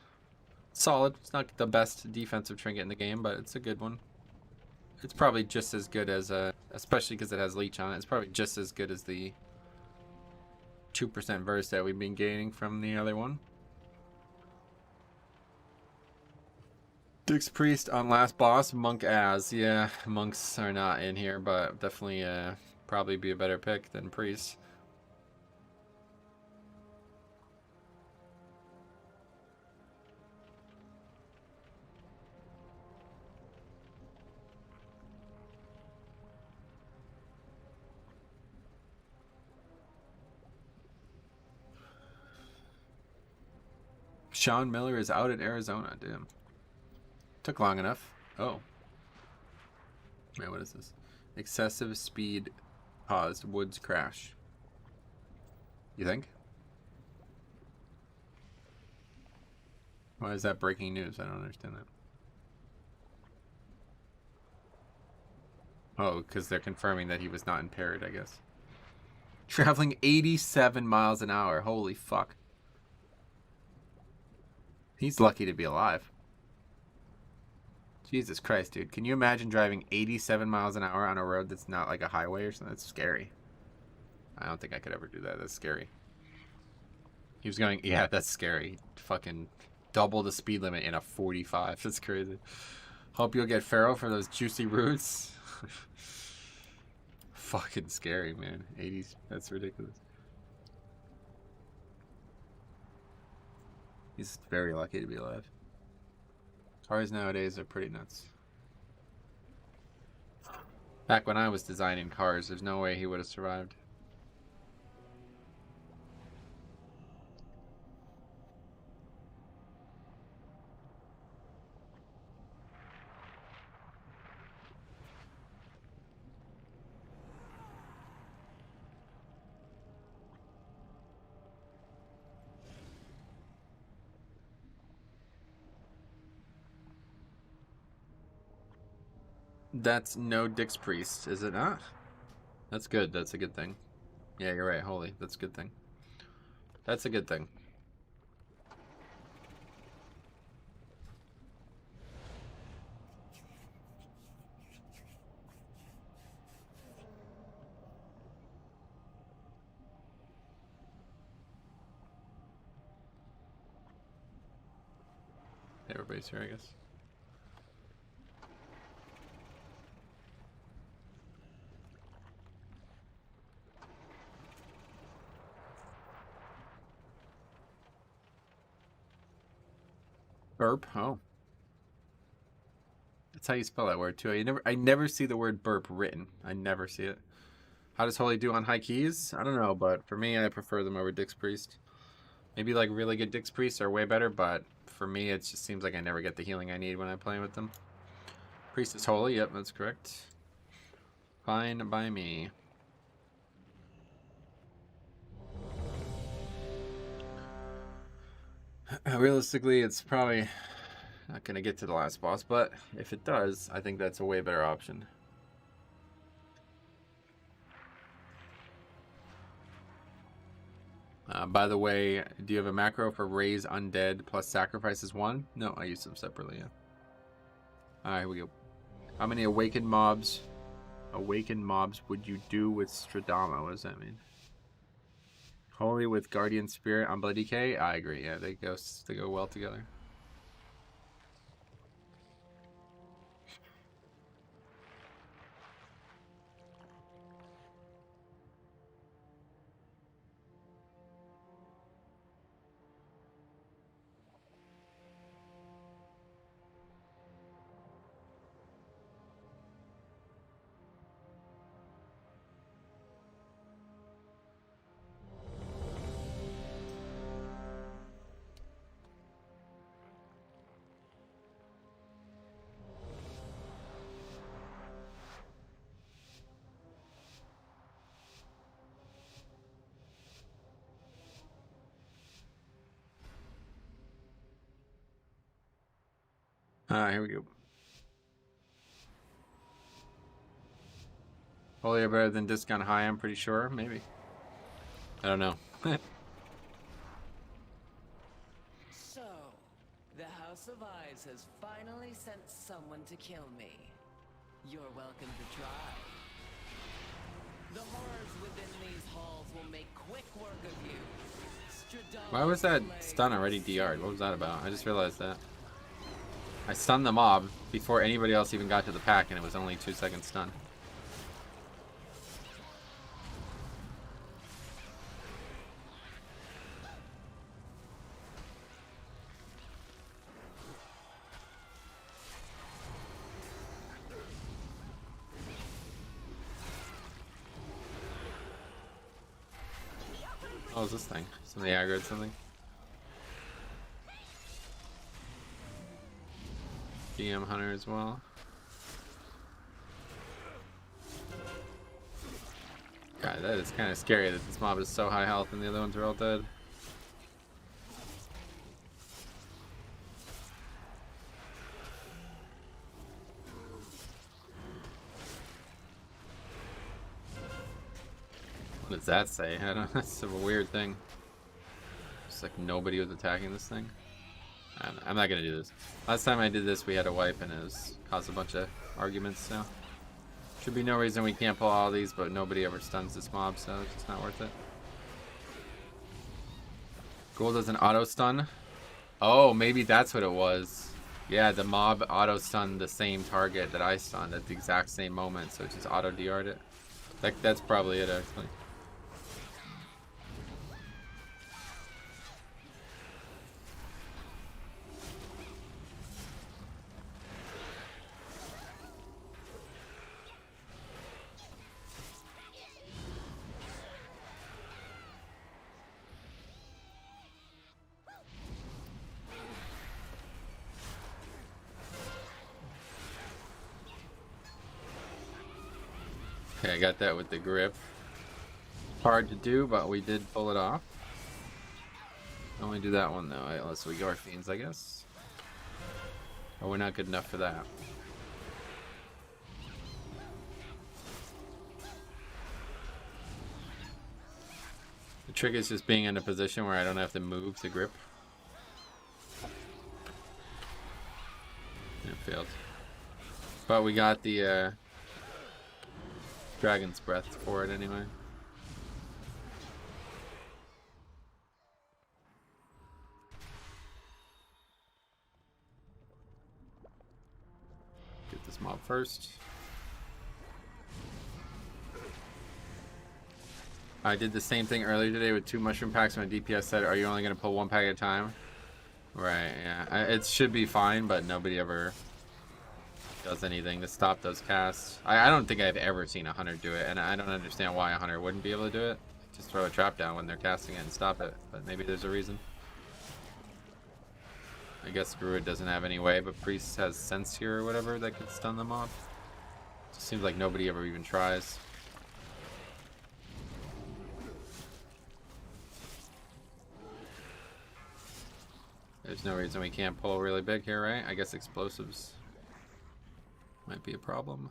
Solid. It's not the best defensive trinket in the game, but it's a good one. It's probably just as good as especially because it has leech on it. It's probably just as good as the 2% verse that we've been gaining from the other one. Dix Priest on last boss, Monk as. Yeah, monks are not in here, but definitely probably be a better pick than Priest. Sean Miller is out in Arizona. Damn. Took long enough. Oh. Wait, what is this? Excessive speed caused woods crash. You think? Why is that breaking news? I don't understand that. Oh, because they're confirming that he was not impaired, I guess. Traveling 87 miles an hour. Holy fuck. He's lucky to be alive. Jesus Christ, dude. Can you imagine driving 87 miles an hour on a road that's not like a highway or something? That's scary. I don't think I could ever do that. That's scary. He was going... Yeah, that's scary. Fucking double the speed limit in a 45. That's crazy. Hope you'll get Pharaoh for those juicy roots. Fucking scary, man. 80s. That's ridiculous. He's very lucky to be alive. Cars nowadays are pretty nuts. Back when I was designing cars, there's no way he would have survived. That's no Dix Priest, is it not? That's good. That's a good thing. Yeah, you're right. Holy, that's a good thing. That's a good thing. Everybody's here, I guess. Burp? Oh. That's how you spell that word too. I never see the word burp written. I never see it. How does Holy do on high keys? I don't know, but for me, I prefer them over Dix Priest. Maybe like really good Dix Priests are way better, but for me, it just seems like I never get the healing I need when I play with them. Priest is Holy. Yep, that's correct. Fine by me. Realistically, it's probably not going to get to the last boss, but if it does, I think that's a way better option. By the way, do you have a macro for raise undead plus sacrifices 1? No, I use them separately, yeah. Alright, here we go. How many awakened mobs would you do with Stradama? What does that mean? Holy with Guardian Spirit on Bloody K? I agree, yeah, they go well together. Here we go. Holy are better than Discount High, I'm pretty sure. Maybe. I don't know. So, the House of Eyes has finally sent someone to kill me. You're welcome to try. The horrors within these halls will make quick work of you. Why was that stun already DR'd? What was that about? I just realized that. I stunned the mob before anybody else even got to the pack, and it was only 2-second stun. What was this thing? Somebody aggroed something? DM Hunter as well. God, that is kind of scary that this mob is so high health and the other ones are all dead. What does that say? I don't. That's a weird thing. Just like nobody was attacking this thing. I'm not gonna do this. Last time I did this, we had a wipe and it was caused a bunch of arguments. So should be no reason we can't pull all these, but nobody ever stuns this mob, so it's just not worth it. Gold does an auto stun. Oh, maybe that's what it was. Yeah, the mob auto stunned the same target that I stunned at the exact same moment, so it just auto DR'd it. That's probably it, actually. Okay, I got that with the grip. Hard to do, but we did pull it off. Only do that one though, unless we go our fiends, I guess. Or we're not good enough for that. The trick is just being in a position where I don't have to move to grip. It failed. But we got the Dragon's Breath for it anyway. Get this mob first. I did the same thing earlier today with 2 mushroom packs. My DPS said, "Are you only going to pull 1 pack at a time?" Right, yeah. It should be fine, but nobody ever does anything. The stop does cast. I don't think I've ever seen a hunter do it, and I don't understand why a hunter wouldn't be able to do it. Just throw a trap down when they're casting it and stop it, but maybe there's a reason. I guess Druid doesn't have any way, but Priest has Sense here or whatever that could stun them off. Just seems like nobody ever even tries. There's no reason we can't pull really big here, right? I guess explosives might be a problem.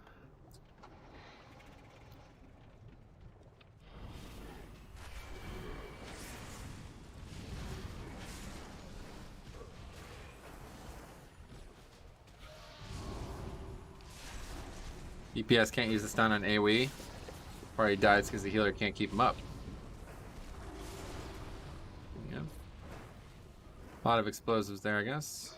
DPS can't use the stun on AoE, or he dies because the healer can't keep him up. Yeah. A lot of explosives there, I guess.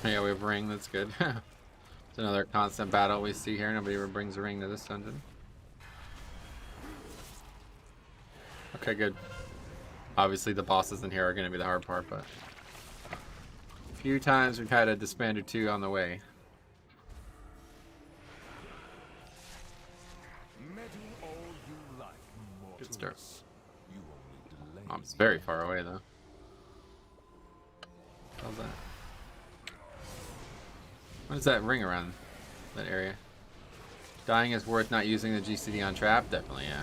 Yeah, we have ring, that's good. It's another constant battle we see here. Nobody ever brings a ring to this dungeon. Okay, good. Obviously the bosses in here are going to be the hard part, but a few times we've had a disband or 2 on the way. Good start. It's very far away though. How's that? What is that ring around that area? Dying is worth not using the GCD on trap? Definitely, yeah.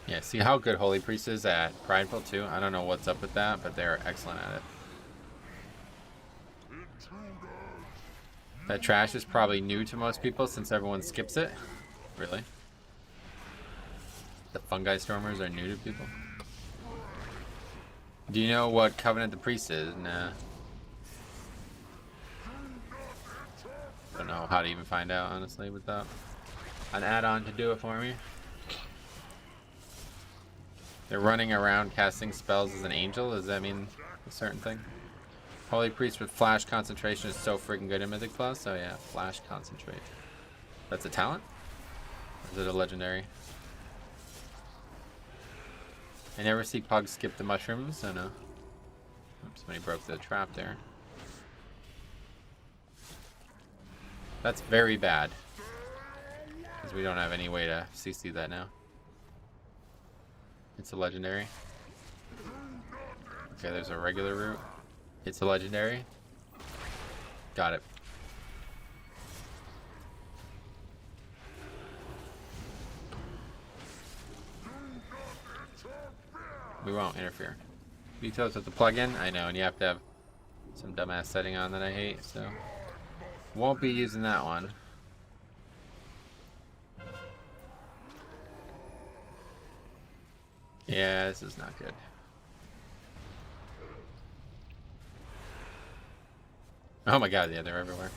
Yeah, see how good Holy Priest is at Prideful too? I don't know what's up with that, but they're excellent at it. That trash is probably new to most people since everyone skips it. Really? The Fungi Stormers are new to people? Do you know what Covenant the Priest is? Nah. Don't know how to even find out, honestly, without an add-on to do it for me. They're running around casting spells as an angel. Does that mean a certain thing? Holy Priest with Flash Concentration is so freaking good in Mythic Plus. So yeah, Flash Concentrate. That's a talent? Or is it a legendary? I never see Pug skip the mushrooms, so no. Oops, somebody broke the trap there. That's very bad. Because we don't have any way to CC that now. It's a legendary. Okay, there's a regular route. It's a legendary. Got it. We won't interfere. Details with the plugin? I know, and you have to have some dumbass setting on that I hate, so won't be using that one. Yeah, this is not good. Oh my god, yeah, they're everywhere.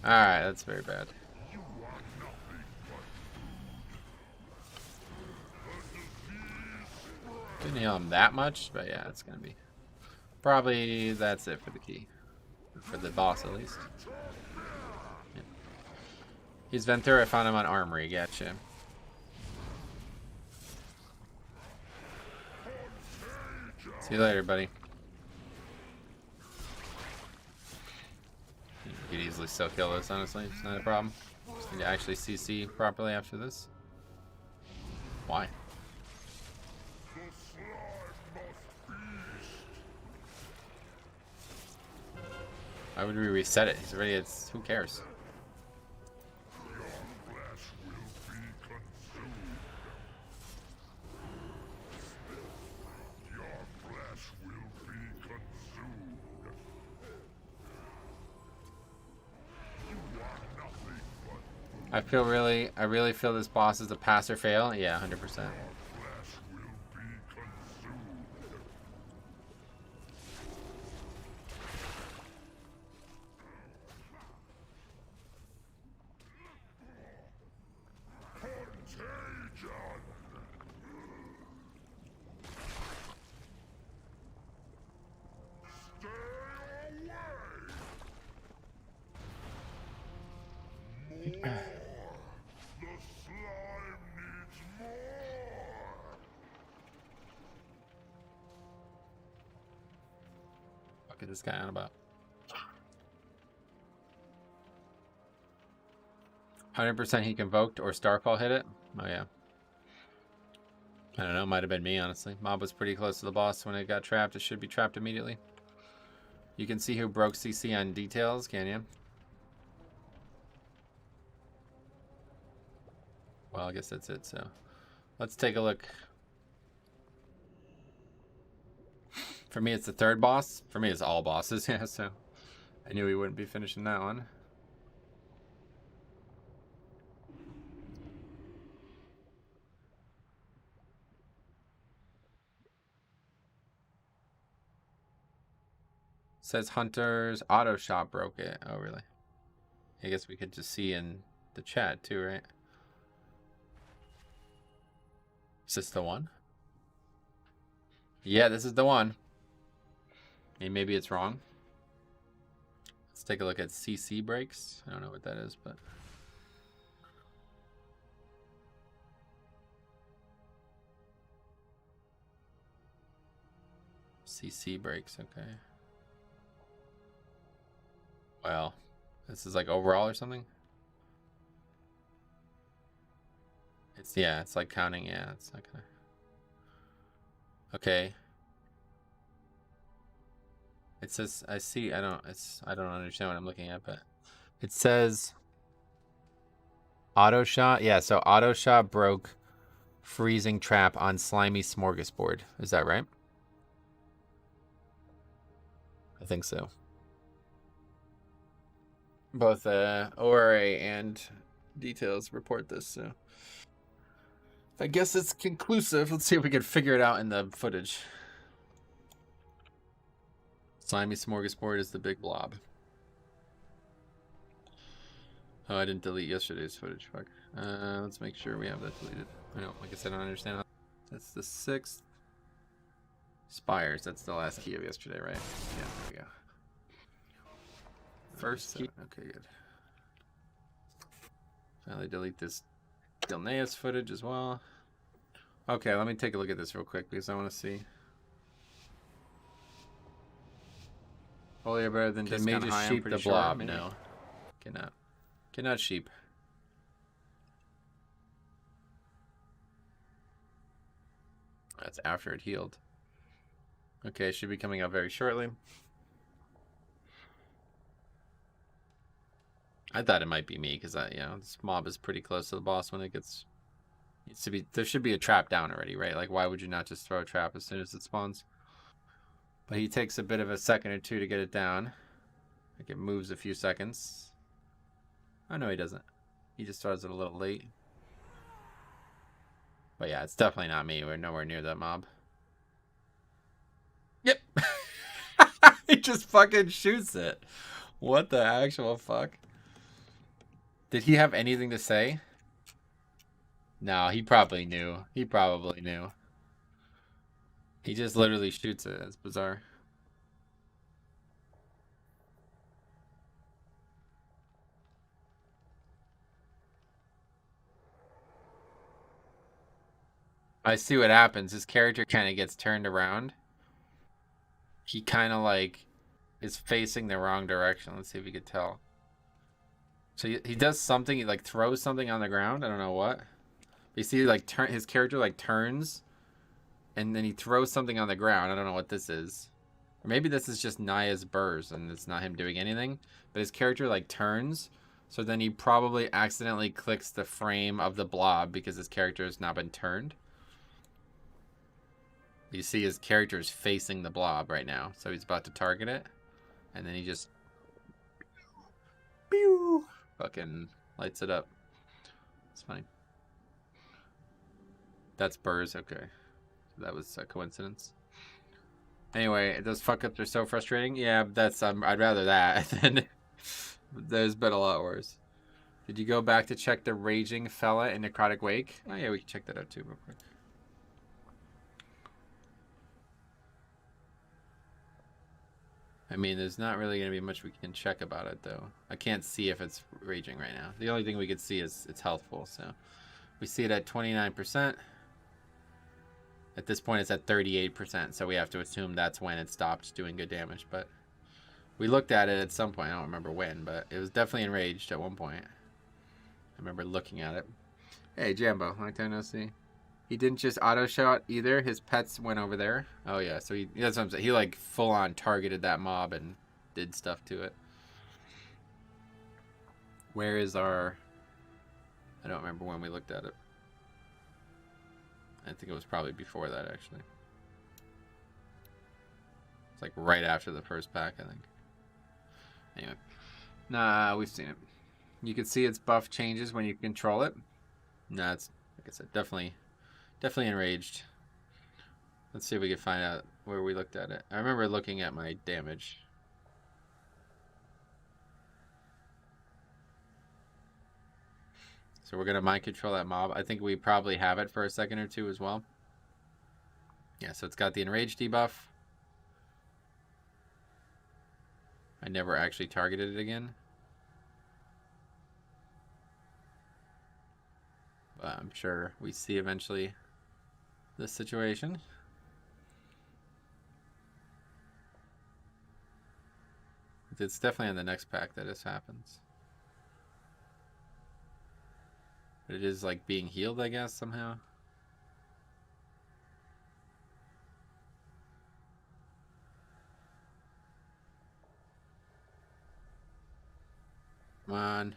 Alright, that's very bad. Didn't heal him that much, but yeah, it's gonna be. Probably that's it for the key. For the boss, at least. Yeah. He's Venthyr, I found him on Armory, gotcha. See you later, buddy. You could easily still kill this, honestly. It's not a problem. Just need to actually CC properly after this. Why? Why would we reset it? He's already, it's, who cares? I really feel this boss is a pass or fail. Yeah, 100%. What is this guy on about? 100% he convoked or Starfall hit it? Oh yeah. I don't know, might have been me, honestly. Mob was pretty close to the boss when it got trapped. It should be trapped immediately. You can see who broke CC on details, can you? Well, I guess that's it, so. Let's take a look. For me, it's the third boss. For me, it's all bosses, yeah, so. I knew we wouldn't be finishing that one. Says Hunter's auto shop broke it. Oh, really? I guess we could just see in the chat too, right? Is this the one? Yeah, this is the one. Maybe it's wrong. Let's take a look at CC breaks. I don't know what that is, but CC breaks, okay. Well, this is like overall or something? It's, yeah, it's like counting, yeah, it's not gonna... Okay. It says, I see, I don't understand what I'm looking at, but it says auto shot. Yeah, so auto shot broke freezing trap on slimy smorgasbord. Is that right? I think so. Both ORA and details report this, so I guess it's conclusive. Let's see if we can figure it out in the footage. Slimy smorgasbord is the big blob. Oh, I didn't delete yesterday's footage. Fuck. Let's make sure we have that deleted. I know, like I said, I don't understand how. That's the 6th. Spires, that's the last key of yesterday, right? Yeah, there we go. First key. Okay, good. Finally delete this Gilneas footage as well. Okay, let me take a look at this real quick because I want to see. Holy are better than Can discount mages high, sheep I'm pretty the sure. blob? Maybe. No. Cannot. Cannot sheep. That's after it healed. Okay, it should be coming out very shortly. I thought it might be me because you know, this mob is pretty close to the boss when it gets. Needs to be. There should be a trap down already, right? Like, why would you not just throw a trap as soon as it spawns? But he takes a bit of a second or two to get it down. Like, it moves a few seconds. Oh no, he doesn't. He just starts it a little late. But yeah, it's definitely not me. We're nowhere near that mob. Yep. He just fucking shoots it. What the actual fuck? Did he have anything to say? No, he probably knew. He probably knew. He just literally shoots it. It's bizarre. I see what happens. His character kind of gets turned around. He kind of like is facing the wrong direction. Let's see if we could tell. So he does something. He like throws something on the ground. I don't know what. But you see, like his character like turns, and then he throws something on the ground. I don't know what this is. Or maybe this is just Naya's burrs, and it's not him doing anything. But his character like turns, so then he probably accidentally clicks the frame of the blob because his character has not been turned. You see his character is facing the blob right now, so he's about to target it, and then he just pew, fucking lights it up. It's funny. That's burrs, okay. So that was a coincidence. Anyway, those fuck ups are so frustrating. Yeah, that's I'd rather that than there's been a lot worse. Did you go back to check the raging fella in Necrotic Wake? Oh yeah, we can check that out too real quick. I mean, there's not really going to be much we can check about it, though. I can't see if it's raging right now. The only thing we could see is it's healthful, so. We see it at 29%. At this point, it's at 38%, so we have to assume that's when it stopped doing good damage. But we looked at it at some point. I don't remember when, but it was definitely enraged at one point. I remember looking at it. Hey, Jambo, long time no see. He didn't just auto shot either. His pets went over there. Oh yeah, so that's what I'm saying. He like full on targeted that mob and did stuff to it. Where is our? I don't remember when we looked at it. I think it was probably before that actually. It's like right after the first pack, I think. Anyway, nah, we've seen it. You can see its buff changes when you control it. Nah, it's like I said, definitely enraged. Let's see if we can find out where we looked at it. I remember looking at my damage. So we're going to mind control that mob. I think we probably have it for a second or two as well. Yeah, so it's got the enraged debuff. I never actually targeted it again. But I'm sure we see eventually this situation. It's definitely in the next pack that this happens. But it is like being healed, I guess, somehow. Come on.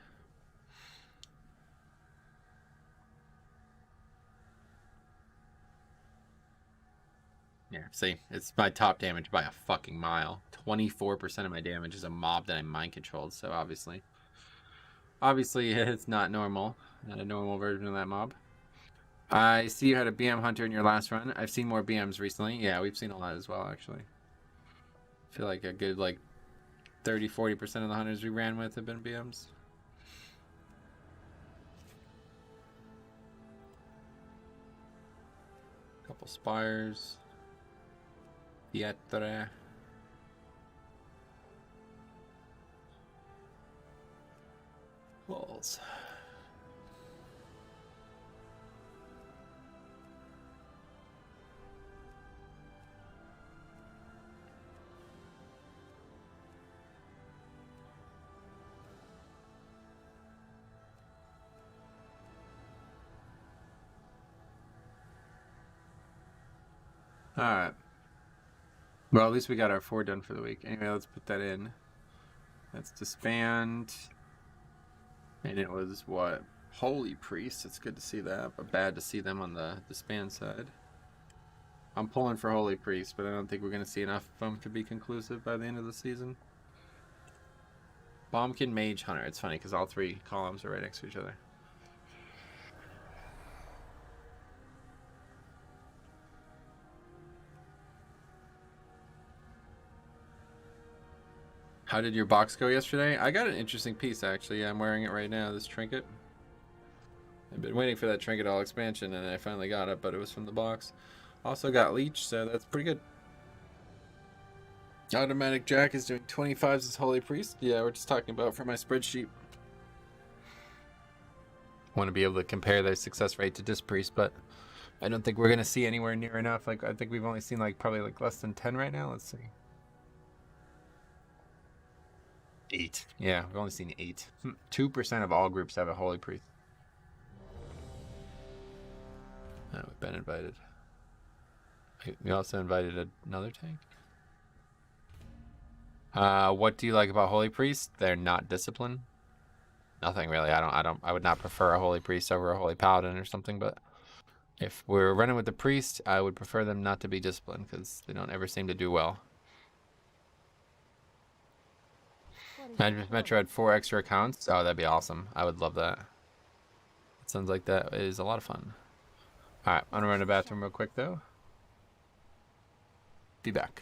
Yeah, see, it's my top damage by a fucking mile. 24% of my damage is a mob that I mind controlled, so obviously it's not normal. Not a normal version of that mob. I see you had a BM hunter in your last run. I've seen more BMs recently. Yeah, we've seen a lot as well, actually. I feel like a good, like, 30-40% of the hunters we ran with have been BMs. Couple spires. Pietre. Walls. Alright. Well, at least we got our 4 done for the week. Anyway, let's put that in. Let's disband. And it was what? Holy Priest. It's good to see that, but bad to see them on the disband side. I'm pulling for Holy Priest, but I don't think we're going to see enough of them to be conclusive by the end of the season. Bombkin, Mage, Hunter. It's funny because all 3 columns are right next to each other. How did your box go yesterday? I got an interesting piece, actually. Yeah, I'm wearing it right now, this trinket. I've been waiting for that trinket all expansion, and I finally got it, but it was from the box. Also got Leech, so that's pretty good. Automatic Jack is doing 25s as Holy Priest. Yeah, we're just talking about for my spreadsheet. Want to be able to compare their success rate to Disc Priest, but I don't think we're going to see anywhere near enough. Like, I think we've only seen, like, probably, like, less than 10 right now. Let's see. 8. Yeah, we've only seen 8. 2% of all groups have a Holy Priest. Oh, we've been invited. We also invited another tank. What do you like about Holy Priest? They're not disciplined. Nothing really. I would not prefer a Holy Priest over a Holy Paladin or something, but if we're running with the Priest, I would prefer them not to be disciplined because they don't ever seem to do well. Imagine if Metro had 4 extra accounts. Oh, that'd be awesome. I would love that. It sounds like that is a lot of fun. Alright, I'm gonna run to the bathroom real quick though. Be back.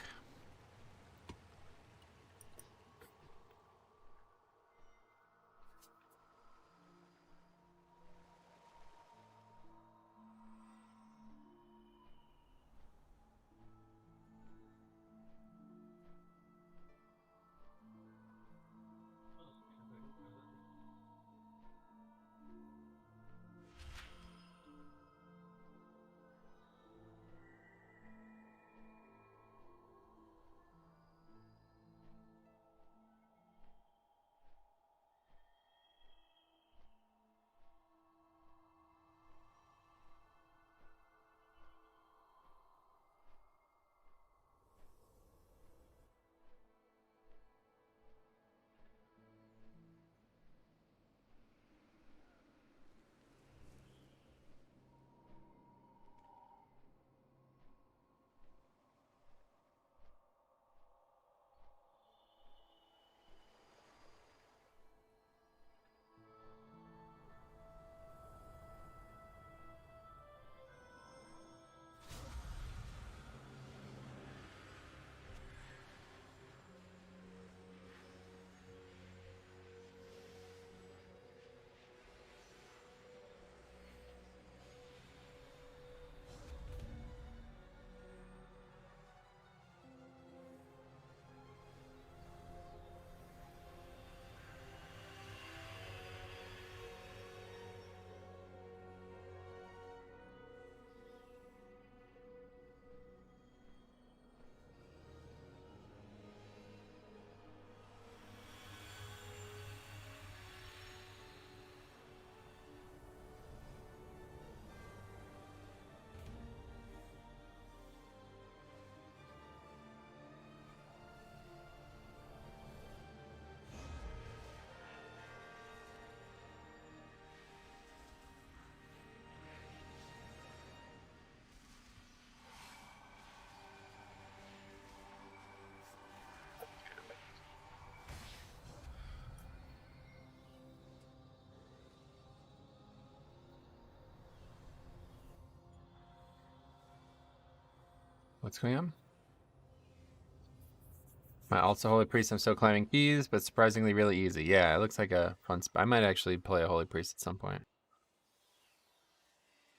What's going on? My also Holy Priest, I'm still climbing keys, but surprisingly really easy. Yeah, it looks like a fun spot. I might actually play a Holy Priest at some point.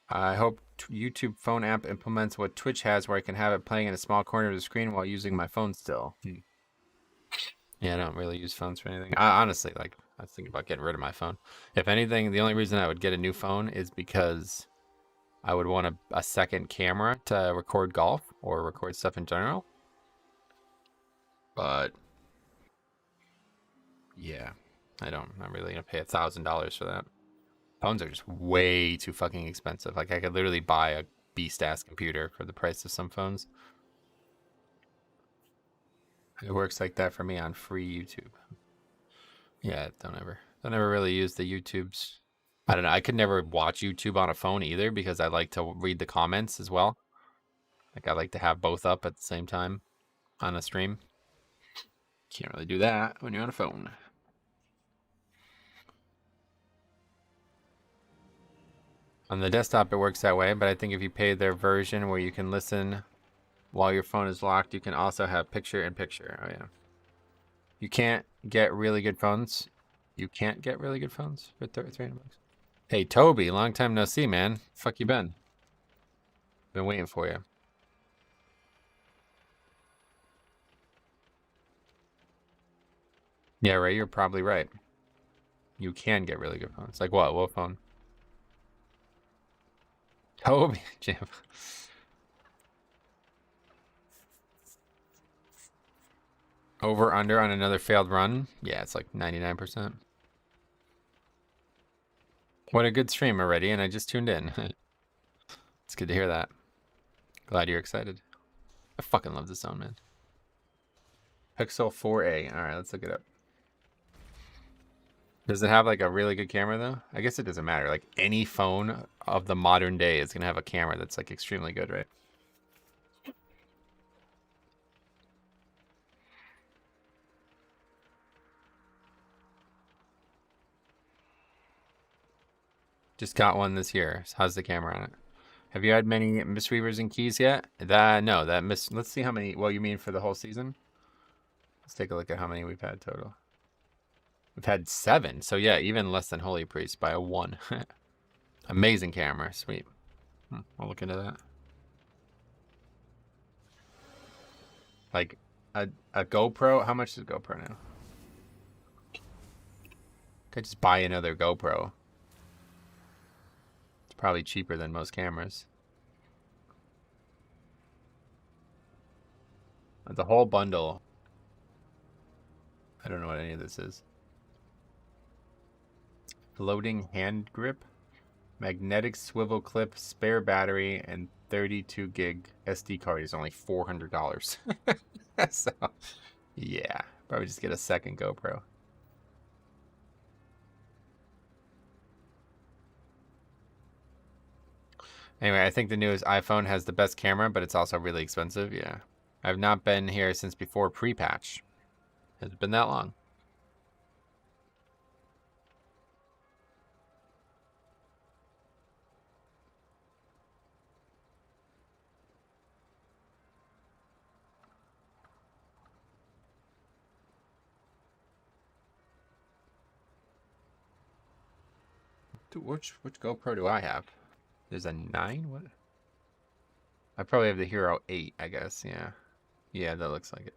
I hope YouTube phone app implements what Twitch has, where I can have it playing in a small corner of the screen while using my phone still. Yeah, I don't really use phones for anything. Honestly, like, I was thinking about getting rid of my phone. If anything, the only reason I would get a new phone is because I would want a second camera to record golf or record stuff in general. But yeah, I'm not really gonna pay $1,000 for that. Phones are just way too fucking expensive. Like, I could literally buy a beast-ass computer for the price of some phones. It works like that for me on free YouTube. Yeah, don't ever really use the YouTubes. I don't know. I could never watch YouTube on a phone either because I like to read the comments as well. Like, I like to have both up at the same time on a stream. Can't really do that when you're on a phone. On the desktop, it works that way, but I think if you pay their version where you can listen while your phone is locked, you can also have picture-in-picture. Oh, yeah. You can't get really good phones. You can't get really good phones for $300. Hey, Toby, long time no see, man. Fuck you been? Been waiting for you. Yeah, Ray, you're probably right. You can get really good phones. Like what? What phone? Toby, Jim. Over, under on another failed run? Yeah, it's like 99%. What a good stream already, and I just tuned in. It's good to hear that. Glad you're excited. I fucking love this zone, man. Pixel 4a. Alright, let's look it up. Does it have like a really good camera though? I guess it doesn't matter. Like, any phone of the modern day is gonna have a camera that's like extremely good, right? Just got one this year. So how's the camera on it? Have you had many misweavers and keys yet? No, let's see how many. Well, you mean for the whole season? Let's take a look at how many we've had total. We've had 7. So yeah, even less than Holy Priest by a 1. Amazing camera. Sweet. I'll look into that. Like a GoPro. How much is a GoPro now? Could just buy another GoPro. It's probably cheaper than most cameras. The whole bundle. I don't know what any of this is. Floating hand grip, magnetic swivel clip, spare battery, and 32 gig SD card is only $400. So, yeah, probably just get a second GoPro. Anyway, I think the newest iPhone has the best camera, but it's also really expensive. Yeah, I've not been here since before pre-patch. Has it been that long? Dude, which GoPro do I have? There's a 9? What? I probably have the Hero 8, I guess. Yeah. Yeah, that looks like it.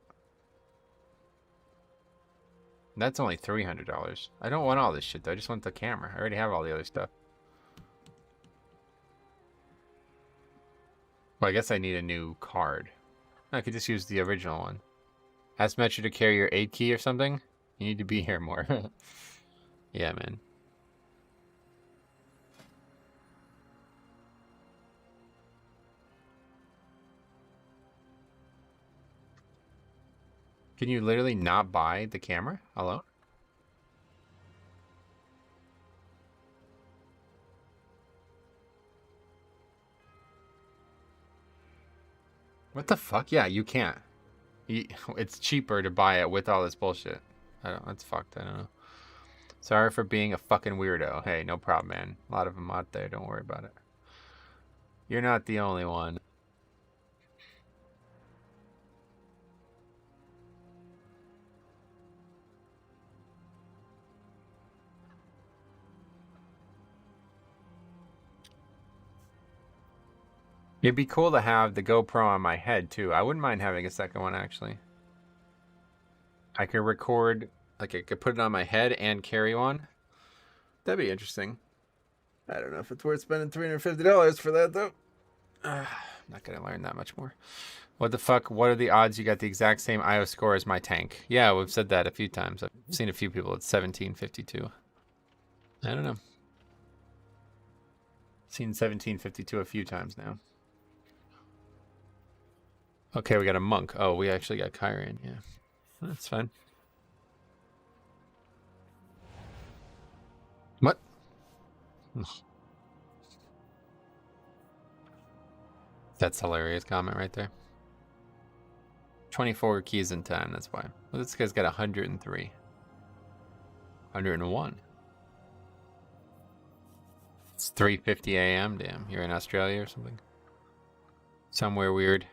That's only $300. I don't want all this shit, though. I just want the camera. I already have all the other stuff. Well, I guess I need a new card. I could just use the original one. Ask Metro to carry your 8 key or something? You need to be here more. Yeah, man. Can you literally not buy the camera alone? What the fuck? Yeah, you can't. It's cheaper to buy it with all this bullshit. That's fucked. I don't know. Sorry for being a fucking weirdo. Hey, no problem, man. A lot of them out there. Don't worry about it. You're not the only one. It'd be cool to have the GoPro on my head too. I wouldn't mind having a second one actually. I could record, like I could put it on my head and carry one. That'd be interesting. I don't know if it's worth spending $350 for that though. I'm not gonna learn that much more. What the fuck? What are the odds you got the exact same IO score as my tank? Yeah, we've said that a few times. I've seen a few people at 1752. I don't know. Seen 1752 a few times now. Okay, we got a monk. Oh, we actually got Kyrian. Yeah, that's fine. What? That's hilarious comment right there. 24 keys in 10, that's why. Well, this guy's got 103. 101. It's 3:50 a.m. Damn, you're in Australia or something? Somewhere weird.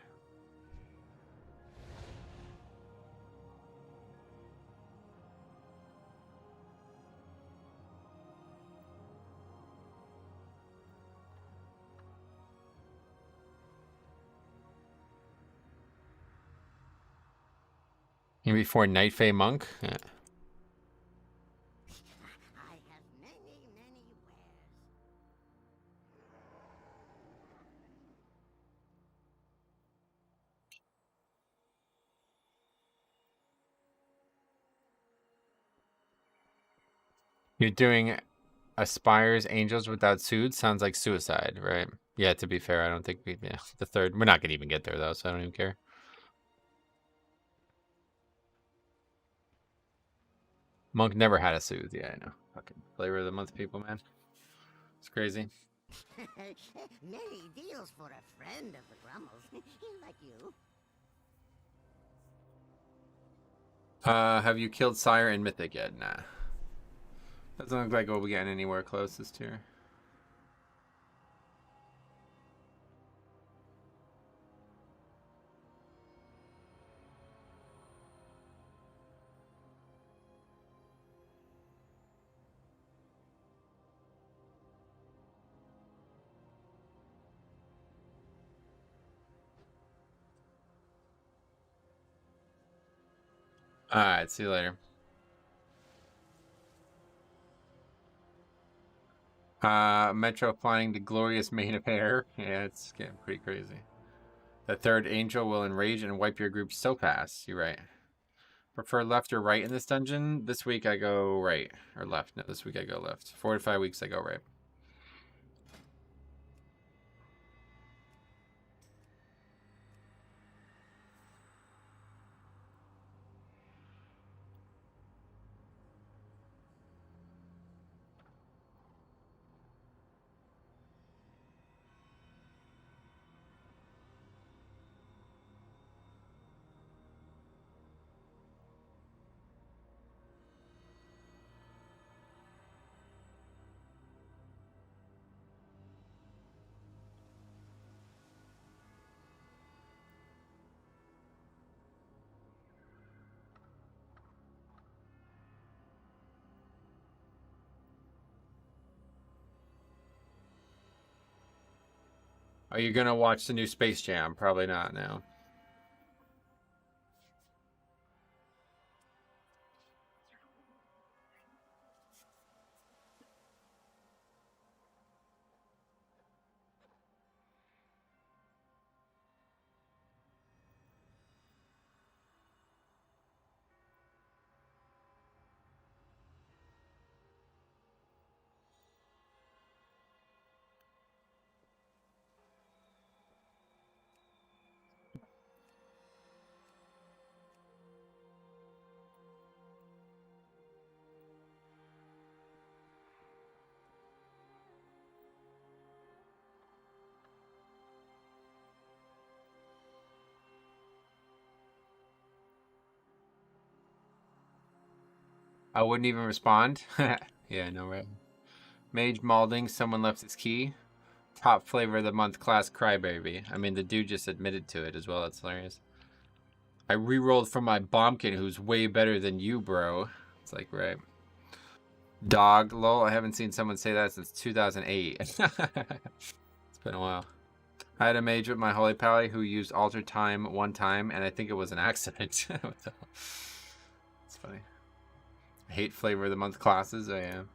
And before Night Fae Monk? Yeah. I have many, many wares. You're doing Aspires Angels without Soothe? Sounds like suicide, right? Yeah, to be fair, I don't think we... Yeah, the third... We're not going to even get there, though, so I don't even care. Monk never had a Soothe. Yeah, I know. Fucking flavor of the month people, man. It's crazy. Many deals for a friend of the Grummels, like you. Have you killed Sire in Mythic yet? Nah. Doesn't look like we'll be getting anywhere closest here. Alright, see you later. Metro flying the glorious mane of hair. Yeah, it's getting pretty crazy. The third angel will enrage and wipe your group so fast. You're right. Prefer left or right in this dungeon? This week I go right. Or left. No, this week I go left. 4 to 5 weeks I go right. Are you gonna watch the new Space Jam? Probably not now. I wouldn't even respond. Yeah, no, right. Mage Malding, someone left his key. Top flavor of the month, class Crybaby. I mean, the dude just admitted to it as well. That's hilarious. I re-rolled from my Bombkin, who's way better than you, bro. It's like, right. Dog, lol. I haven't seen someone say that since 2008. It's been a while. I had a mage with my Holy Pally who used Alter Time one time, and I think it was an accident. What the hell? It's funny. I hate Flavor of the Month classes. I am.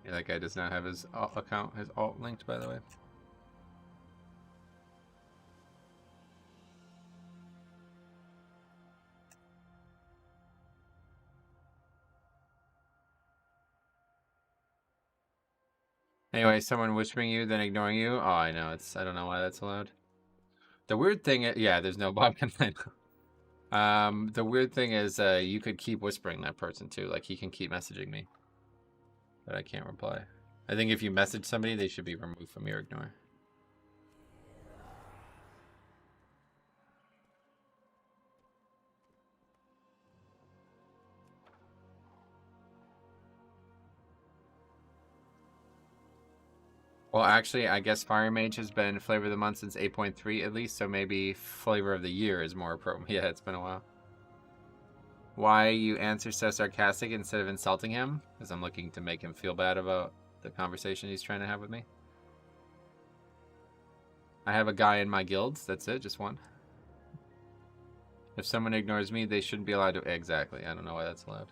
Yeah, that guy does not have his alt account, his alt linked, by the way. Anyway, someone whispering you, then ignoring you. Oh, I know. I don't know why that's allowed. The weird thing, yeah, there's no Bob complaint. The weird thing is, you could keep whispering that person too. Like he can keep messaging me, but I can't reply. I think if you message somebody, they should be removed from your ignore. Well, actually, I guess Fire Mage has been Flavor of the Month since 8.3 at least, so maybe Flavor of the Year is more appropriate. Yeah, it's been a while. Why you answer so sarcastic instead of insulting him? Because I'm looking to make him feel bad about the conversation he's trying to have with me. I have a guy in my guilds. That's it, just one. If someone ignores me, they shouldn't be allowed to... Exactly. I don't know why that's allowed.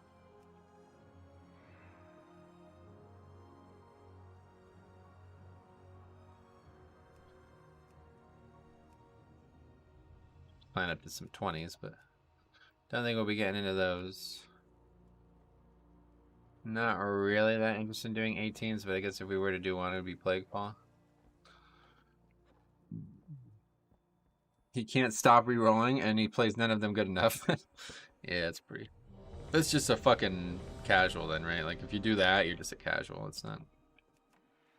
Plan up to some 20s, but don't think we'll be getting into those. Not really that interested in doing 18s, but I guess if we were to do one, it would be Plaguefall. He can't stop re-rolling, and he plays none of them good enough. Yeah, it's pretty... That's just a fucking casual then, right? Like, if you do that, you're just a casual. It's not...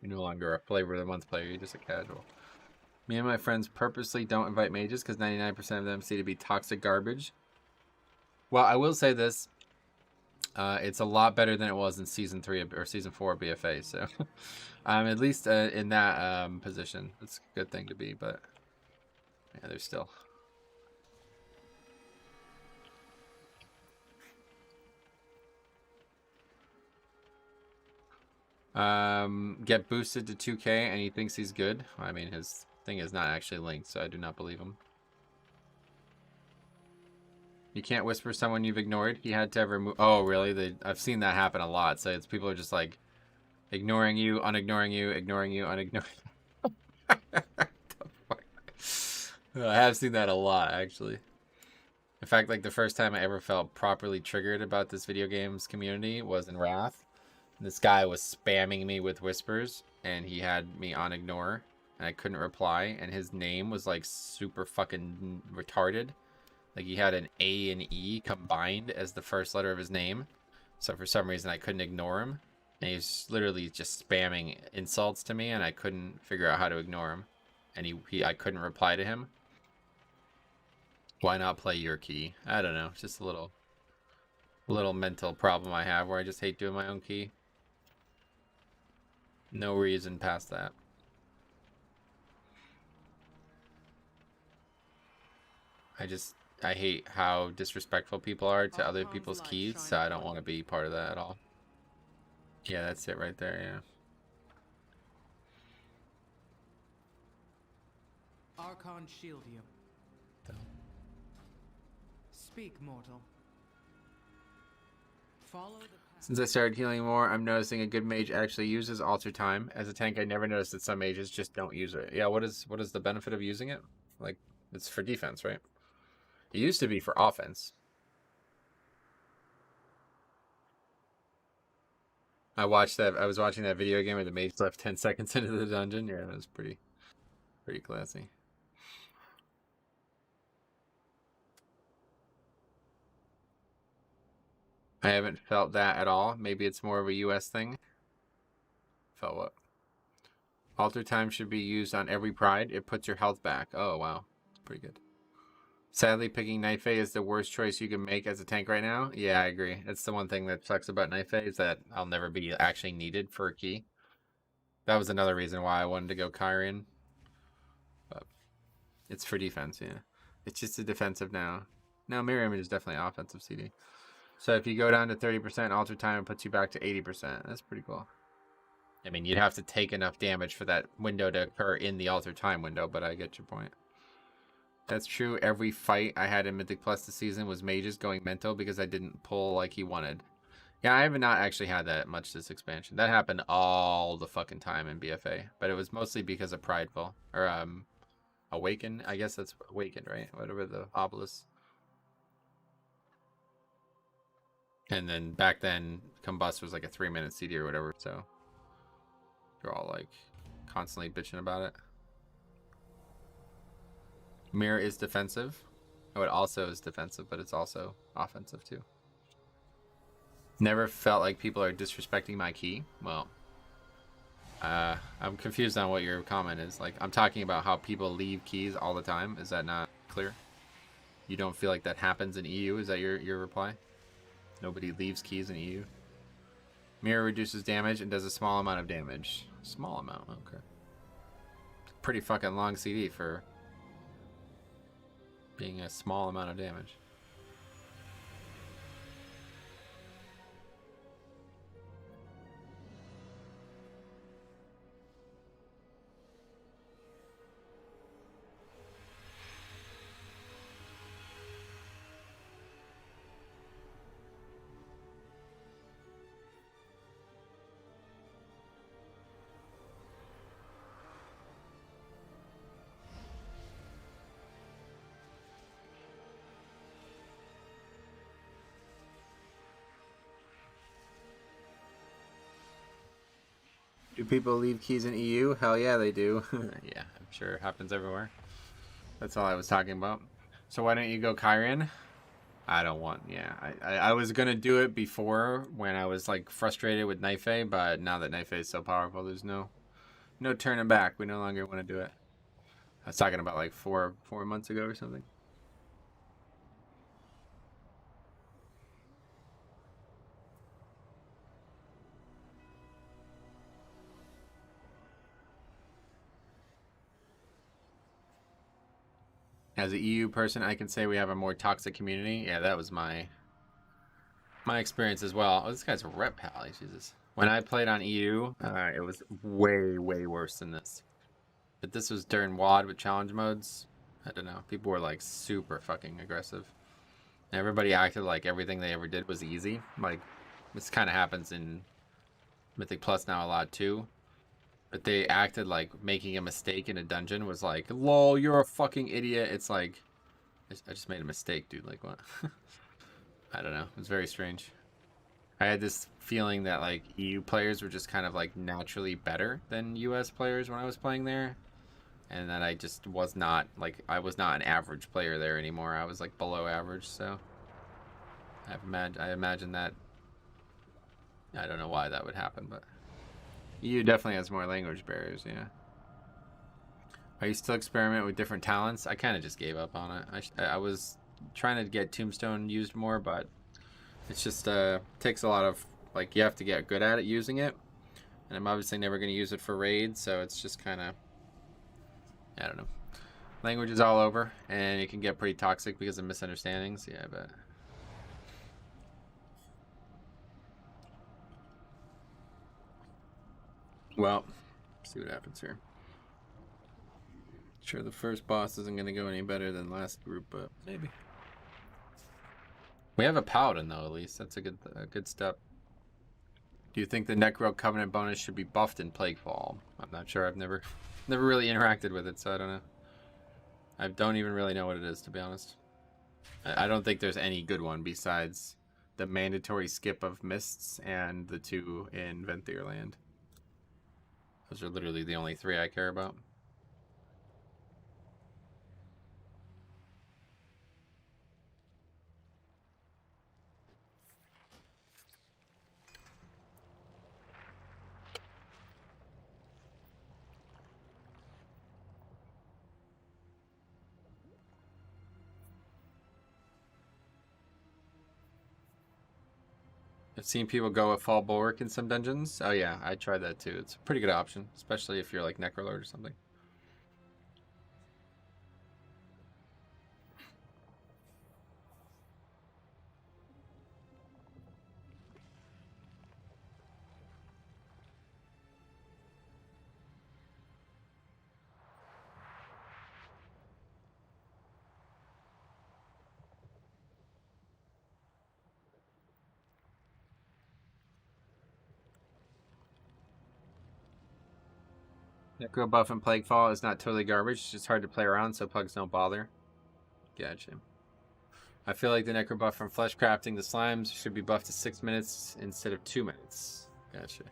You're no longer a Flavor of the Month player, you're just a casual. Me and my friends purposely don't invite mages because 99% of them seem to be toxic garbage. Well, I will say this. It's a lot better than it was in Season 3 or Season 4 of BFA, so... at least in that position. It's a good thing to be, but... Yeah, there's still... Get boosted to 2k and he thinks he's good. I mean, his thing is not actually linked, so I do not believe him. You can't whisper someone you've ignored. He had to remove... Oh, really? I've seen that happen a lot. So it's people are just like ignoring you, unignoring you, ignoring you, unignoring you. I have seen that a lot, actually. In fact, like the first time I ever felt properly triggered about this video games community was in Wrath. This guy was spamming me with whispers, and he had me on ignore, and I couldn't reply, and his name was like super fucking retarded. Like he had an A and E combined as the first letter of his name. So for some reason I couldn't ignore him. And he was literally just spamming insults to me, and I couldn't figure out how to ignore him. And I couldn't reply to him. Why not play your key? I don't know. It's just a little mental problem I have where I just hate doing my own key. No reason past that. I hate how disrespectful people are to other people's keys, so I don't want to be part of that at all. Yeah, that's it right there, yeah. Archon shield you. Speak, mortal. Follow the path. Since I started healing more, I'm noticing a good mage actually uses Alter Time. As a tank, I never noticed that some mages just don't use it. Yeah, what is the benefit of using it? Like, it's for defense, right? It used to be for offense. I was watching that video game where the mage left 10 seconds into the dungeon. Yeah, that was pretty classy. I haven't felt that at all. Maybe it's more of a US thing. Felt what? Alter Time should be used on every pride. It puts your health back. Oh, wow. Pretty good. Sadly, picking Night Fae is the worst choice you can make as a tank right now. Yeah, I agree. That's the one thing that sucks about Night Fae is that I'll never be actually needed for a key. That was another reason why I wanted to go Kyrian. But It's for defense, yeah. It's just a defensive now. Now, mirror image is definitely offensive CD. So if you go down to 30%, alter time, it puts you back to 80%. That's pretty cool. I mean, you'd have to take enough damage for that window to occur in the alter time window, but I get your point. That's true. Every fight I had in Mythic Plus this season was mages going mental because I didn't pull like he wanted. Yeah, I have not actually had that much this expansion. That happened all the fucking time in BFA, but it was mostly because of Prideful. Or, Awaken. I guess that's Awakened, right? Whatever the obelisk. And then back then, Combust was like a 3-minute CD or whatever, so you're all like constantly bitching about it. Mirror is defensive. Oh, it also is defensive, but it's also offensive too. Never felt like people are disrespecting my key. Well, I'm confused on what your comment is. Like, I'm talking about how people leave keys all the time. Is that not clear? You don't feel like that happens in EU? Is that your reply? Nobody leaves keys in EU. Mirror reduces damage and does a small amount of damage. Small amount, okay. Pretty fucking long CD for being a small amount of damage. Do people leave keys in EU? Hell yeah, they do. Yeah, I'm sure it happens everywhere. That's all I was talking about. So why don't you go Kyrian? I don't want, yeah. I was going to do it before when I was like frustrated with Knife A, but now that Knife A is so powerful, there's no turning back. We no longer want to do it. I was talking about like four months ago or something. As an EU person, I can say we have a more toxic community. Yeah, that was my experience as well. Oh, this guy's a rep pal. Jesus. When I played on EU, it was way worse than this. But this was during WOD with challenge modes. I don't know. People were like super fucking aggressive. Everybody acted like everything they ever did was easy. Like, this kind of happens in Mythic Plus now a lot too. But they acted like making a mistake in a dungeon was like, lol, you're a fucking idiot. It's like, I just made a mistake, dude. Like, what? I don't know. It was very strange. I had this feeling that like EU players were just kind of like naturally better than US players when I was playing there. And that I just was not, like, I was not an average player there anymore. I was like below average, so I imagine that, I don't know why that would happen, but EU definitely has more language barriers, yeah. Are you still experimenting with different talents? I kind of just gave up on it. I was trying to get Tombstone used more, but it's just takes a lot of, like, you have to get good at it using it. And I'm obviously never going to use it for raids, so it's just kind of, I don't know. Language is all over, and it can get pretty toxic because of misunderstandings. Yeah, I bet. Well, see what happens here. Sure, the first boss isn't going to go any better than last group, but maybe. We have a paladin though, at least. That's a good step. Do you think the Necro Covenant bonus should be buffed in Plaguefall? I'm not sure. I've never really interacted with it, so I don't know. I don't even really know what it is, to be honest. I don't think there's any good one besides the mandatory skip of Mists and the 2 in Venthyr Land. Those are literally the only 3 I care about. I've seen people go with Fall Bulwark in some dungeons. Oh yeah, I tried that too. It's a pretty good option, especially if you're like Necrolord or something. Necro buff and Plaguefall is not totally garbage. It's just hard to play around, so pugs don't bother. Gotcha. I feel like the Necro buff from flesh crafting the slimes should be buffed to 6 minutes instead of 2 minutes. Gotcha.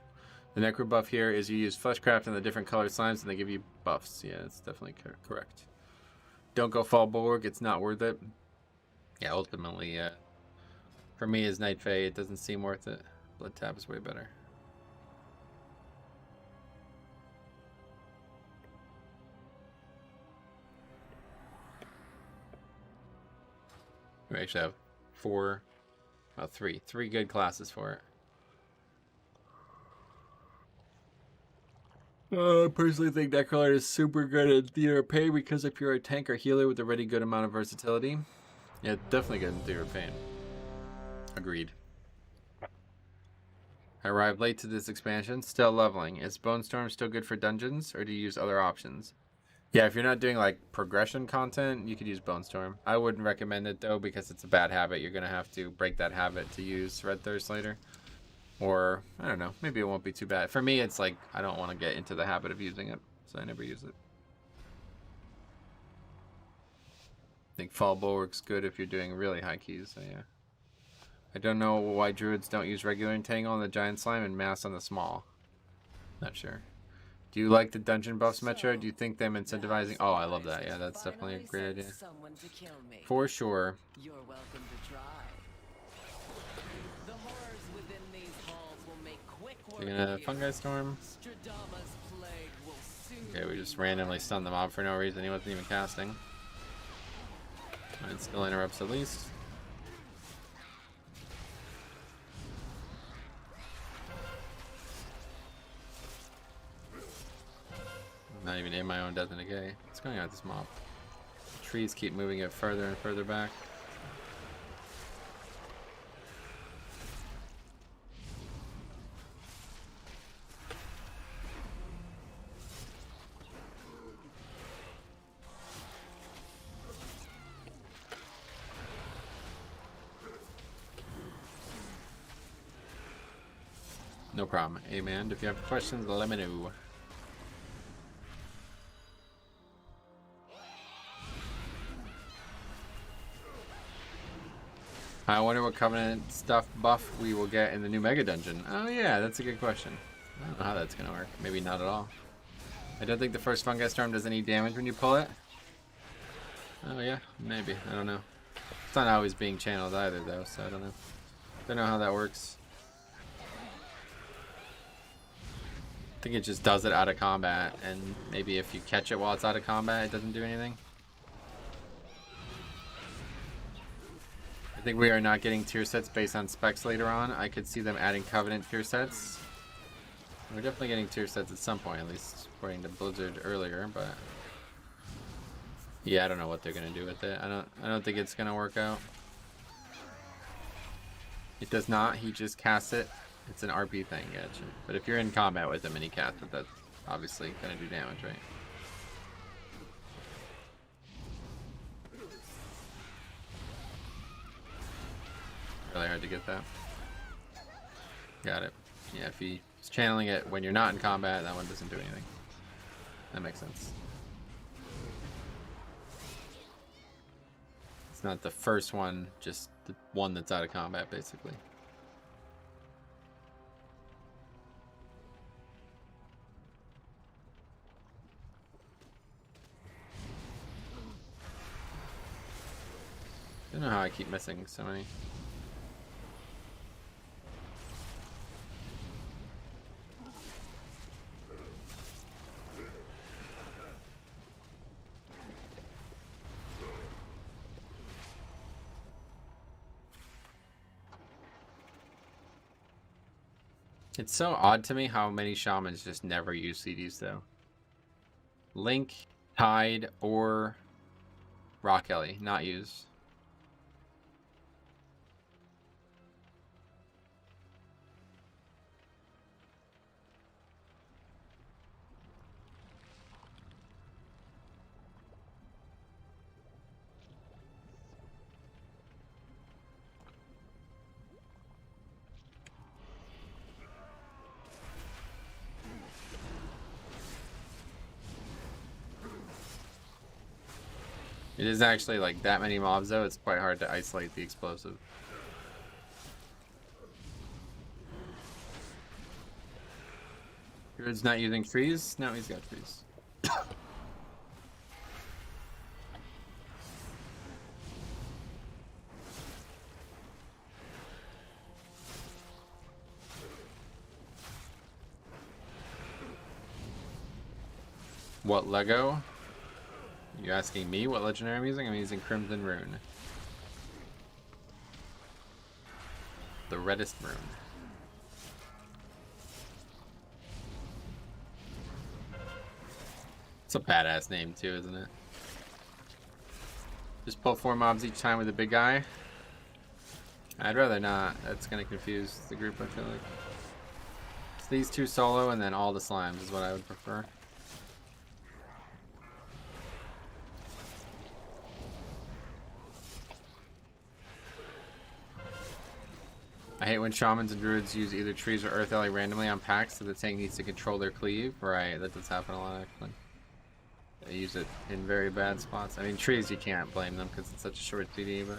The Necro buff here is you use flesh craft and the different colored slimes and they give you buffs. Yeah, that's definitely correct. Don't go fall bulwark. It's not worth it. Yeah, ultimately, for me as Night Fae, it doesn't seem worth it. Blood Tap is way better. We actually have three good classes for it. I personally think Necrotic is super good at Theater of Pain because if you're a tank or healer with a really good amount of versatility, yeah, definitely good in Theater of Pain. Agreed. I arrived late to this expansion, still leveling. Is Bone Storm still good for dungeons, or do you use other options? Yeah, if you're not doing like progression content, you could use Bone Storm. I wouldn't recommend it though because it's a bad habit. You're gonna have to break that habit to use Red Thirst later. Or, I don't know, maybe it won't be too bad. For me, it's like, I don't want to get into the habit of using it, so I never use it. I think Fall Bulwark's good if you're doing really high keys, so yeah. I don't know why druids don't use regular entangle on the giant slime and mass on the small. Not sure. Do you like the dungeon buffs, Metro? Do you think them incentivizing? Oh, I love that. Yeah, that's definitely a great idea. For sure. You're welcome to try. The horrors within these halls will make quick work. You're gonna Fungi Storm. Okay, we just randomly stunned the mob for no reason. He wasn't even casting. It still interrupts at least. I'm not even in my own Death and Decay. What's going on with this mob? Trees keep moving it further and further back. No problem. Hey man, if you have questions, let me know. I wonder what Covenant stuff buff we will get in the new Mega Dungeon. Oh yeah, that's a good question. I don't know how that's gonna work. Maybe not at all. I don't think the first Fungi Storm does any damage when you pull it. Oh yeah, maybe. I don't know. It's not always being channeled either though, so I don't know. Don't know how that works. I think it just does it out of combat, and maybe if you catch it while it's out of combat, it doesn't do anything. I think we are not getting tier sets based on specs later on. I could see them adding Covenant tier sets. We're definitely getting tier sets at some point, at least according to Blizzard earlier, but yeah, I don't know what they're gonna do with it. I don't think it's gonna work out. It does not, he just casts it. It's an RP thing, gotcha. But if you're in combat with him and he casts it, that's obviously gonna do damage, right? Really hard to get that. Got it. Yeah, if he's channeling it when you're not in combat, that one doesn't do anything. That makes sense. It's not the first one, just the one that's out of combat, basically. I don't know how I keep missing so many. It's so odd to me how many shamans just never use CDs though. Link, Tide, or Rock Ellie, not used. It is actually like that many mobs though, it's quite hard to isolate the explosive. Druid's not using trees? No, he's got trees. What Lego? You asking me what legendary I'm using? I'm using Crimson Rune. The reddest rune. It's a badass name too, isn't it? Just pull 4 mobs each time with a big guy. I'd rather not. That's gonna confuse the group, I feel like. It's these 2 solo and then all the slimes is what I would prefer. I hate when shamans and druids use either trees or earth alley randomly on packs, so the tank needs to control their cleave. Right, that does happen a lot actually. They use it in very bad spots. I mean, trees you can't blame them because it's such a short CD, but...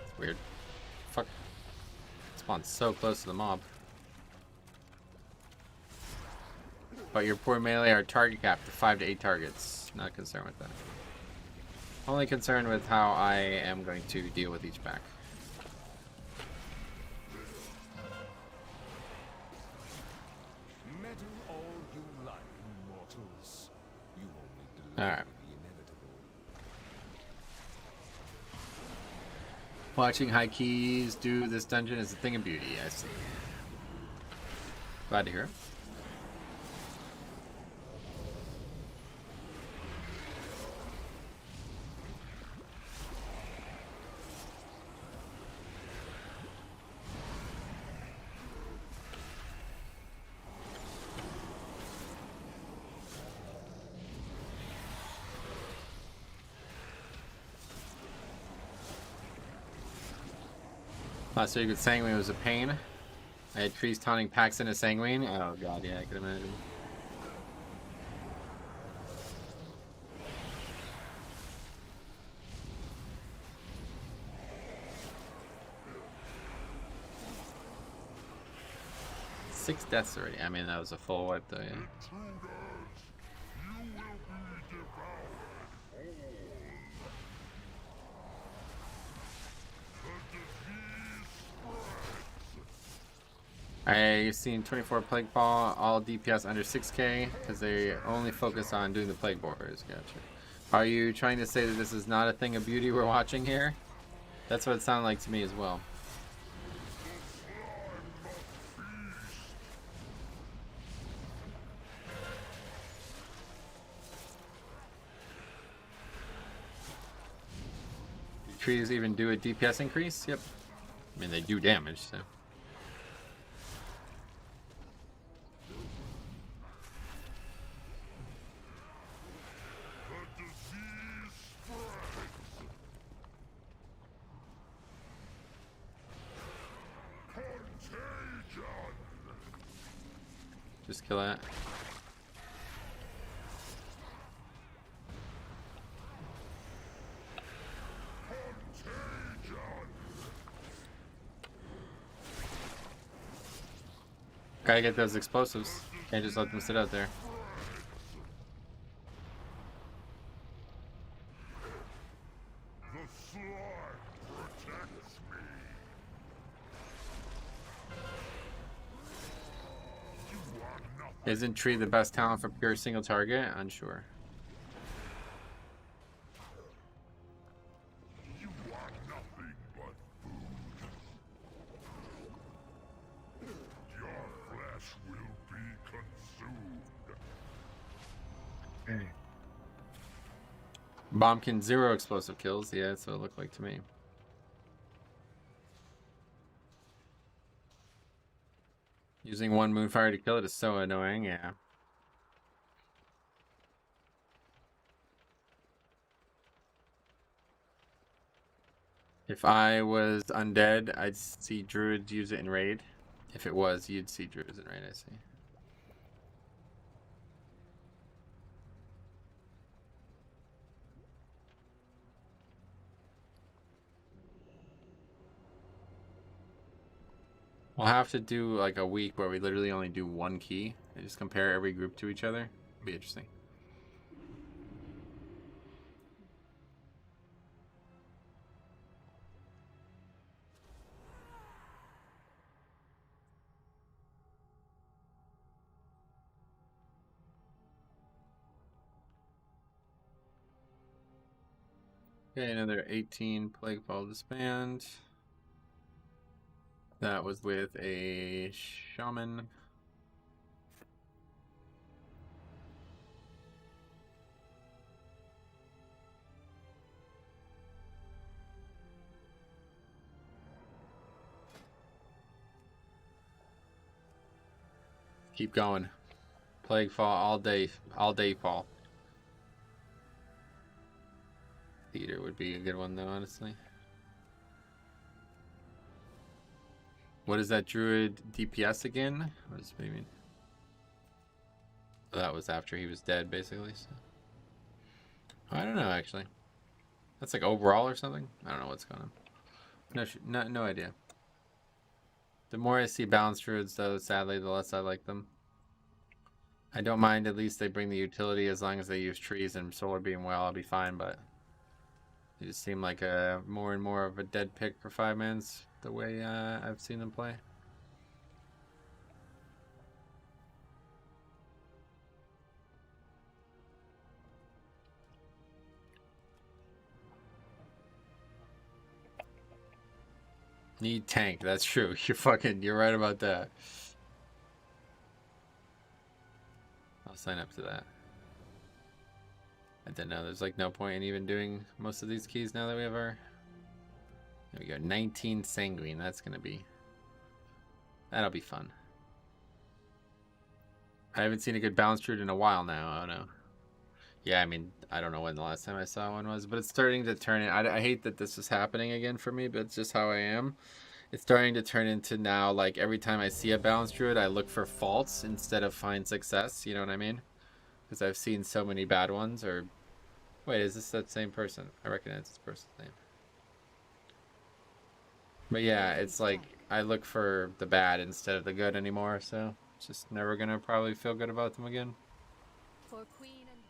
It's weird. Fuck. Spawn's so close to the mob. But your poor melee are target capped to 5 to 8 targets. Not concerned with that. Only concerned with how I am going to deal with each pack. Meddle all you like, mortals. You only delay Alright. the inevitable. Watching high keys do this dungeon is a thing of beauty, I see. Glad to hear it. Last week with Sanguine was a pain. I had trees taunting packs into Sanguine. Oh god, yeah, I can imagine. Six deaths already. I mean, that was a full wipe though, yeah. I've seen 24 Plaguefall, all DPS under 6k, because they only focus on doing the Plague Boarders. Gotcha. Are you trying to say that this is not a thing of beauty we're watching here? That's what it sounded like to me as well. Do trees even do a DPS increase? Yep. I mean, they do damage, so. Just kill that. Gotta get those explosives. Can't just let them sit out there. Isn't tree the best talent for pure single target? Unsure. You are nothing but food. Your flesh will be consumed. Bombkin 0 explosive kills. Yeah, that's what it looked like to me. Using 1 Moonfire to kill it is so annoying, yeah. If I was undead, I'd see druids use it in raid. If it was, you'd see druids in raid, I see. We'll have to do like a week where we literally only do one key and just compare every group to each other. It'll be interesting. Okay, another 18 Plaguefall disband. That was with a shaman. Keep going. Plaguefall all day fall. Theater would be a good one though, honestly. What is that druid DPS again? What does it mean? Oh, that was after he was dead, basically. So. I don't know, actually. That's like overall or something? I don't know what's going on. No idea. The more I see balanced druids, though, sadly, the less I like them. I don't mind, at least they bring the utility as long as they use trees and solar beam well, I'll be fine, but they just seem like a more and more of a dead pick for 5-mans the way I've seen them play. Need tank, that's true. You're right about that. I'll sign up to that. I didn't know there's like no point in even doing most of these keys now that we have our... There we go, 19 sanguine, that'll be fun. I haven't seen a good balance druid in a while now, I don't know. Yeah, I mean, I don't know when the last time I saw one was, but it's starting to turn in. I hate that this is happening again for me, but it's just how I am. It's starting to turn into now, like, every time I see a balanced druid, I look for faults instead of find success, you know what I mean? Because I've seen so many bad ones, or... Wait, is this that same person? I recognize this person's name. But yeah, it's like, I look for the bad instead of the good anymore, so... It's just never gonna probably feel good about them again. For Queen and Throne.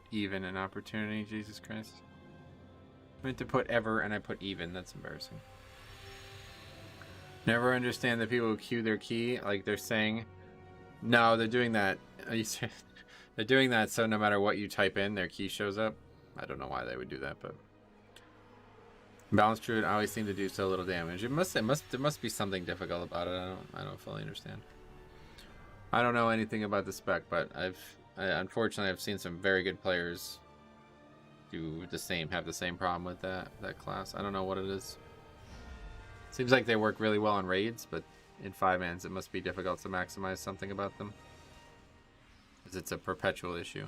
Even an opportunity, Jesus Christ. I meant to put ever and I put even, that's embarrassing. Never understand the people who queue their key, like they're saying, no, they're doing that. They're doing that so no matter what you type in, their key shows up. I don't know why they would do that, but balanced druid always seem to do so little damage. There must be something difficult about it. I don't fully understand. I don't know anything about the spec, but unfortunately I've seen some very good players have the same problem with that class. I don't know what it is. Seems like they work really well in raids, but in 5-mans it must be difficult to maximize something about them, because it's a perpetual issue.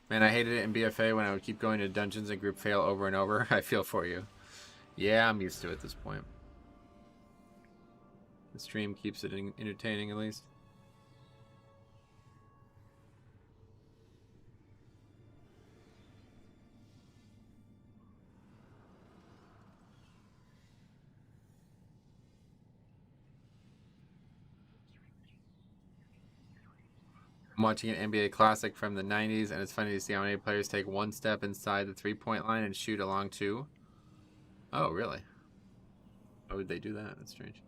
Man, I hated it in BFA when I would keep going to dungeons and group fail over and over. I feel for you. Yeah, I'm used to it at this point. The stream keeps it entertaining, at least. I'm watching an NBA Classic from the 90s, and it's funny to see how many players take one step inside the three-point line and shoot along two. Oh, really? Why would they do that? That's strange.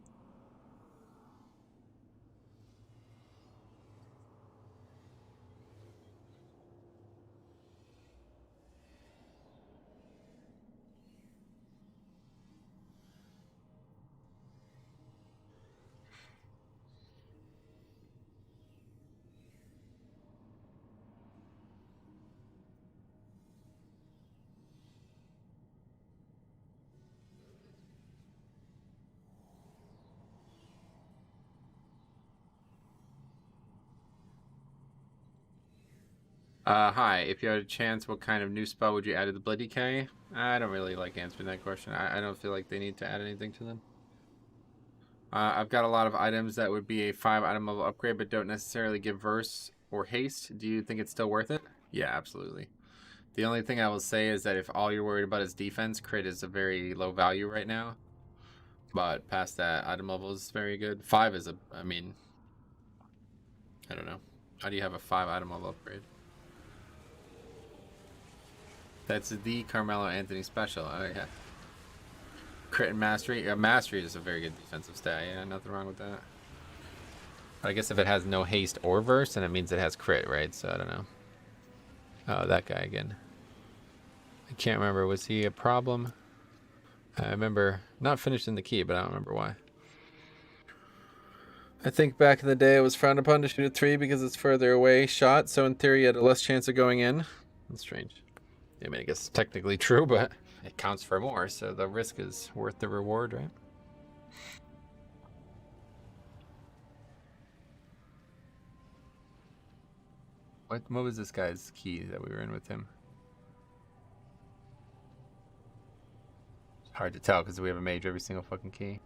Hi. If you had a chance, what kind of new spell would you add to the Bloody K? I don't really like answering that question. I don't feel like they need to add anything to them. I've got a lot of items that would be a 5-item level upgrade, but don't necessarily give verse or haste. Do you think it's still worth it? Yeah, absolutely. The only thing I will say is that if all you're worried about is defense, crit is a very low value right now. But past that, item level is very good. 5 is I mean, I don't know. How do you have a 5-item level upgrade? That's the Carmelo Anthony special. Oh, yeah. Crit and Mastery. Mastery is a very good defensive stat. Yeah, nothing wrong with that. But I guess if it has no haste or verse, then it means it has crit, right? So I don't know. Oh, that guy again. I can't remember. Was he a problem? I remember not finishing the key, but I don't remember why. I think back in the day it was frowned upon to shoot a 3 because it's further away shot, so in theory you had a less chance of going in. That's strange. I mean, I guess it's technically true, but it counts for more, so the risk is worth the reward, right? What was this guy's key that we were in with him? It's hard to tell because we have a mage every single fucking key.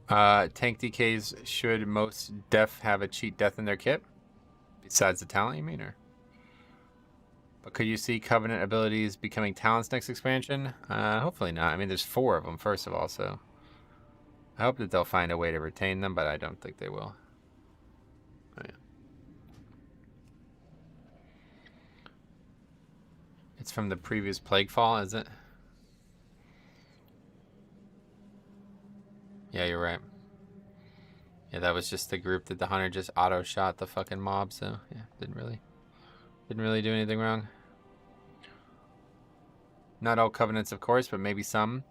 Tank DKs should most def have a cheat death in their kit? Besides the talent, you mean? Or? But could you see Covenant abilities becoming talents next expansion? Hopefully not. I mean, there's 4 of them, first of all, so... I hope that they'll find a way to retain them, but I don't think they will. Oh, yeah. It's from the previous Plaguefall, is it? Yeah, you're right. Yeah, that was just the group that the hunter just auto-shot the fucking mob, so yeah, didn't really do anything wrong. Not all covenants, of course, but maybe some.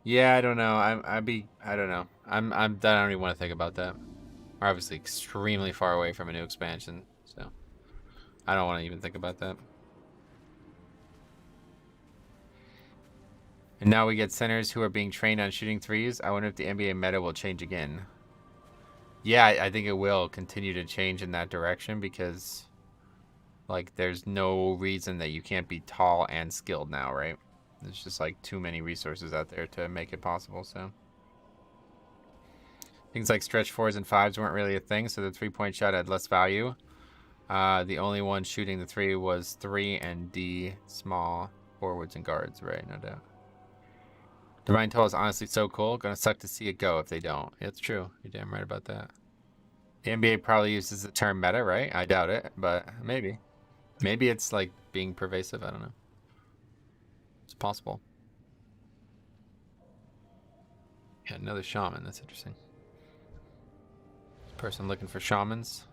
Yeah, I don't know. I don't know. I don't even want to think about that. We're obviously extremely far away from a new expansion, so I don't want to even think about that. And now we get centers who are being trained on shooting 3s. I wonder if the NBA meta will change again. Yeah, I think it will continue to change in that direction because, like, there's no reason that you can't be tall and skilled now, right? There's just, like, too many resources out there to make it possible, so. Things like stretch 4s and 5s weren't really a thing, so the 3-point shot had less value. The only one shooting the 3 was 3 and D, small forwards and guards, right? No doubt. Divine Toll is honestly so cool. Gonna suck to see it go if they don't. It's true. You're damn right about that. The NBA probably uses the term meta, right? I doubt it, but maybe. Maybe it's like being pervasive. I don't know. It's possible. Yeah, another shaman. That's interesting. Person looking for shamans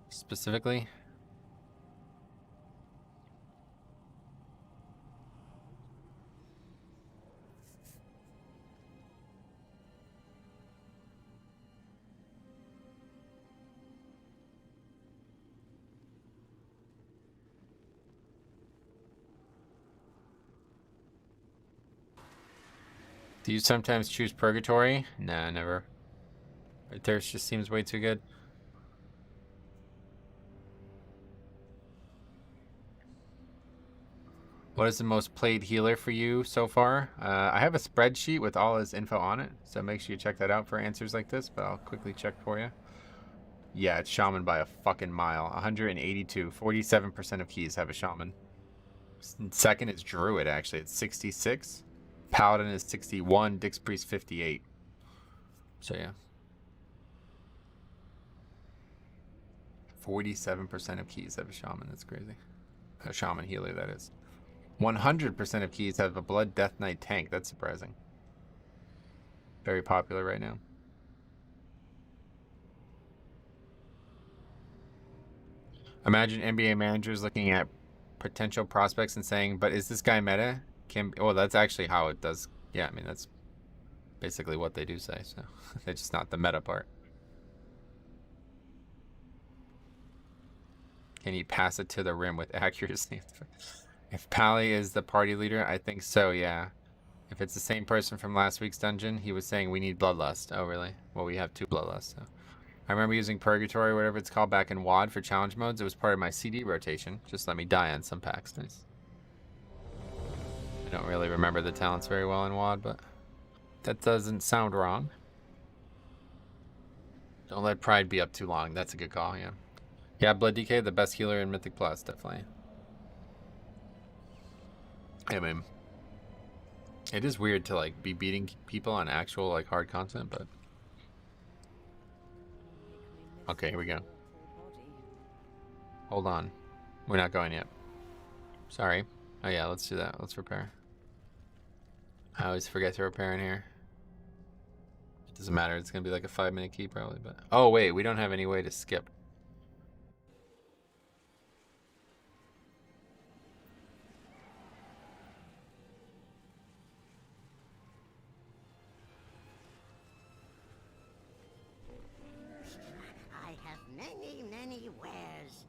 specifically. Do you sometimes choose Purgatory? Nah, never. Right there just seems way too good. What is the most played healer for you so far? I have a spreadsheet with all his info on it, so make sure you check that out for answers like this, but I'll quickly check for you. Yeah, it's Shaman by a fucking mile. 182. 47% of keys have a Shaman. Second is Druid, actually. It's 66. Paladin is 61. Dix Priest 58. So, yeah. 47% of keys have a Shaman. That's crazy. A Shaman healer, that is. 100% of keys have a Blood Death Knight tank. That's surprising. Very popular right now. Imagine NBA managers looking at potential prospects and saying, but is this guy meta? Well, that's actually how it does. Yeah, I mean, that's basically what they do say. So it's just not the meta part. Can he pass it to the rim with accuracy? If Pally is the party leader, I think so, yeah. If it's the same person from last week's dungeon, he was saying we need Bloodlust. Oh, really? Well, we have 2 Bloodlusts, so. I remember using Purgatory, whatever it's called, back in WoD for challenge modes. It was part of my CD rotation. Just let me die on some packs. Nice. I don't really remember the talents very well in WoD, but that doesn't sound wrong. Don't let Pride be up too long. That's a good call, yeah. Yeah, Blood DK, the best healer in Mythic Plus, definitely. I mean, it is weird to, like, be beating people on actual, like, hard content, but... Okay, here we go. Hold on. We're not going yet. Sorry. Oh yeah, let's do that. Let's repair. I always forget to repair in here. It doesn't matter. It's going to be like a 5-minute key probably, but... Oh wait, we don't have any way to skip. Many wares.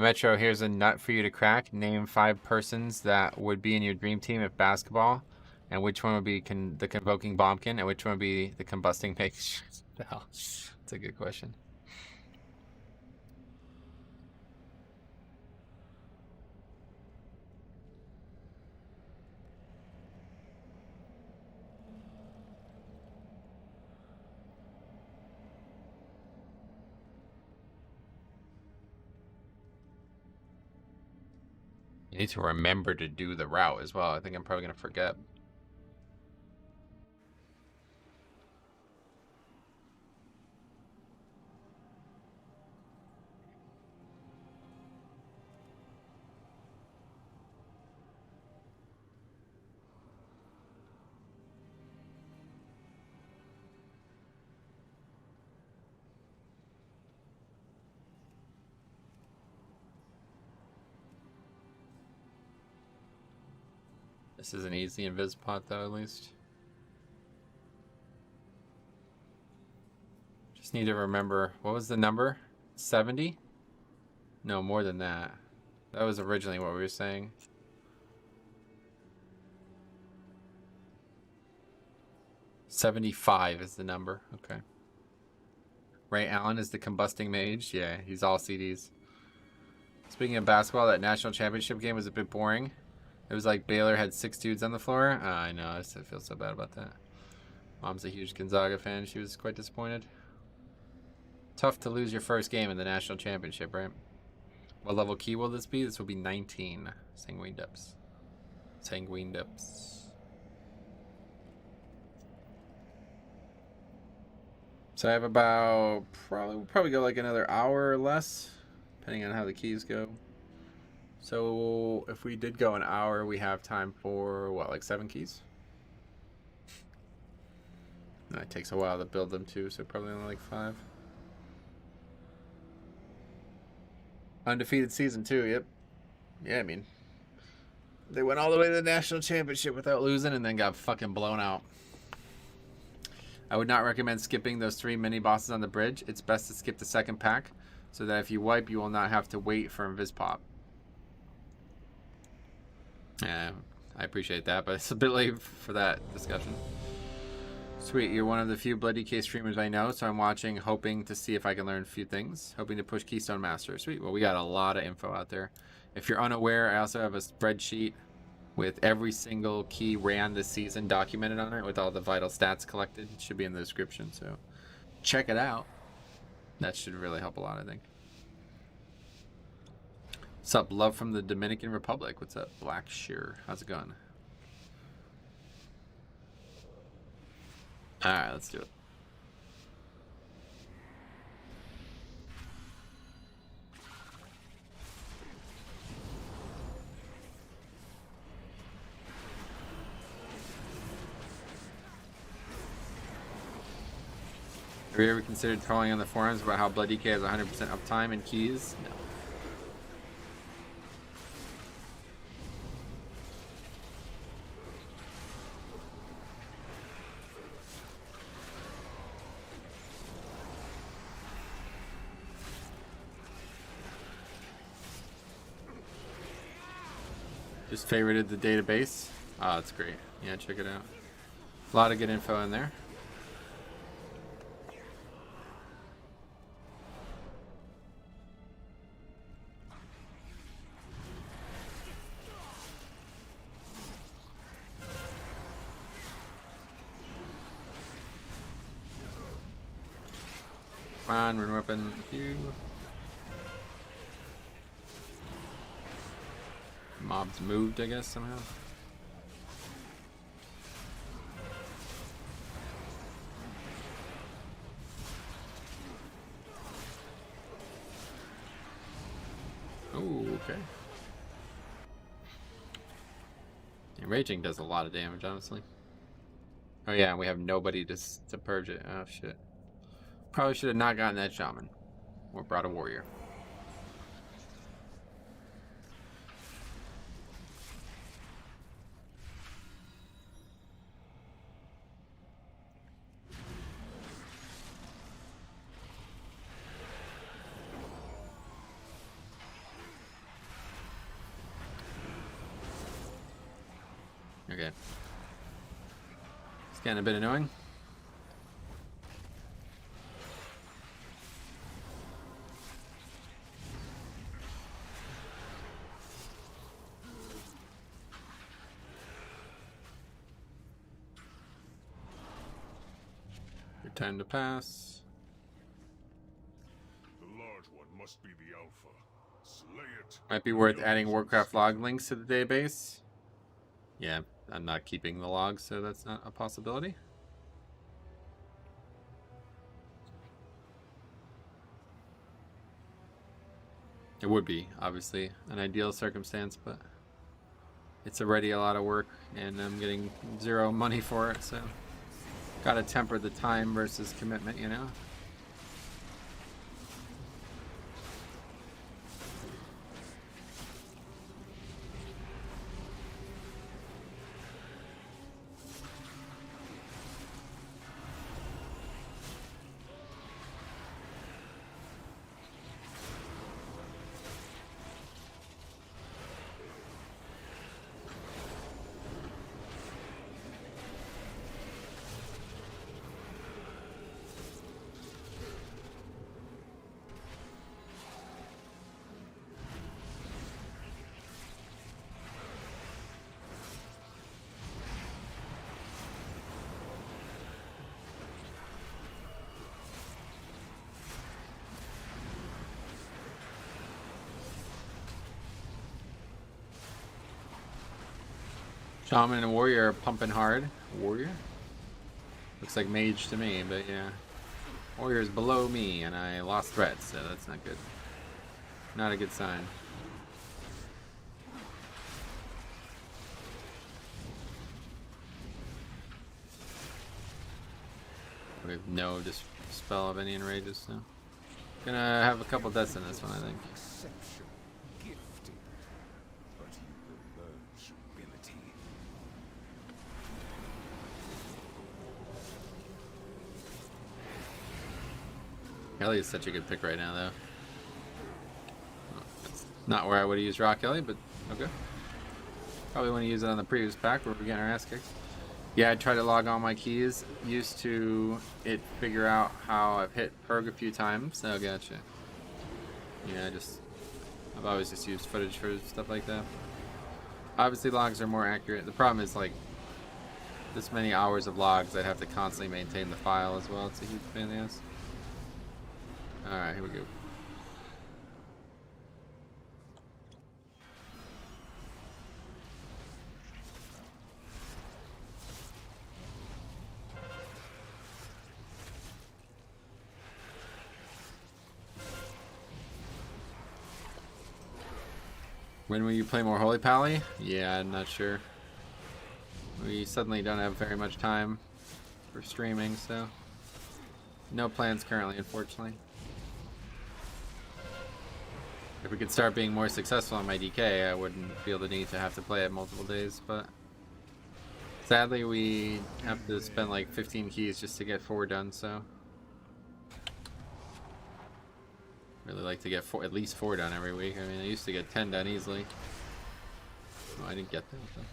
Metro, here's a nut for you to crack. Name 5 persons that would be in your dream team if basketball, and which one would be the Convoking Bombkin, and which one would be the Combusting Mage. The hell? That's a good question. You need to remember to do the route as well. I think I'm probably going to forget. This is an easy invis pot though, at least. Just need to remember, what was the number? 70? No, more than that. That was originally what we were saying. $75 is the number. Okay. Ray Allen is the Combusting Mage. Yeah, he's all CDs. Speaking of basketball, that national championship game was a bit boring. It was like Baylor had 6 dudes on the floor. I know, I feel so bad about that. Mom's a huge Gonzaga fan. She was quite disappointed. Tough to lose your first game in the national championship, right? What level key will this be? This will be 19. Sanguine Depths. Sanguine Depths. So I have about, we'll probably go like another hour or less, depending on how the keys go. So if we did go an hour, we have time for what, like 7 keys? And it takes a while to build them too, so probably only like 5. Undefeated season 2, yep. Yeah, I mean, they went all the way to the national championship without losing and then got fucking blown out. I would not recommend skipping those 3 mini bosses on the bridge. It's best to skip the second pack so that if you wipe, you will not have to wait for Invis Pop. I I appreciate that, but it's a bit late for that discussion. Sweet, you're one of the few Blood DK streamers I know, so I'm watching, hoping to see if I can learn a few things. Hoping to push Keystone Master. Sweet, well, we got a lot of info out there. If you're unaware, I also have a spreadsheet with every single key ran this season documented on it with all the vital stats collected. It should be in the description, so check it out. That should really help a lot, I think. What's up, love from the Dominican Republic? What's up, Black Shear? How's it going? Alright, let's do it. Have you ever considered trolling on the forums about how Blood DK has 100% uptime and keys? No. Just favorited the database. Oh, that's great. Yeah, check it out. A lot of good info in there. Come on, run weapon. You. Mobs moved, I guess, somehow. Oh, okay. Yeah, raging does a lot of damage, honestly. Oh yeah, we have nobody to purge it. Oh shit. Probably should have not gotten that shaman. Or brought a warrior. Okay. It's getting a bit annoying. Good time to pass. The large one must be the alpha. Slay it. Might be worth adding Warcraft log links to the database. Yeah, I'm not keeping the logs, so that's not a possibility. It would be, obviously, an ideal circumstance, but it's already a lot of work, and I'm getting zero money for it, so gotta temper the time versus commitment, you know? Shaman and Warrior are pumping hard. Warrior? Looks like Mage to me, but yeah. Warrior is below me, and I lost threat, so that's not good. Not a good sign. We have no dispel of any enrages, so. Gonna have a couple deaths in this one, I think. Exception, gifted, but you will learn humility. Kelly is such a good pick right now, though. Well, that's not where I would have used Rock Kelly, but okay. Probably want to use it on the previous pack where we're getting our ass kicked. Yeah, I tried to log all my keys. Used to it figure out how I've hit Purg a few times. Oh, gotcha. Yeah, I've always just used footage for stuff like that. Obviously, logs are more accurate. The problem is, like, this many hours of logs, I'd have to constantly maintain the file as well. It's a huge pain in the ass. Alright, here we go. When will you play more Holy Pally? Yeah, I'm not sure. We suddenly don't have very much time for streaming, so no plans currently, unfortunately. If we could start being more successful on my DK, I wouldn't feel the need to have to play it multiple days, but sadly we have to spend like 15 keys just to get 4 done, so really like to get at least 4 done every week. I mean, I used to get 10 done easily. Oh, I didn't get that though.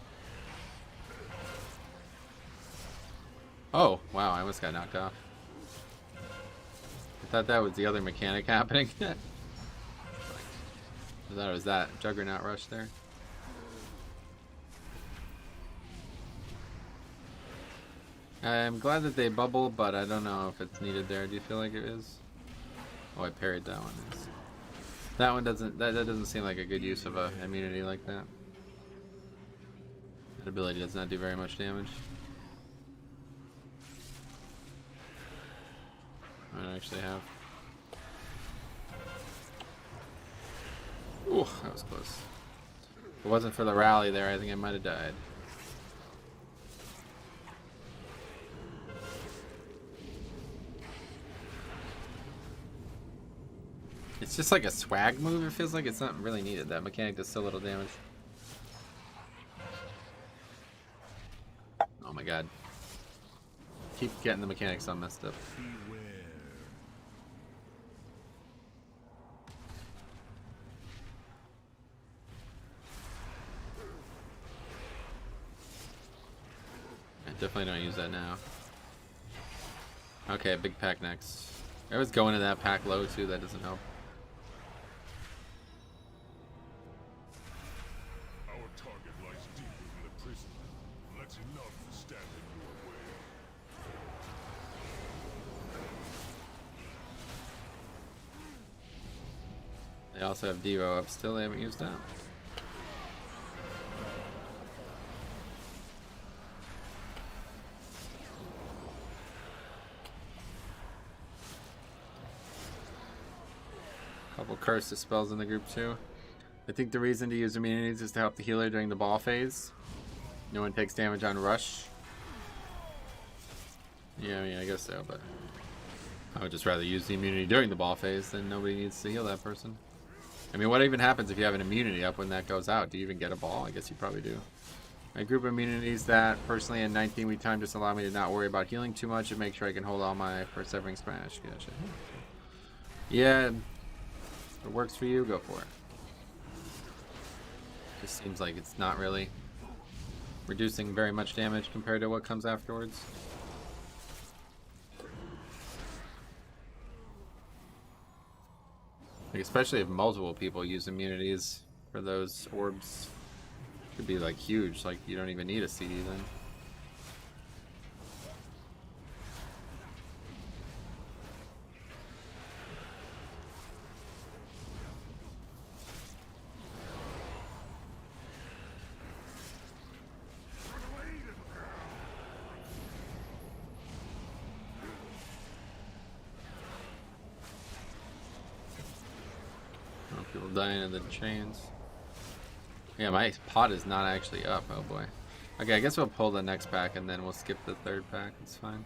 Oh, wow, I almost got knocked off. I thought that was the other mechanic happening. I thought it was that Juggernaut rush there. I'm glad that they bubble, but I don't know if it's needed there. Do you feel like it is? Oh, I parried that one. That one doesn't. That doesn't seem like a good use of a immunity like that. That ability does not do very much damage. I don't actually have. Ooh, that was close. If it wasn't for the rally there, I think I might have died. It's just like a swag move, it feels like it's not really needed. That mechanic does so little damage. Oh my god. Keep getting the mechanics all messed up. I definitely don't use that now. Okay, big pack next. I was going to that pack low too, that doesn't help. They also have Devo up still, they haven't used that. Couple curse spells in the group too. I think the reason to use immunities is to help the healer during the ball phase. No one takes damage on rush. Yeah, I mean, I guess so, but I would just rather use the immunity during the ball phase, then nobody needs to heal that person. I mean, what even happens if you have an immunity up when that goes out? Do you even get a ball? I guess you probably do. My group immunities that, personally, in 19-week time just allow me to not worry about healing too much and make sure I can hold all my persevering smash. Gotcha. Yeah, if it works for you, go for it. Just seems like it's not really reducing very much damage compared to what comes afterwards. Like, especially if multiple people use immunities for those orbs, it could be like huge. Like, you don't even need a CD then. People dying in the chains. Yeah, my pot is not actually up. Oh boy. Okay, I guess we'll pull the next pack and then we'll skip the third pack. It's fine.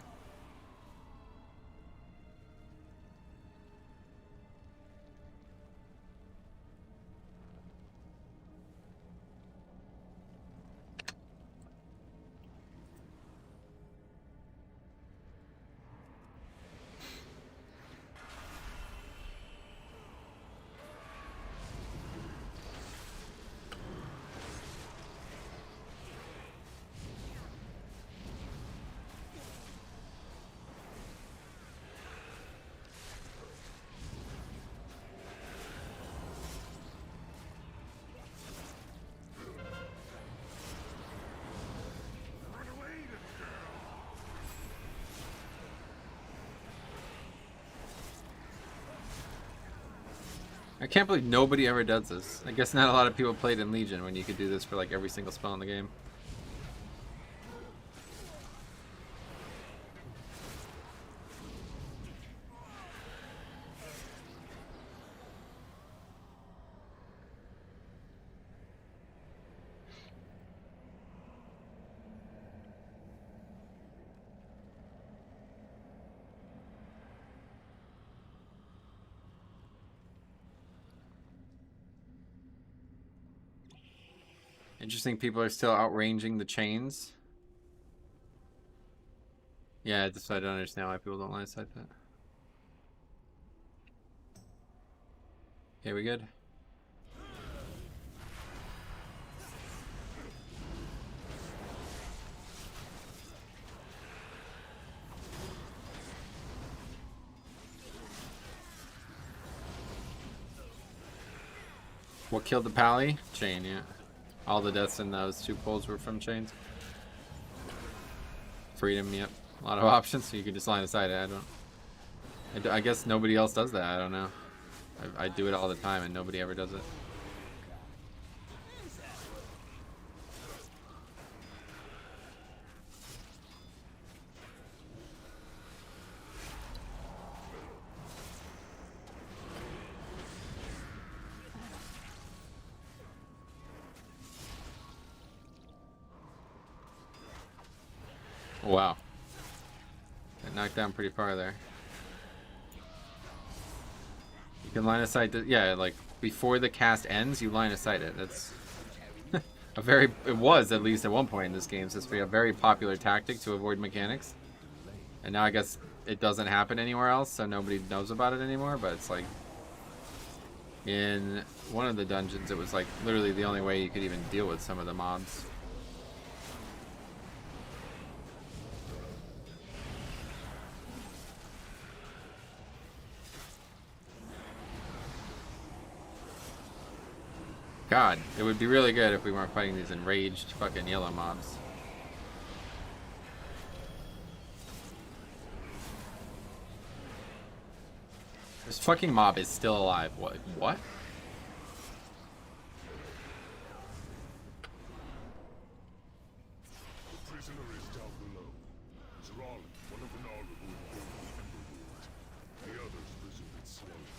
I can't believe nobody ever does this. I guess not a lot of people played in Legion when you could do this for like every single spell in the game. Interesting, people are still outranging the chains. Yeah, just I don't understand why people don't line of sight that. Okay, we good? What killed the pally? Chain, yeah. All the deaths in those 2 pulls were from chains. Freedom, yep. A lot of options, so you can just line aside it. I guess nobody else does that. I don't know. I do it all the time, and nobody ever does it. Wow. Got knocked down pretty far there. You can line of sight, yeah, like before the cast ends, you line of sight it. That's it was at least at one point in this game's history, a very popular tactic to avoid mechanics. And now I guess it doesn't happen anywhere else, so nobody knows about it anymore, but it's like in one of the dungeons, it was like literally the only way you could even deal with some of the mobs. God, it would be really good if we weren't fighting these enraged fucking yellow mobs. This fucking mob is still alive. What? What? The prisoner is down below. Zerali, one of the Nala who invaded the Emberworld. The others visited slowly.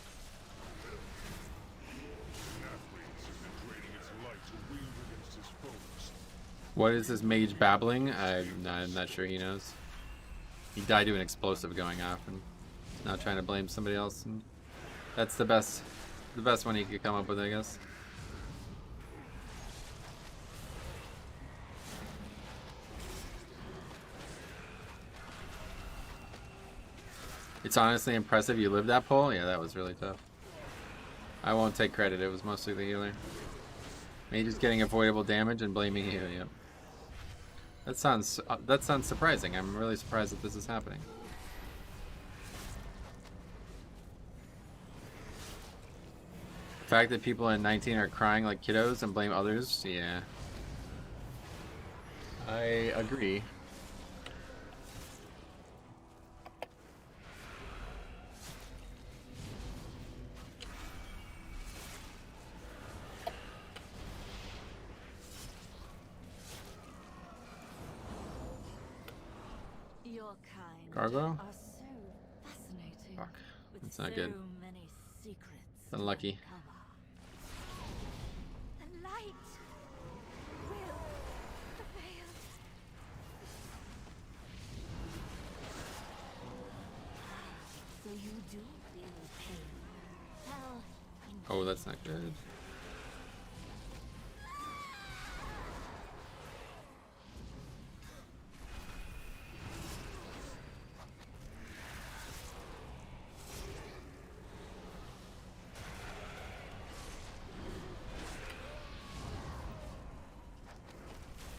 Nathrace has been draining its light to wield against his foes. What is this mage babbling? I'm not sure he knows. He died to an explosive going off and not trying to blame somebody else. And that's the best one he could come up with, I guess. It's honestly impressive you lived that pull. Yeah, that was really tough. I won't take credit. It was mostly the healer. Mage is getting avoidable damage and blaming you. Yep. That sounds surprising. I'm really surprised that this is happening. The fact that people in 19 are crying like kiddos and blame others, yeah. I agree. Your kind Gargoyle? are so fascinating. Fuck. With That's not so good. many secrets. Unlucky. to uncover. The light will prevail. So you do feel pain. Well, Oh, that's not good.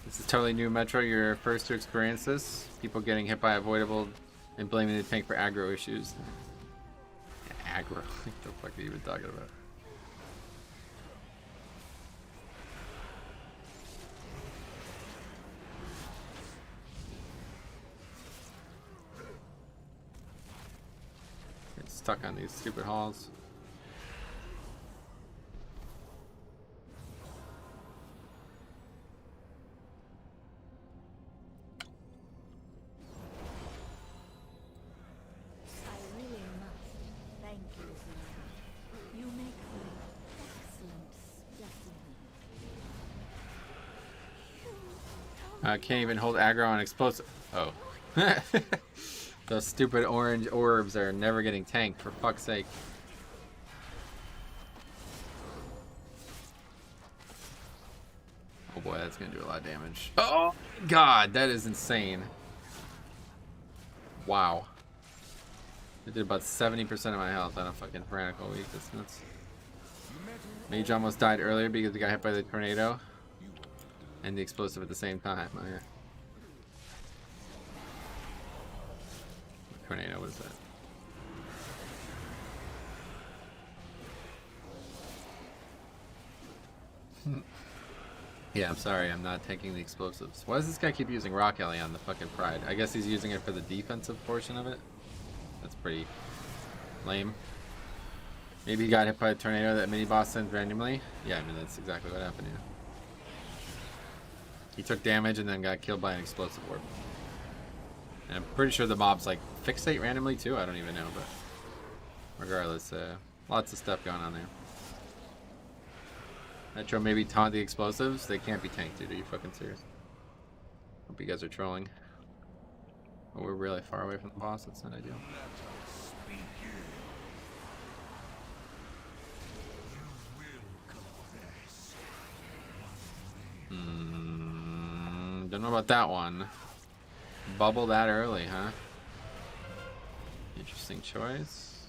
This is totally new Metro. You're first to experience this. People getting hit by avoidable and blaming the tank for aggro issues. Yeah, aggro. What the fuck are you even talking about? Get stuck on these stupid halls. Can't even hold aggro on explosive. Oh. Those stupid orange orbs are never getting tanked, for fuck's sake. Oh boy, that's gonna do a lot of damage. Oh god, that is insane. Wow. It did about 70% of my health on a fucking Tyrannical week. That's nuts. Mage almost died earlier because he got hit by the tornado and the explosive at the same time. Oh, yeah. Tornado, what is that? Yeah, I'm sorry, I'm not taking the explosives. Why does this guy keep using Rock Alley on the fucking Pride? I guess he's using it for the defensive portion of it. That's pretty lame. Maybe he got hit by a tornado that mini boss sends randomly. Yeah, I mean that's exactly what happened here. He took damage and then got killed by an explosive orb. And I'm pretty sure the mobs like fixate randomly too. I don't even know, but regardless, lots of stuff going on there. Metro maybe taunt the explosives. They can't be tanked, dude. Are you fucking serious? Hope you guys are trolling. But we're really far away from the boss. That's not ideal. Don't know about that one. Bubble that early, huh? Interesting choice.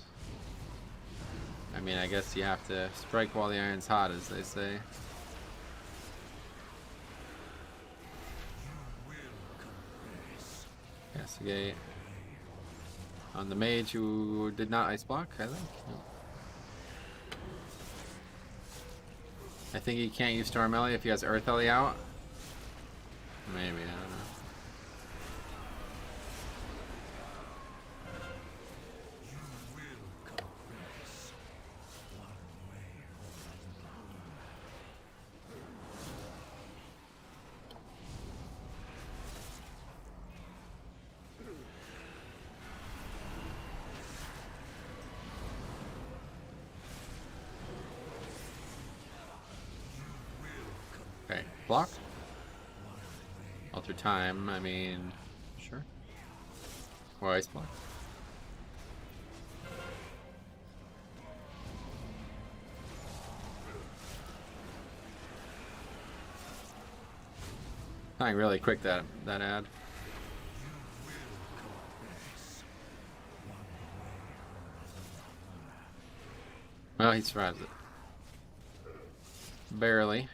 I mean, I guess you have to strike while the iron's hot, as they say. Castigate. On the mage who did not ice block, I think. No. I think he can't use Storm Ellie if he has Earth Ellie out. Maybe, I don't know. Okay, block. Alter time, I mean, sure. Or ice block. Dying really quick that ad. Well, he survives it. Barely.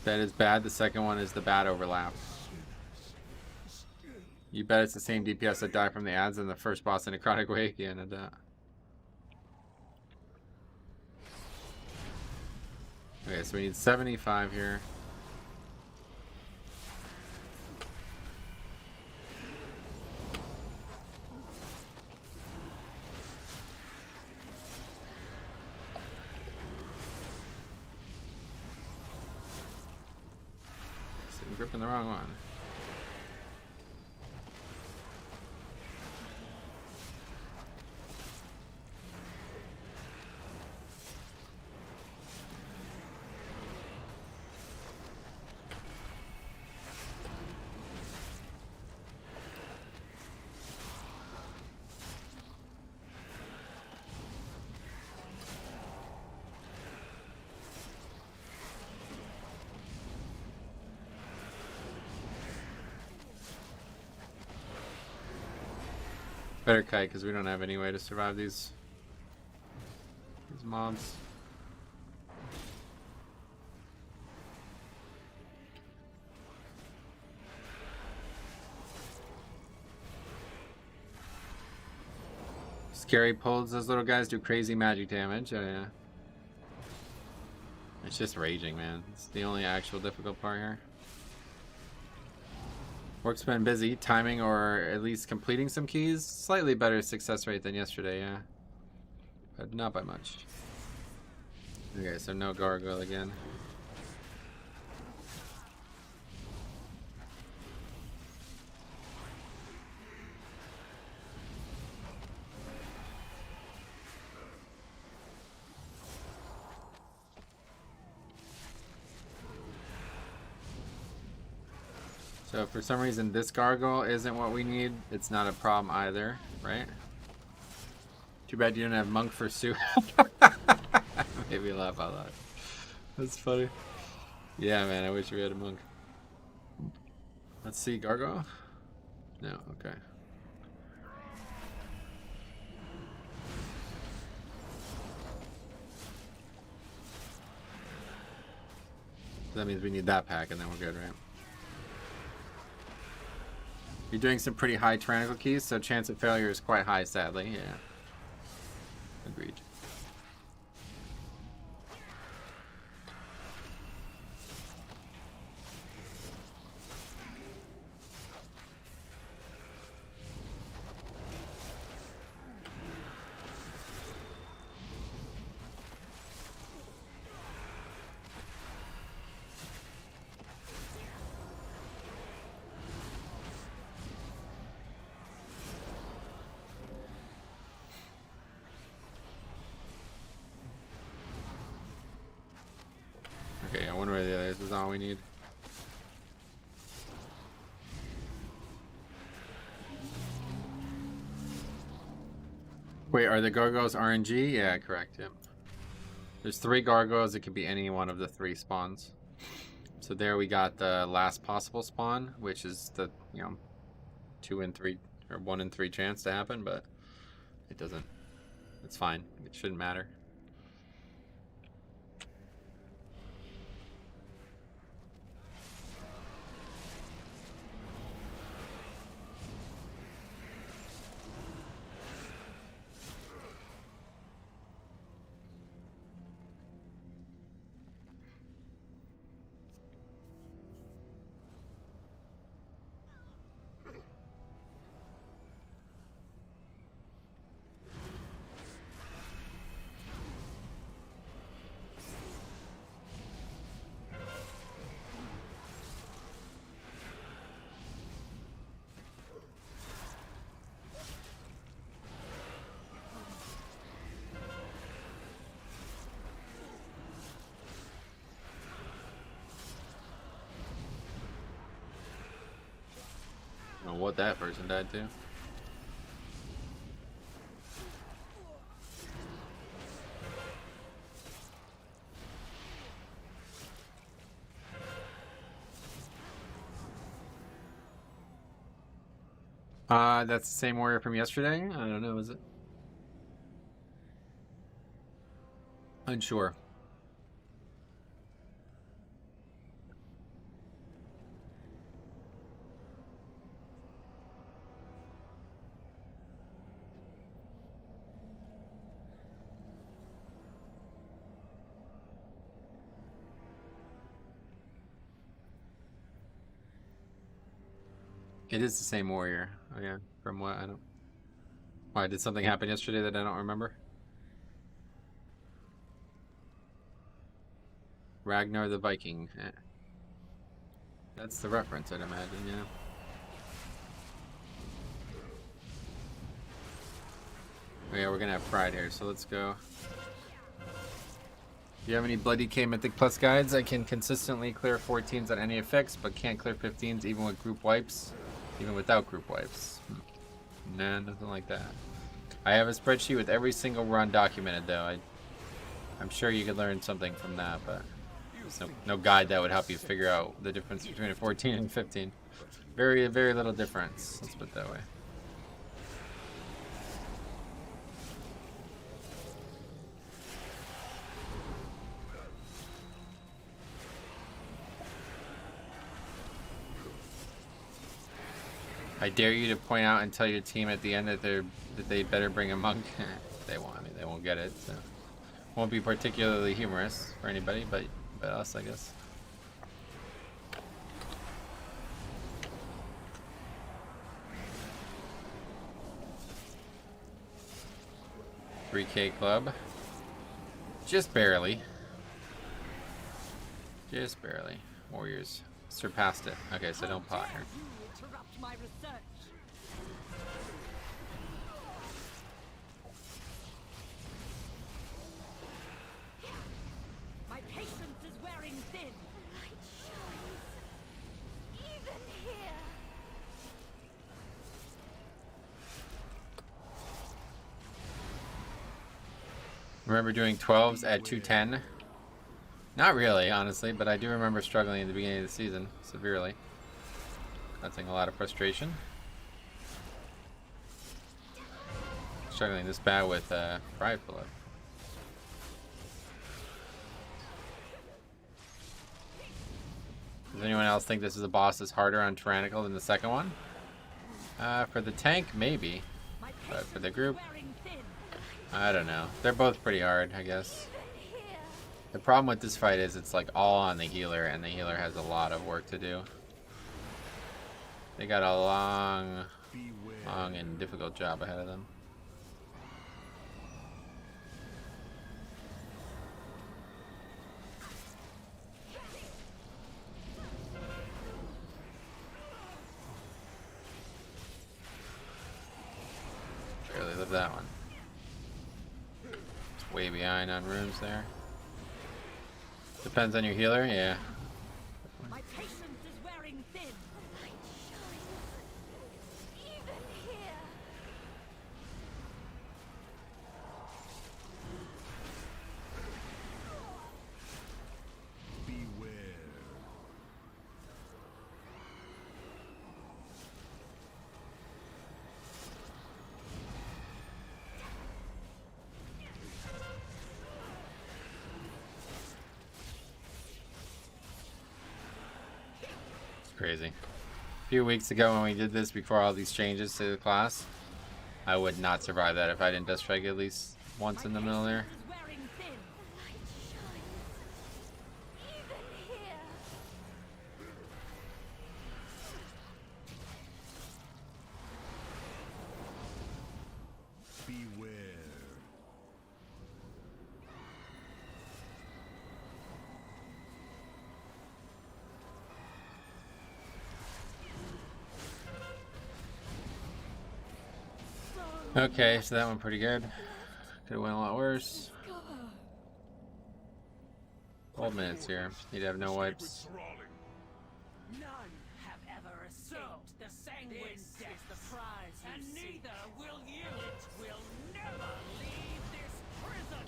That is bad. The second one is the bad overlap. You bet it's the same DPS that died from the ads in the first boss in Necrotic Wake. Yeah, no doubt. Okay, so we need 75 here. I'm gripping the wrong one. Better kite because we don't have any way to survive these mobs. Scary pulls, those little guys do crazy magic damage. Oh yeah. It's just raging, man. It's the only actual difficult part here. Work's been busy, timing or at least completing some keys. Slightly better success rate than yesterday, yeah. But not by much. Okay, so no gargoyle again. So if for some reason this gargoyle isn't what we need, it's not a problem either, right? Too bad you don't have monk for Sue. Made me laugh out loud. That's funny. Yeah, man, I wish we had a monk. Let's see, gargoyle? No, okay. So that means we need that pack and then we're good, right? You're doing some pretty high tyrannical keys, so chance of failure is quite high, sadly. Yeah. Agreed. Okay, I wonder where the other is. This is all we need. Wait, are the gargoyles RNG? Yeah, correct, yep. There's 3 gargoyles. It could be any one of the 3 spawns. So there we got the last possible spawn, which is the, 2 in 3 or 1 in 3 chance to happen, but it doesn't. It's fine. It shouldn't matter. I don't know what that person died to. That's the same warrior from yesterday? I don't know, is it? Unsure. It is the same warrior. Oh yeah, from what I don't. Why, did something happen yesterday that I don't remember? Ragnar the Viking. That's the reference, I'd imagine, yeah. Oh yeah, we're gonna have Pride here, so let's go. Do you have any Bloody K Mythic Plus guides? I can consistently clear 14s on any effects, but can't clear 15s even with group wipes. Even without group wipes. Nah, nothing like that. I have a spreadsheet with every single run documented, though. I'm sure you could learn something from that, but there's no guide that would help you figure out the difference between a 14 and 15. Very, very little difference. Let's put it that way. I dare you to point out and tell your team at the end that they better bring a monk. They won't. I mean, they won't get it. So won't be particularly humorous for anybody, but us, I guess. $3K club. Just barely. Just barely. Warriors surpassed it. Okay, so don't pot here. My research. My patience is wearing thin. Light shines even here. Remember doing 12s at 210? Not really, honestly, but I do remember struggling at the beginning of the season severely. Causing a lot of frustration. Struggling this bad with Prideful. Does anyone else think this is a boss that's harder on Tyrannical than the second one? For the tank, maybe. But for the group, I don't know. They're both pretty hard, I guess. The problem with this fight is it's like all on the healer, and the healer has a lot of work to do. They got a long and difficult job ahead of them. Barely lived that one. It's way behind on runes there. Depends on your healer, yeah. My patience is wearing thin. The light shines. Even here. Beware. Crazy. A few weeks ago when we did this before all these changes to the class, I would not survive that if I didn't dust strike at least once in the middle there. Beware. Okay, so that one pretty good. Could have went a lot worse. 12 minutes here. Need to have no wipes. None have ever escaped the sanguine death. The prize, and neither will you. It will never leave this prison.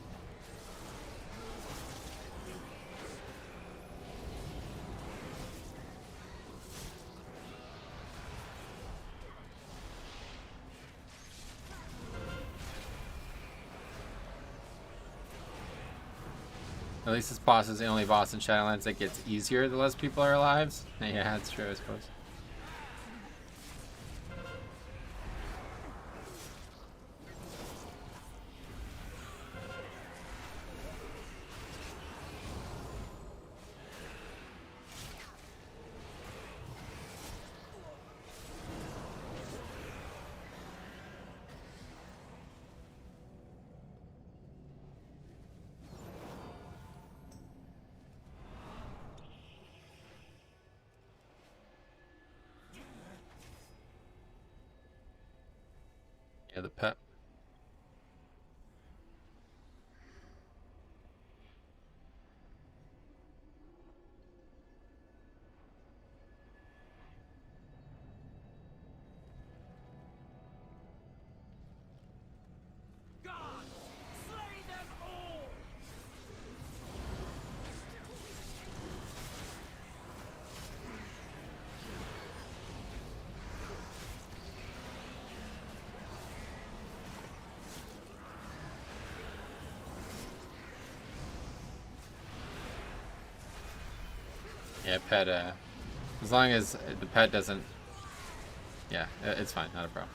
At least this boss is the only boss in Shadowlands that gets easier the less people are alive. Yeah, that's true, I suppose. Yeah, the pet. God, slay them all. Yeah, pet, as long as the pet doesn't... Yeah, it's fine, not a problem.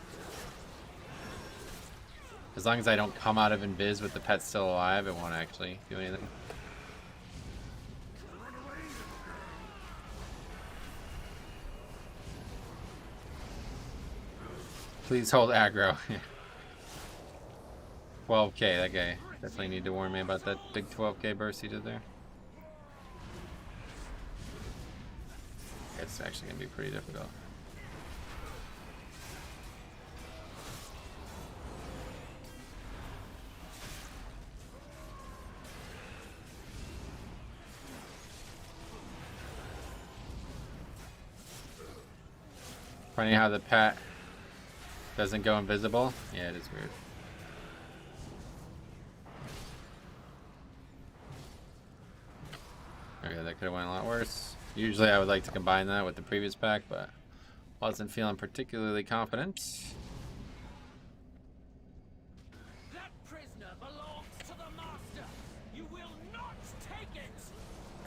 As long as I don't come out of invis with the pet still alive, it won't actually do anything. Please hold aggro. 12k, that guy. Definitely need to warn me about that big 12k burst he did there. It's actually going to be pretty difficult. Funny how the pet doesn't go invisible. Yeah, it is weird. That could have went a lot worse. Usually I would like to combine that with the previous pack, but wasn't feeling particularly confident. That prisoner belongs to the master. You will not take it.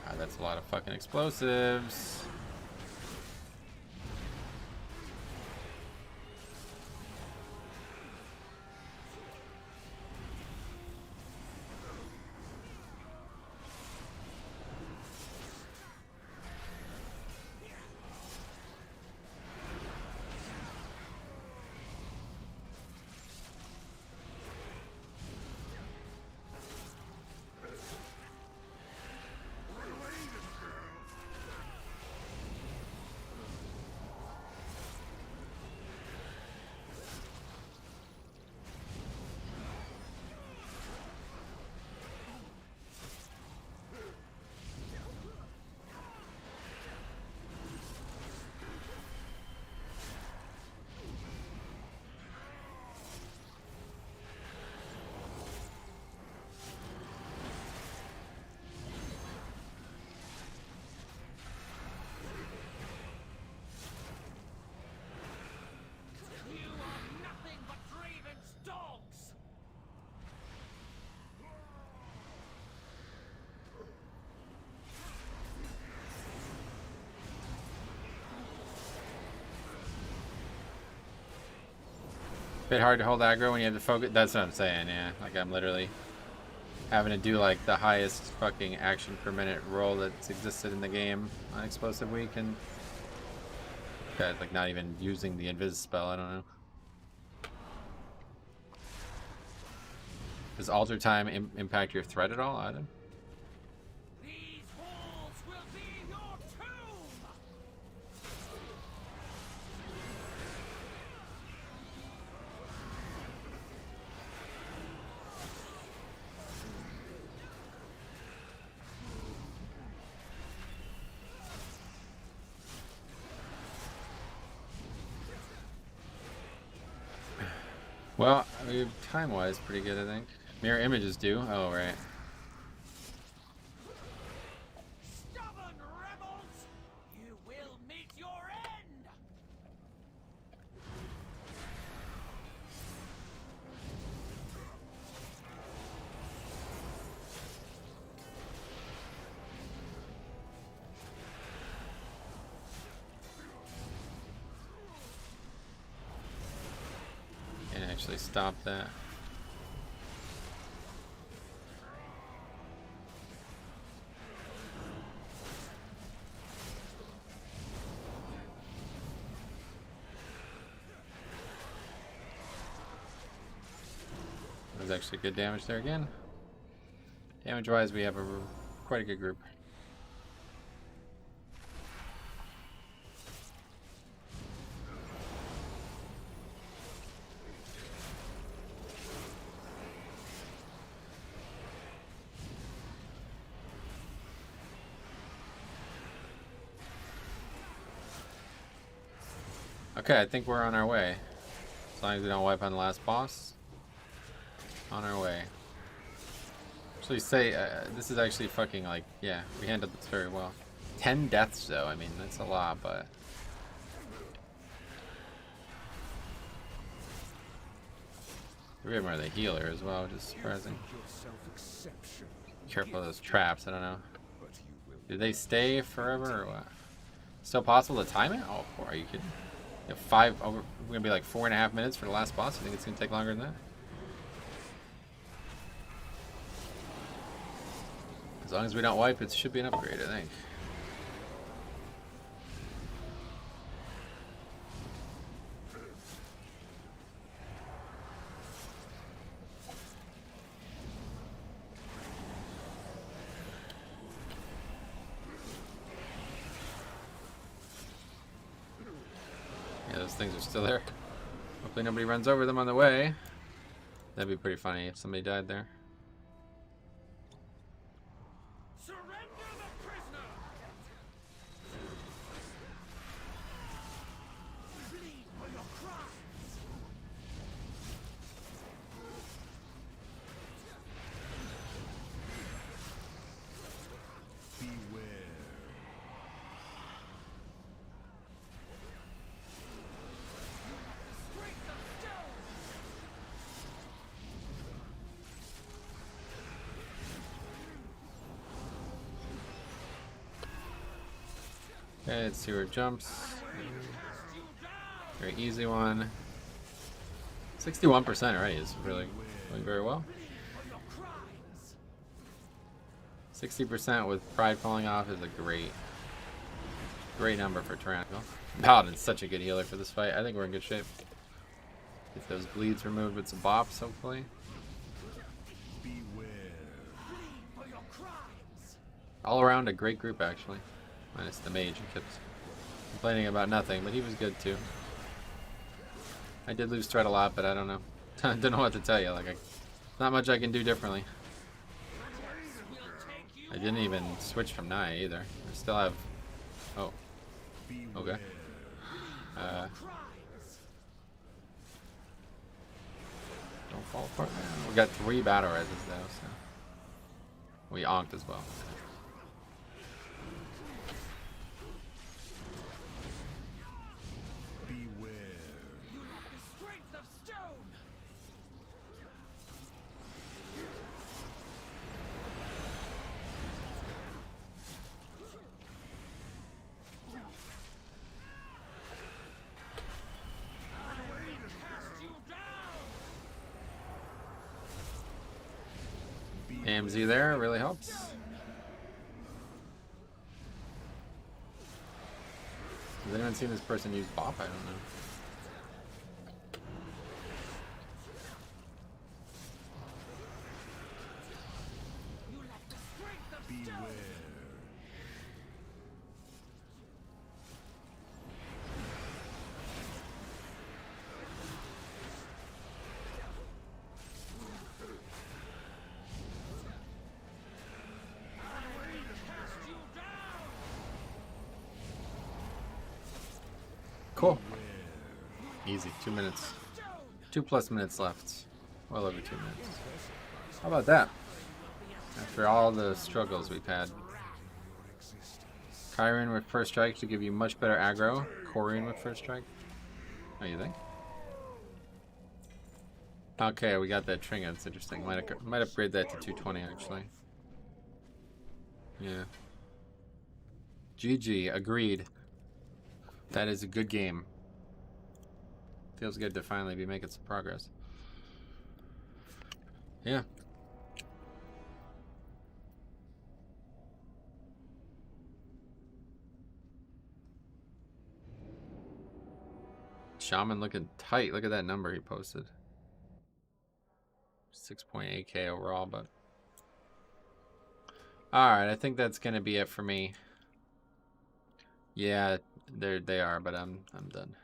God, that's a lot of fucking explosives. You are nothing but Draven's dogs. Bit hard to hold aggro when you have to focus. That's what I'm saying, yeah. Like I'm literally having to do like the highest fucking action per minute roll that's existed in the game on explosive week, and like not even using the invis spell. I don't know. Does alter time impact your threat at all, Adam? These walls will be your tomb. Well, time-wise, pretty good, I think. Mirror images do. Oh, right. Stubborn rebels, you will meet your end. Can't actually stop that. There's actually good damage there again. Damage-wise, we have quite a good group. Okay, I think we're on our way. As long as we don't wipe on the last boss. On our way. Actually say, this is actually fucking like, yeah, we handled this very well. 10 deaths though, I mean, that's a lot, but... Three of them are the healer as well, which is surprising. Careful of those traps, I don't know. Do they stay forever or what? Still possible to time it? Oh, are you kidding? You have we're gonna be like 4.5 minutes for the last boss. You think it's gonna take longer than that? As long as we don't wipe, it should be an upgrade, I think. Yeah, those things are still there. Hopefully nobody runs over them on the way. That'd be pretty funny if somebody died there. Surrender the prisoner. Bleed for your crimes. Beware Okay, let's see where it jumps. Very easy one. 61% already is really going very well. 60% with Pride falling off is a great number for Tyrannical. Paladin's such a good healer for this fight. I think we're in good shape. Get those bleeds removed with some bops, hopefully. All around a great group, actually. Minus the mage, who kept complaining about nothing, but he was good too. I did lose threat a lot, but I don't know. I don't know what to tell you. Like, not much I can do differently. I didn't even switch from Naya either. I still have... Oh. Okay. Don't fall apart now. We got 3 battle reses though, so... We onked as well. AMZ there really helps. Has anyone seen this person use bop? I don't know. Cool. Easy. 2 minutes. 2+ minutes left. Well over 2 minutes. How about that? After all the struggles we've had. Kyron with first strike to give you much better aggro. Corian with first strike. Oh, you think? Okay, we got that Tringa. That's interesting. Might upgrade that to 220 actually. Yeah. GG. Agreed. That is a good game. Feels good to finally be making some progress. Yeah. Shaman looking tight. Look at that number he posted. 6.8k overall, but... Alright, I think that's gonna be it for me. Yeah, they are, but I'm done.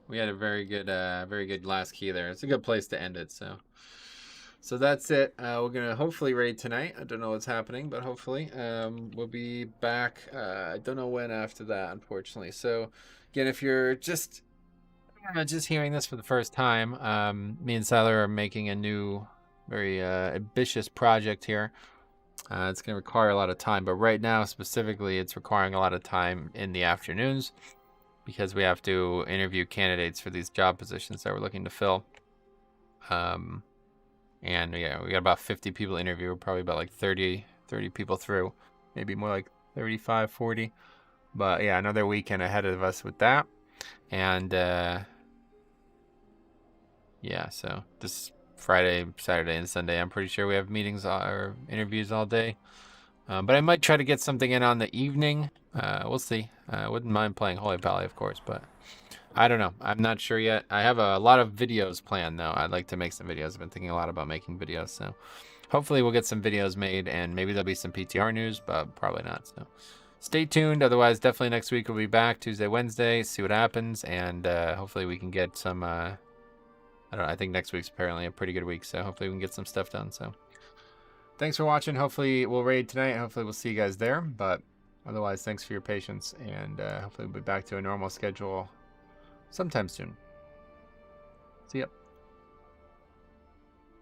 We had a very good last key there. It's a good place to end it. So that's it. We're gonna hopefully raid tonight. I don't know what's happening, but hopefully we'll be back. I don't know when after that, unfortunately. So again, if you're just hearing this for the first time, me and Siler are making a new, very ambitious project here. It's going to require a lot of time, but right now specifically it's requiring a lot of time in the afternoons because we have to interview candidates for these job positions that we're looking to fill. And yeah, we got about 50 people interview. We're probably about like 30 people through, maybe more like 35, 40. But yeah, another weekend ahead of us with that. And yeah, so this Friday, Saturday, and Sunday, I'm pretty sure we have meetings or interviews all day. But I might try to get something in on the evening. We'll see. I wouldn't mind playing Holy Pally, of course, but I don't know. I'm not sure yet. I have a lot of videos planned, though. I'd like to make some videos. I've been thinking a lot about making videos, so hopefully we'll get some videos made, and maybe there'll be some PTR news, but probably not. So stay tuned. Otherwise, definitely next week we'll be back Tuesday, Wednesday, see what happens, and hopefully we can get some... I think next week's apparently a pretty good week, so hopefully we can get some stuff done. So thanks for watching. Hopefully we'll raid tonight. Hopefully we'll see you guys there. But otherwise, thanks for your patience, and hopefully we'll be back to a normal schedule sometime soon. See ya.